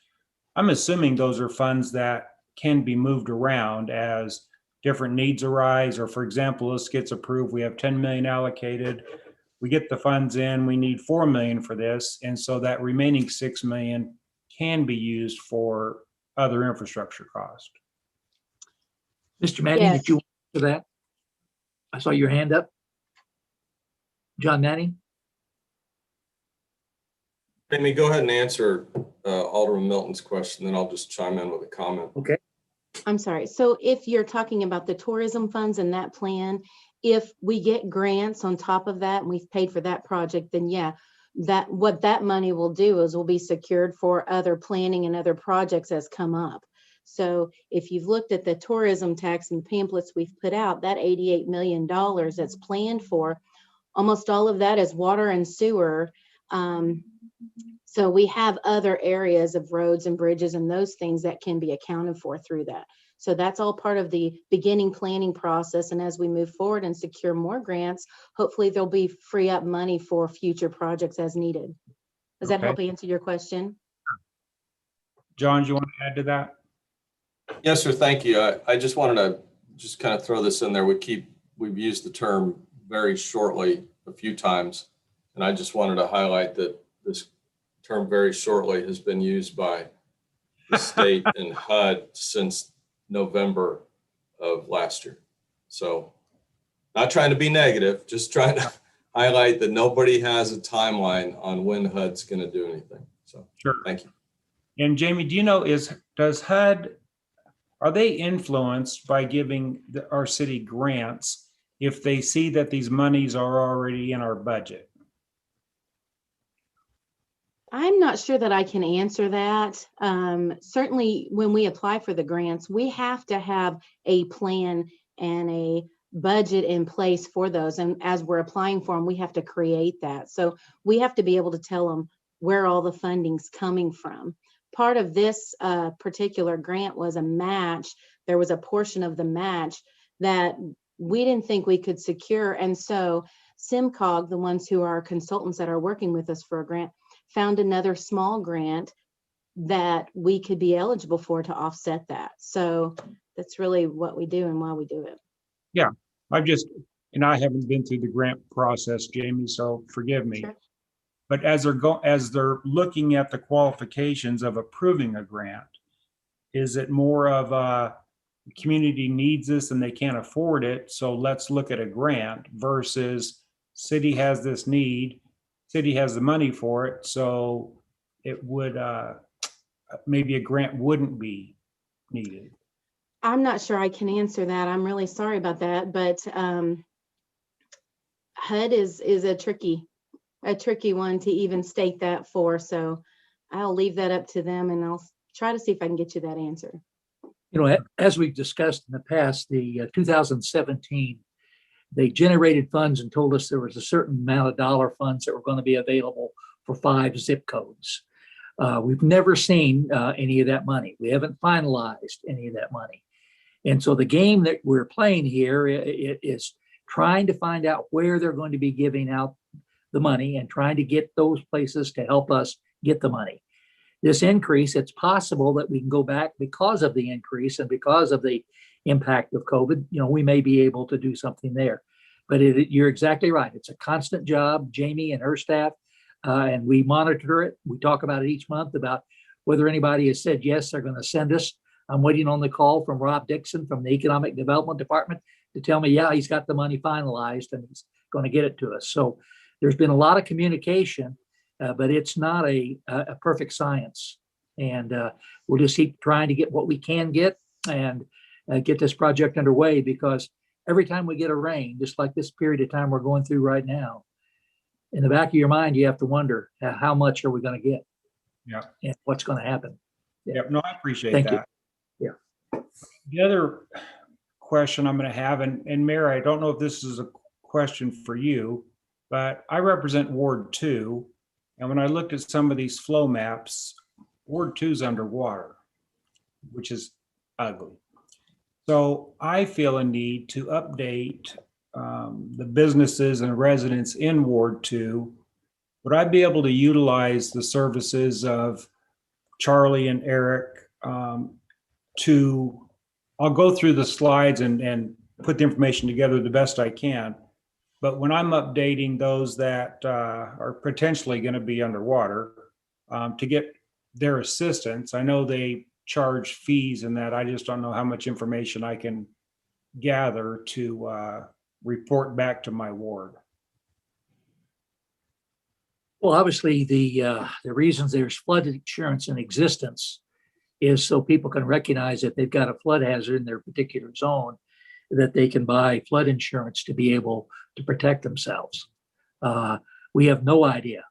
I'm assuming those are funds that can be moved around as different needs arise, or for example, this gets approved, we have 10 million allocated, we get the funds in, we need 4 million for this, and so that remaining 6 million can be used for other infrastructure cost. Mr. Manning, Yes. did you answer that? I saw your hand up. John Manning? Amy, go ahead and answer Alderman Milton's question, then I'll just chime in with a comment. Okay. I'm sorry. So if you're talking about the tourism funds and that plan, if we get grants on top of that and we've paid for that project, then yeah, that what that money will do is will be secured for other planning and other projects as come up. So if you've looked at the tourism tax and pamphlets we've put out, that $88 million that's planned for, almost all of that is water and sewer. So we have other areas of roads and bridges and those things that can be accounted for through that. So that's all part of the beginning planning process. And as we move forward and secure more grants, hopefully there'll be free up money for future projects as needed. Does that help answer your question? John, do you want to add to that? Yes, sir. Thank you. I just wanted to just kind of throw this in there. We've used the term very shortly a few times, and I just wanted to highlight that this term very shortly has been used by the state and HUD since November of last year. So not trying to be negative, just trying to highlight that nobody has a timeline on when HUD's going to do anything. So sure. Thank you. And Jamie, do you know, does HUD, are they influenced by giving our city grants if they see that these monies are already in our budget? I'm not sure that I can answer that. Certainly when we apply for the grants, we have to have a plan and a budget in place for those. And as we're applying for them, we have to create that. So we have to be able to tell them where all the funding's coming from. Part of this particular grant was a match. There was a portion of the match that we didn't think we could secure. And so SimCog, the ones who are consultants that are working with us for a grant, found another small grant that we could be eligible for to offset that. So that's really what we do and why we do it. Yeah, I haven't been through the grant process, Jamie, so forgive me. Sure. But as they're looking at the qualifications of approving a grant, is it more of a community needs this and they can't afford it, so let's look at a grant, versus city has this need, city has the money for it, so it would maybe a grant wouldn't be needed? I'm not sure I can answer that. I'm really sorry about that, but HUD is a tricky one to even state that for. So I'll leave that up to them and I'll try to see if I can get you that answer. You know, as we've discussed in the past, the 2017, they generated funds and told us there was a certain amount of dollar funds that were going to be available for 5 zip codes. We've never seen any of that money. We haven't finalized any of that money. And so the game that we're playing here is trying to find out where they're going to be giving out the money and trying to get those places to help us get the money. This increase, it's possible that we can go back because of the increase and because of the impact of COVID, you know, we may be able to do something there. But you're exactly right. It's a constant job, Jamie and her staff, and we monitor it. We talk about it each month about whether anybody has said, yes, they're going to send us. I'm waiting on the call from Rob Dixon from the Economic Development Department to tell me, yeah, he's got the money finalized and he's going to get it to us. So there's been a lot of communication, but it's not a perfect science. And we'll just keep trying to get what we can get and get this project underway, because every time we get a rain, just like this period of time we're going through right now, in the back of your mind, you have to wonder, how much are we going to get? Yeah. And what's going to happen? Yeah. No, I appreciate Thank that. you. Yeah. The other question I'm going to have, and Mayor, I don't know if this is a question for you, but I represent Ward 2. And when I looked at some of these flow maps, Ward 2 is underwater, which is ugly. So I feel a need to update the businesses and residents in Ward 2, would I be able to utilize the services of Charlie and Eric I'll go through the slides and put the information together the best I can. But when I'm updating those that are potentially going to be underwater, to get their assistance, I know they charge fees and that. I just don't know how much information I can gather to report back to my ward. Well, obviously, the reasons there's flood insurance in existence is so people can recognize if they've got a flood hazard in their particular zone, that they can buy flood insurance to be able to protect themselves. We have no idea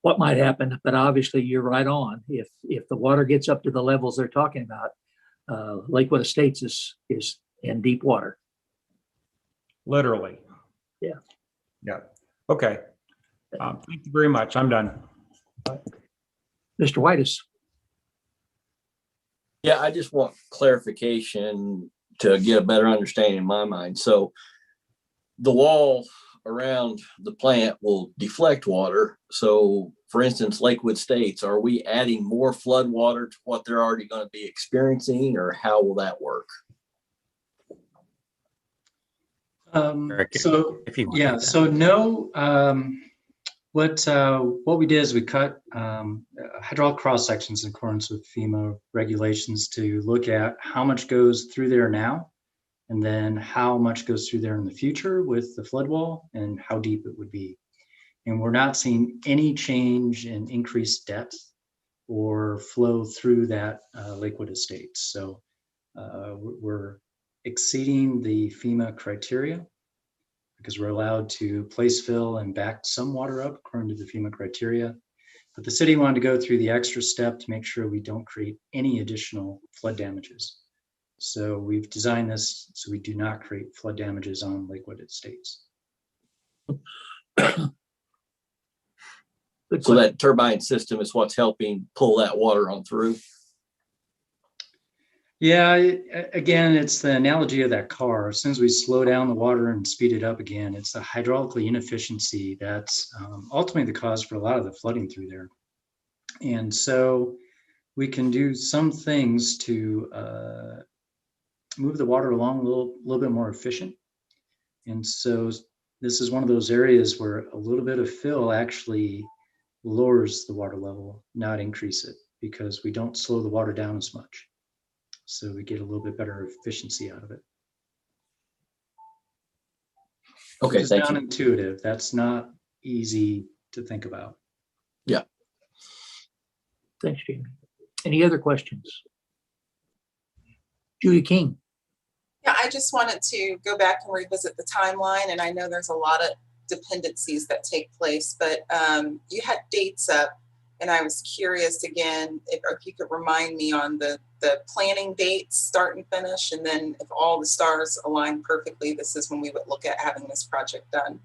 what might happen, but obviously you're right on. If the water gets up to the levels they're talking about, Lakewood Estates is in deep water. Literally. Yeah. Yeah. Okay. Thank you very much. I'm done. Mr. Whitus. Yeah, I just want clarification to get a better understanding in my mind. So the wall around the plant will deflect water. So for instance, Lakewood Estates, are we adding more flood water to what they're already going to be experiencing, or how will that work? So no, what we did is we cut hydraulic cross sections in accordance with FEMA regulations to look at how much goes through there now, and then how much goes through there in the future with the flood wall and how deep it would be. And we're not seeing any change in increased depth or flow through that Lakewood Estates. So we're exceeding the FEMA criteria, because we're allowed to place fill and back some water up according to the FEMA criteria. But the city wanted to go through the extra step to make sure we don't create any additional flood damages. So we've designed this so we do not create flood damages on Lakewood Estates. So that turbine system is what's helping pull that water on through? Yeah, again, it's the analogy of that car. As soon as we slow down the water and speed it up again, it's the hydraulically inefficiency that's ultimately the cause for a lot of the flooding through there. And so we can do some things to move the water along a little bit more efficient. And so this is one of those areas where a little bit of fill actually lowers the water level, not increase it, because we don't slow the water down as much. So we get a little bit better efficiency out of it. Okay, it's thank you. Non-intuitive. That's not easy to think about. Yeah. Thanks, Jamie. Any other questions? Julie King. Yeah, I just wanted to go back and revisit the timeline, and I know there's a lot of dependencies that take place, but you had dates up, and I was curious again if you could remind me on the planning dates, start and finish, and then if all the stars align perfectly, this is when we would look at having this project done.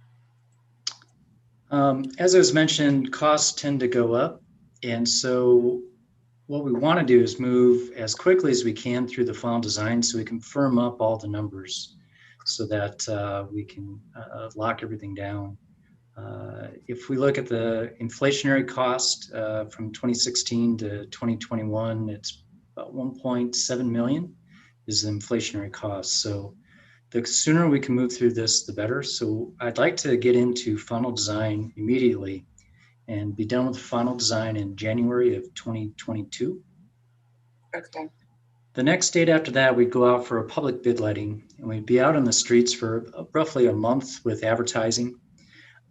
As I was mentioned, costs tend to go up, and so what we want to do is move as quickly as we can through the final design so we can firm up all the numbers so that we can lock everything down. If we look at the inflationary cost from 2016 to 2021, it's about 1.7 million is the inflationary cost. So the sooner we can move through this, the better. So I'd like to get into final design immediately and be done with the final design in January of 2022. Okay. The next date after that, we'd go out for a public bid letting, and we'd be out on the streets for roughly a month with advertising.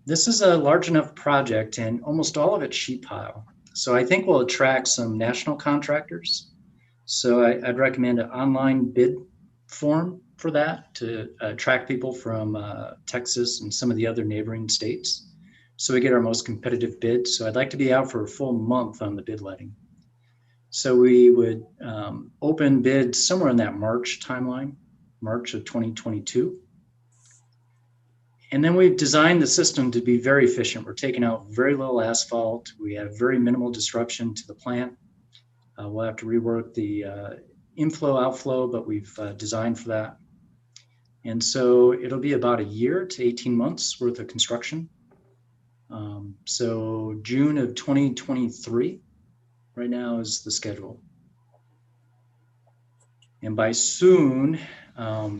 This is a large enough project, and almost all of it's sheet pile. So I think we'll attract some national contractors. So I'd recommend an online bid form for that to attract people from Texas and some of the other neighboring states, so we get our most competitive bid. So I'd like to be out for a full month on the bid letting. So we would open bid somewhere in that March timeline, March of 2022. And then we've designed the system to be very efficient. We're taking out very little asphalt. We have very minimal disruption to the plant. We'll have to rework the inflow, outflow, but we've designed for that. And so it'll be about a year to 18 months worth of construction. So June of 2023 right now is the schedule. And by soon,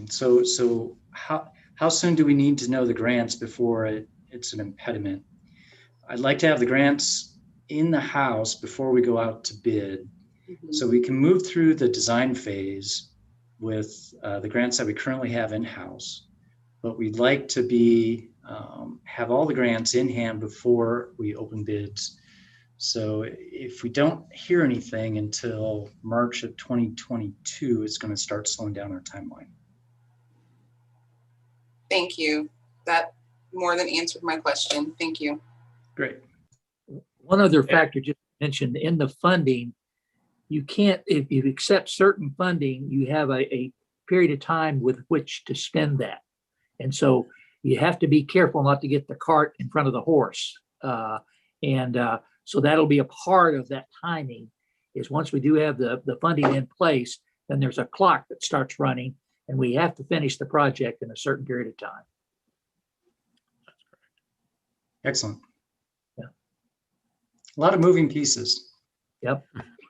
so how soon do we need to know the grants before it's an impediment? I'd like to have the grants in the house before we go out to bid. So we can move through the design phase with the grants that we currently have in-house. But we'd like to be have all the grants in hand before we open bids. So if we don't hear anything until March of 2022, it's going to start slowing down our timeline. Thank you. That more than answered my question. Thank you. Great. One other factor just mentioned in the funding, you can't, if you accept certain funding, you have a period of time with which to spend that. And so you have to be careful not to get the cart in front of the horse. So that'll be a part of that timing is once we do have the funding in place, then there's a clock that starts running and we have to finish the project in a certain period of time. Excellent. Yeah. A lot of moving pieces. Yep.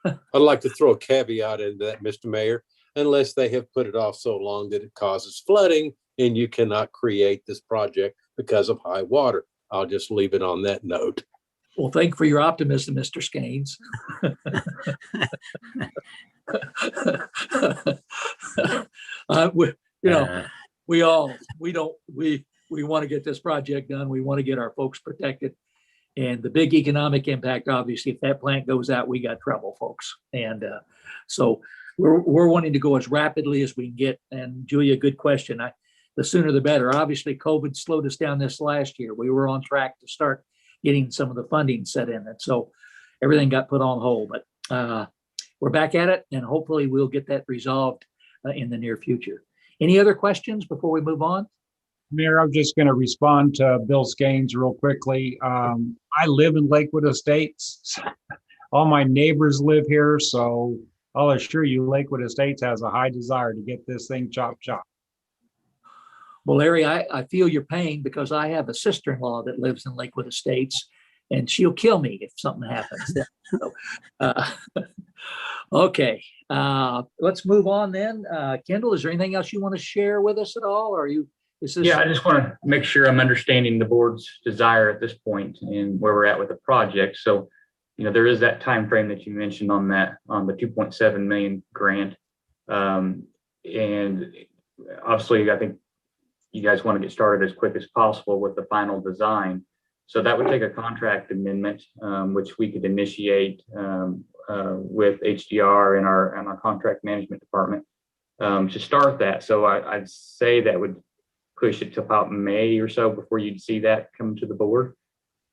I'd like to throw a caveat into that, Mr. Mayor, unless they have put it off so long that it causes flooding and you cannot create this project because of high water. I'll just leave it on that note. Well, thank you for your optimism, Mr. Skanes. We want to get this project done. We want to get our folks protected. And the big economic impact, obviously, if that plant goes out, we got trouble, folks. And so we're wanting to go as rapidly as we can get. And Julia, good question. The sooner the better. Obviously, COVID slowed us down this last year. We were on track to start getting some of the funding set in it. So everything got put on hold, but we're back at it and hopefully we'll get that resolved in the near future. Any other questions before we move on? Mayor, I'm just going to respond to Bill Skanes real quickly. I live in Lakewood Estates. All my neighbors live here, so I'll assure you Lakewood Estates has a high desire to get this thing chopped. Well, Larry, I feel your pain because I have a sister-in-law that lives in Lakewood Estates and she'll kill me if something happens. Okay, let's move on then. Kendall, is there anything else you want to share with us at all? Or Yeah, I just want to make sure I'm understanding the board's desire at this point and where we're at with the project. So, there is that time frame that you mentioned on the 2.7 million grant. And obviously, I think you guys want to get started as quick as possible with the final design. So that would take a contract amendment, which we could initiate with HDR and our contract management department to start that. So I'd say that would push it to about May or so before you'd see that come to the board.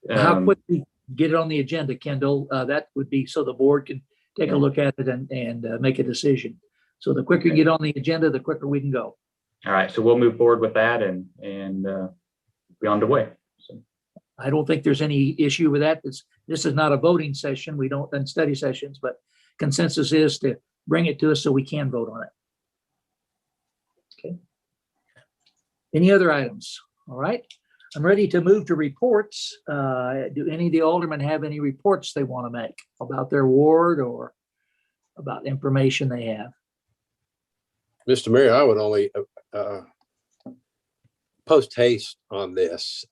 How quickly get it on the agenda, Kendall? That would be so the board can take a look at it and make a decision. So the quicker you get on the agenda, the quicker we can go. All right, so we'll move forward with that and be on the way. So I don't think there's any issue with that. This is not a voting session. We don't run study sessions, but consensus is to bring it to us so we can vote on it. Okay. Any other items? All right. I'm ready to move to reports. Do any of the aldermen have any reports they want to make about their ward or about information they have? Mr. Mayor, I would only post haste on this.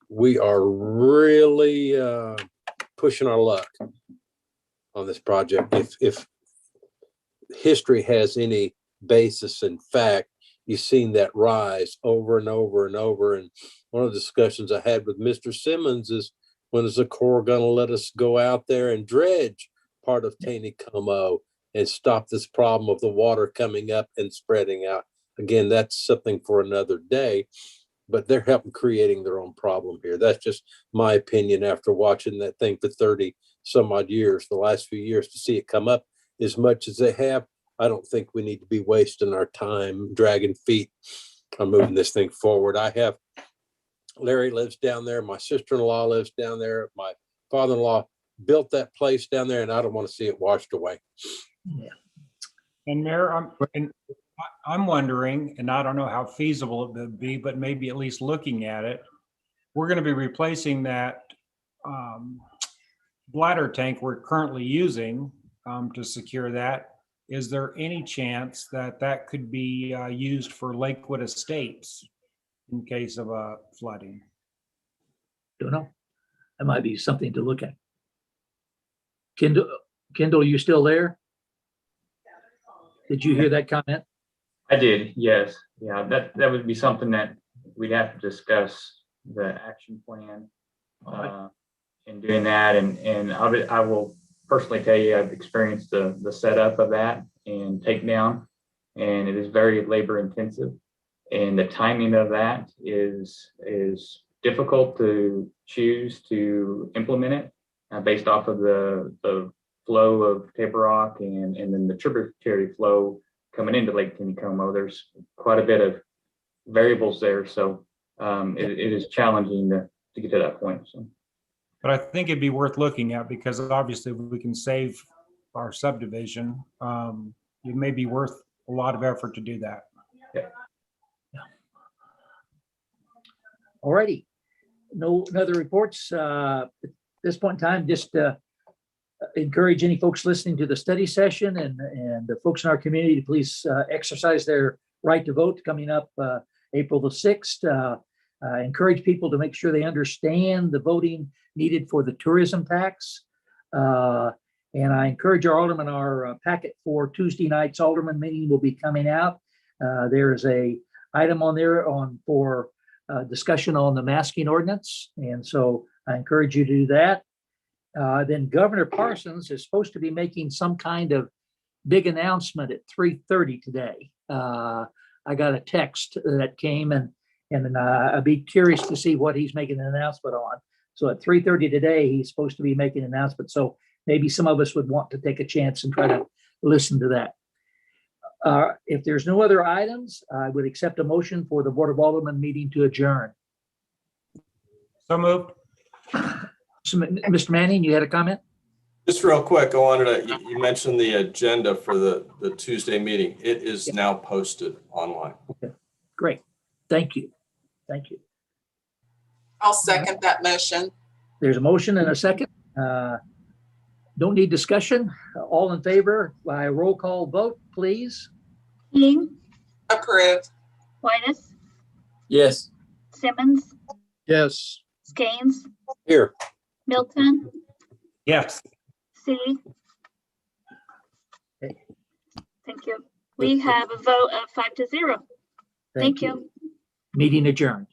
We are really pushing our luck on this project. If history has any basis in fact, you've seen that rise over and over and over. And one of the discussions I had with Mr. Simmons is, when is the Corps going to let us go out there and dredge part of Taneycomo and stop this problem of the water coming up and spreading out? Again, that's something for another day, but they're helping creating their own problem here. That's just my opinion after watching that thing for 30 some odd years, the last few years, to see it come up as much as they have. I don't think we need to be wasting our time dragging feet on moving this thing forward. Larry lives down there. My sister-in-law lives down there. My father-in-law built that place down there, and I don't want to see it washed away. Yeah. And Mayor, I'm wondering, and I don't know how feasible it would be, but maybe at least looking at it, we're going to be replacing that bladder tank we're currently using to secure that. Is there any chance that that could be used for Lakewood Estates in case of a flooding? Don't know. That might be something to look at. Kendall, you still there? Did you hear that comment? I did, yes. Yeah, that would be something that we'd have to discuss the action plan in doing that. And I will personally tell you, I've experienced the setup of that and takedown, and it is very labor intensive. And the timing of that is difficult to choose to implement it based off of the flow of Table Rock and then the tributary flow coming into Lake Tinnecomo. There's quite a bit of variables there. So it is challenging to get to that point. So. But I think it'd be worth looking at because obviously we can save our subdivision. It may be worth a lot of effort to do that. Yeah. All righty. No other reports at this point in time. Just encourage any folks listening to the study session and the folks in our community to please exercise their right to vote coming up April the 6th. Encourage people to make sure they understand the voting needed for the tourism tax. And I encourage our aldermen, our packet for Tuesday night's alderman meeting will be coming out. There is a item on there for discussion on the masking ordinance. And so I encourage you to do that. Then Governor Parsons is supposed to be making some kind of big announcement at 3:30 today. I got a text that came and I'd be curious to see what he's making an announcement on. So at 3:30 today, he's supposed to be making an announcement. So maybe some of us would want to take a chance and try to listen to that. If there's no other items, I would accept a motion for the Board of Aldermen meeting to adjourn. So moved. So, Mr. Manning, you had a comment? Just real quick, I wanted to, you mentioned the agenda for the Tuesday meeting. It is now posted online. Okay, great. Thank you. Thank you. I'll second that motion. There's a motion and a second. Don't need discussion. All in favor by roll call vote, please. King, Approve. Whitus, Yes. Simmons, Yes. Skanes, Here. Milton, Yes. C. Thank you. We have a vote of 5-0. Thank you. Meeting adjourned.